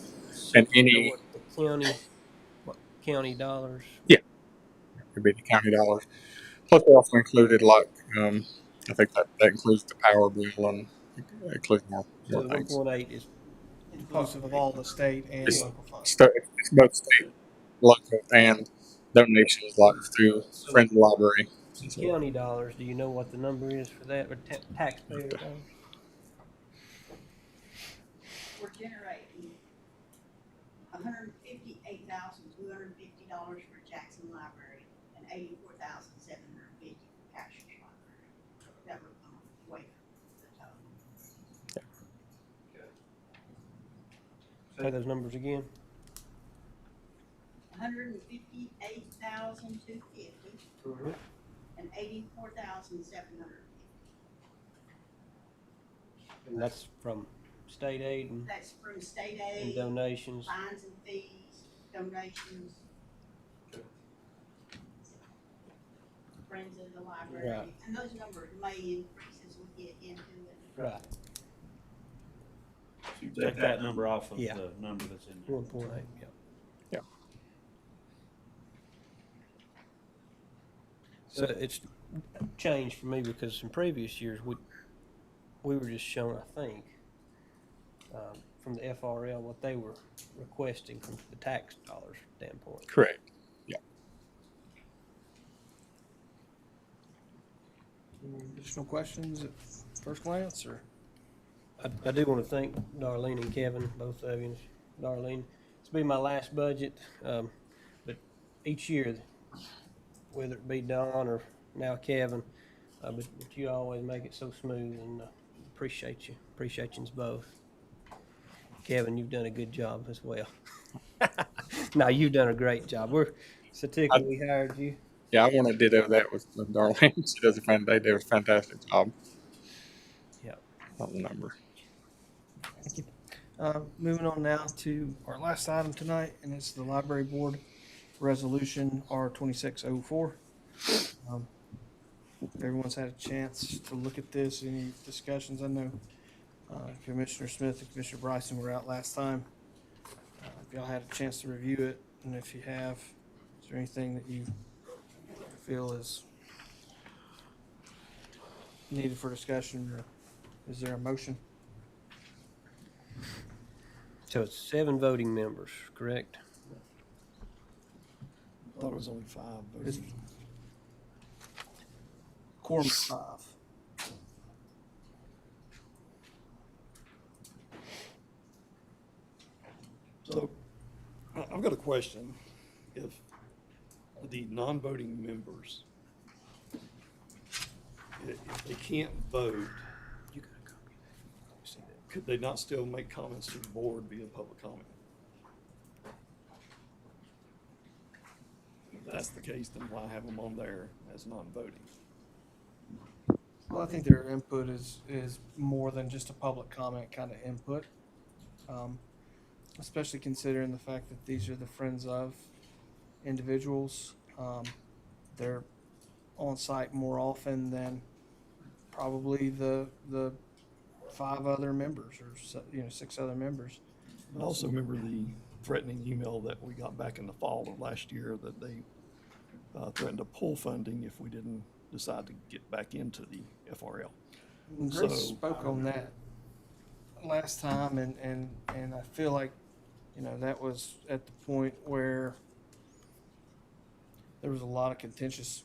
and any. What county dollars? Yeah, it could be the county dollars. Plus, we also included I think that includes the power bill and includes more So the things. 1.8 is Inclusive of all the state and It's, local funds. it's both state, local, and donations like through Friends of the Library. So, county dollars. Do you know what the number is for that, or taxpayer dollars? We're generating $158,250 for Jackson Library and $84,750 for Cassius Library. That would come away from the total. Say those numbers again. $158,250 and $84,750. And that's from state aid and That's from state and aid, donations. fines and fees, donations. Friends of the library, Right. and those numbers may increase as we get into it. Right. You take that number off of Yeah. the number that's in there. 1.8, yeah. Yeah. So it's changed for me because in previous years, we were just shown, I think, from the FRL, what they were requesting from the tax dollars standpoint. Correct. Yeah. Any additional questions at first glance, or? I do want to thank Darlene and Kevin, both of you. Darlene, it's been my last budget, but each year, whether it be Don or now Kevin, but you always make it so smooth, and appreciate you. Appreciate you both. Kevin, you've done a good job as well. No, you've done a great job. We're so tickled we hired you. Yeah, I want to ditto that with Darlene. She does they do a fantastic job. Yeah. On the number. Thank you. Moving on now to our last item tonight, and it's the library board resolution R2604. Everyone's had a chance to look at this. Any discussions? I know Commissioner Smith and Commissioner Bryson were out last time. If y'all had a chance to review it, and if you have, is there anything that you feel is needed for discussion, or is there a motion? So it's 7 voting members, correct? I thought it was only 5. It's quorum of 5. So I've got a question. If the non-voting members, if they can't vote, could they not still make comments to the board via public comment? If that's the case, then why have them on there as non-voting? Well, I think their input is more than just a public comment kind of input, especially considering the fact that these are the friends of individuals. They're on site more often than probably the 5 other members, or 6 other members. I also remember the threatening email that we got back in the fall of last year that they threatened to pull funding if we didn't decide to get back into the FRL. Grace spoke on that last time, and I feel like, that was at the point where there was a lot of contentious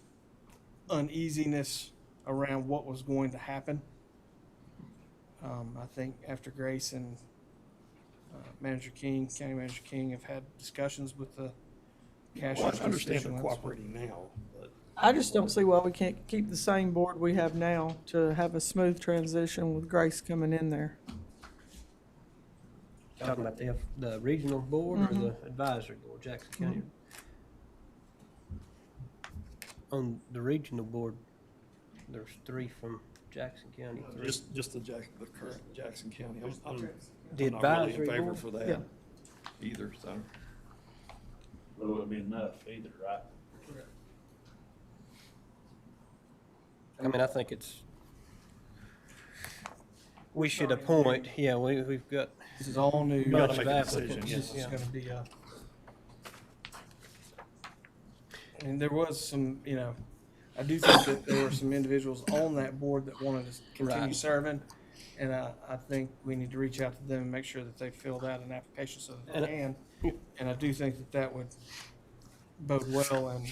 uneasiness around what was going to happen. I think after Grace and County Manager King have had discussions with the cash. Well, I understand they're cooperating now, but I just don't see why we can't keep the same board we have now to have a smooth transition with Grace coming in there. Talking about the regional board or the advisory board, Jackson County? On the regional board, there's 3 from Jackson County. 3. just the current Jackson County. I'm The not really in advisory favor board? for that Yeah. either, so. But it wouldn't be enough either, right? I mean, I think we should appoint, we've got. This is all new. You gotta bunch of make a decision, applicants. yes. It's going to be and there was some, I do think that there were some individuals on that board that wanted to continue Right. serving. And I think we need to reach out to them and make sure that they filled out an application so that they can. And I do think that would bode well in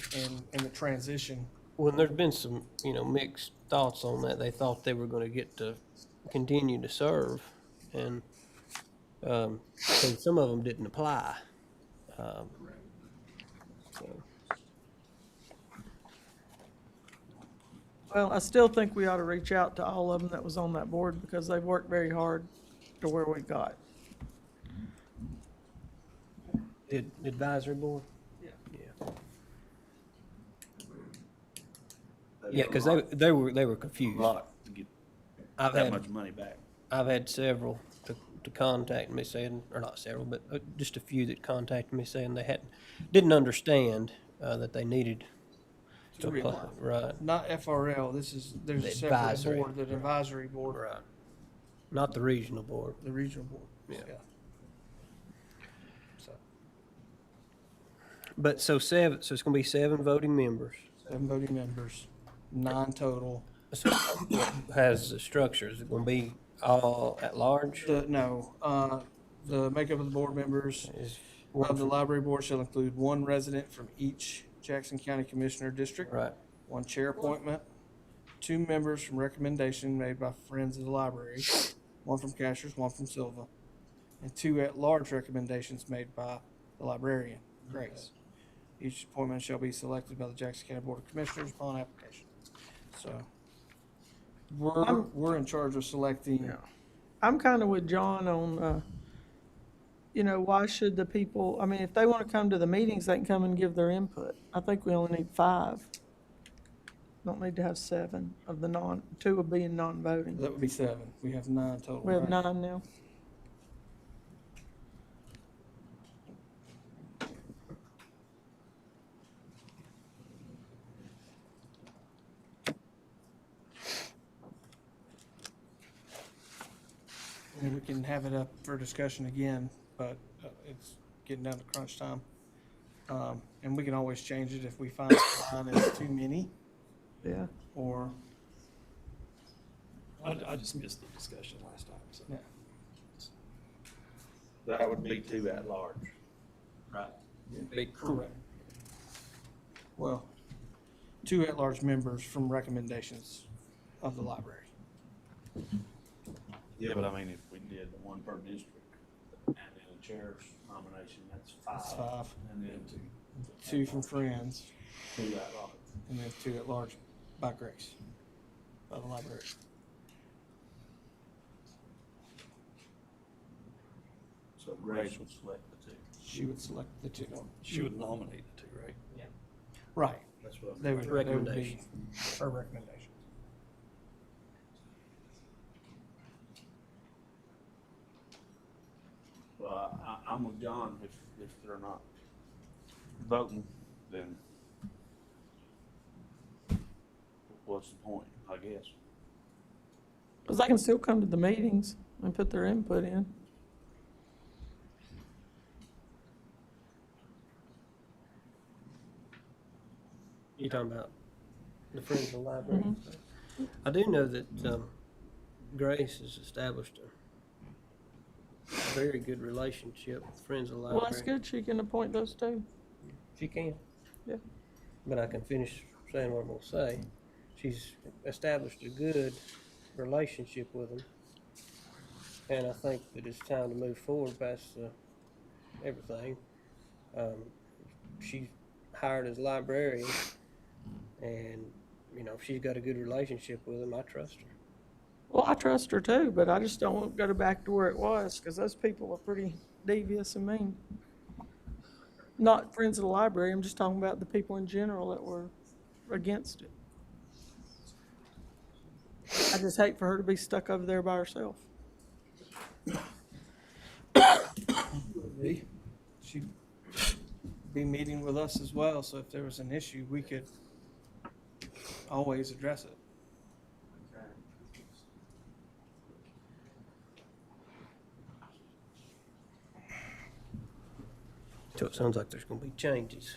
the transition. Well, there's been some, mixed thoughts on that. They thought they were going to get to continue to serve, and so some of them didn't apply. So. Well, I still think we ought to reach out to all of them that was on that board because they've worked very hard to where we got. The advisory board? Yeah. Yeah, because they were confused. A lot to get I've that had much money back. I've had several to contact me saying, or not several, but just a few that contacted me saying they didn't understand that they needed to apply. Right. Not FRL, there's The a separate advisory. board, the advisory board, Right. Not the regional board. the regional board. Yeah. So, But so it's going to be 7 voting members. 7 voting members, 9 total. So has the structure, is it going to be all at large? The makeup of the board members of the library board shall include 1 resident from each Jackson County Commissioner District. Right. 1 chair appointment, 2 members from recommendation made by Friends of the Library, 1 from Cashers, 1 from Silva, and 2 at-large recommendations made by the librarian, Grace. Each appointment shall be selected by the Jackson County Board of Commissioners upon application. So, we're in charge of selecting. I'm kind of with John on, why should the people, I mean, if they want to come to the meetings, they can come and give their input. I think we only need 5. Don't need to have 7 of the 2 of being non-voting. That would be 7. We have 9 total. We have right? 9 now. And we can have it up for discussion again, but it's getting down to crunch time. And we can always change it if we find line is too many. Yeah. Or. I just missed the discussion last time, so. Yeah. That would be 2 at large. Right. Be Correct. Well, 2 at-large members from recommendations of the library. Yeah, but I mean, if we did 1 per district and then a chair's nomination, that's 5. That's 5. And then 2 from Friends. 2 at large. And then 2 at-large by Grace, by the library. So Grace would select the 2. She would select the 2. She would nominate the 2, right? Yeah. Right. That's what They would be Recommendation. her recommendation. Well, I'm with John. If they're not voting, then what's the point, I guess? Because they can still come to the meetings and put their input in. You talking about the Friends of the Library? I do know that Grace has established a very good relationship with Friends of the Library. Well, that's good. She can appoint those 2. She can. Yeah. But I can finish saying what I'm going to say. She's established a good relationship with them. And I think that it's time to move forward past everything. She's hired as a librarian. And, if she's got a good relationship with him, I trust her. Well, I trust her too, but I just don't want to go back to where it was because those people are pretty devious and mean. Not Friends of the Library, I'm just talking about the people in general that were against it. I just hate for her to be stuck over there by herself. She'd be meeting with us as well, so if there was an issue, we could always address it. So it sounds like there's going to be changes.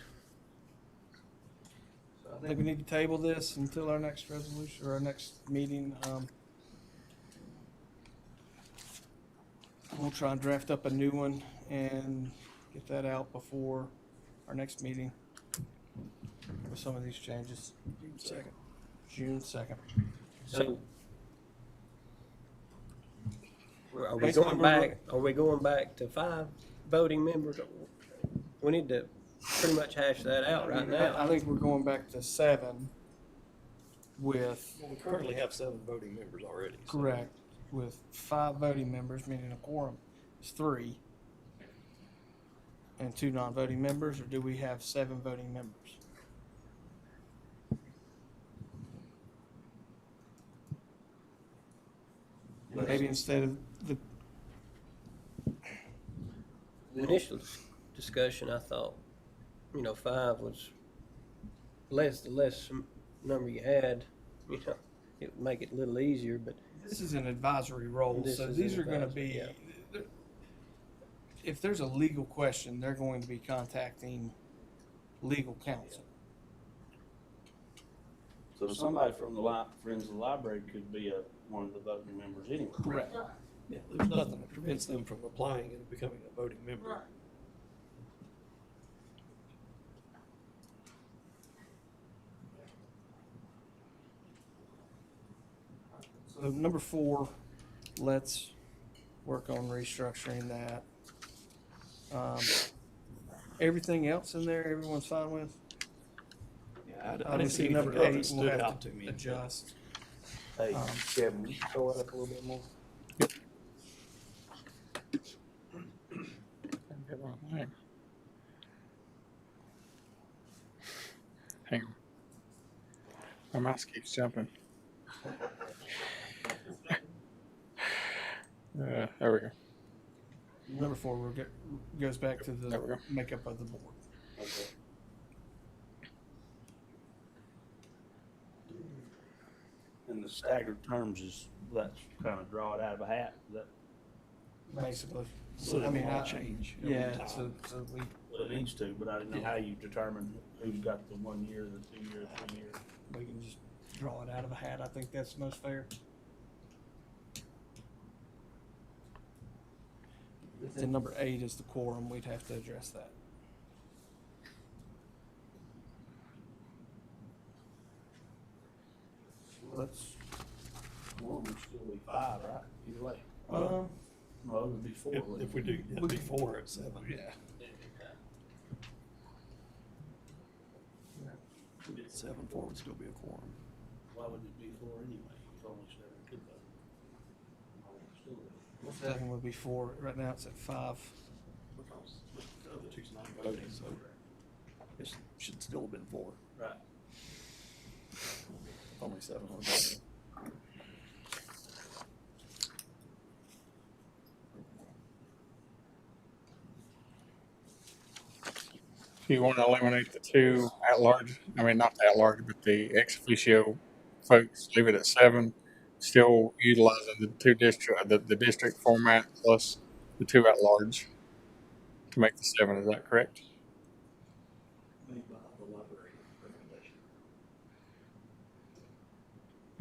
I think we need to table this until our next resolution or our next meeting. We'll try and draft up a new one and get that out before our next meeting with some of these changes. June 2nd. So are we Basically, going we're- back? Are we going back to 5 voting members? We need to pretty much hash that out right now. I think we're going back to 7 with. Well, we currently have 7 voting members already. so- Correct. With 5 voting members, meaning a quorum is 3. And 2 non-voting members, or do we have 7 voting members? Maybe instead of the, The initial discussion, I thought, 5 was the less number you had, it would make it a little easier, but this is an advisory role, This so is these an are gonna advisory, be, if there's a legal question, they're going to be contacting legal counsel. So somebody from the Friends of the Library could be one of the voting members anyway. Correct. Yeah, there's nothing that prevents them from applying and becoming a voting member. So number 4, let's work on restructuring that. Everything else in there, everyone's fine with? Yeah, I didn't Obviously, see number anything 8, that stood we'll have out to to me. adjust. Hey, Kevin, will you throw it up a little bit more? Hang on. My mouse keeps jumping. There we go. Number 4 goes back to There we the go. makeup of the board. Okay. And the staggered terms that's kind of draw it out of a hat, is that? Basically. So I mean, it will I- change every Yeah, time. so we, Well, it needs to, but I didn't know how you determine who's got the 1 year, the 2 year, 3 year. we can just draw it out of a hat. I think that's most fair. Then number 8 is the quorum. We'd have to address that. Let's, one would still be 5, right? Either way. Um, No, it would be 4. wouldn't If we it? do, it'd be 4 at 7. yeah. If we did 7, 4 would still be a quorum. Why wouldn't it be 4 anyway? If only 7 could vote. Why wouldn't it still be? 7 would be 4. Right now it's at 5. Because the other two's not voting, so it should still have been 4. Right. Only 7 are voting. If you want to eliminate the 2 at large, I mean, not the at large, but the ex officio folks, leave it at 7, still utilizing the 2 district, the district format plus the 2 at large to make the 7. Is that correct? Made by the library recommendation.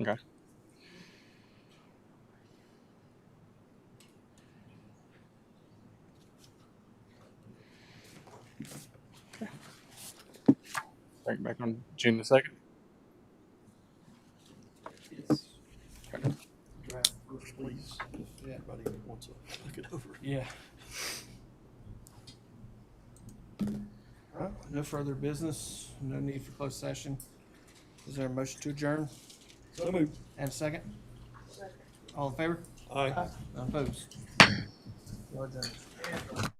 Okay. Bring it back on June the 2nd. Yes. Draft first, please, if anybody wants to look it over. Yeah. All right, no further business, no need for closed session. Is there a motion to adjourn? So moved. And a second? All in favor? Aye. None opposed? Well done.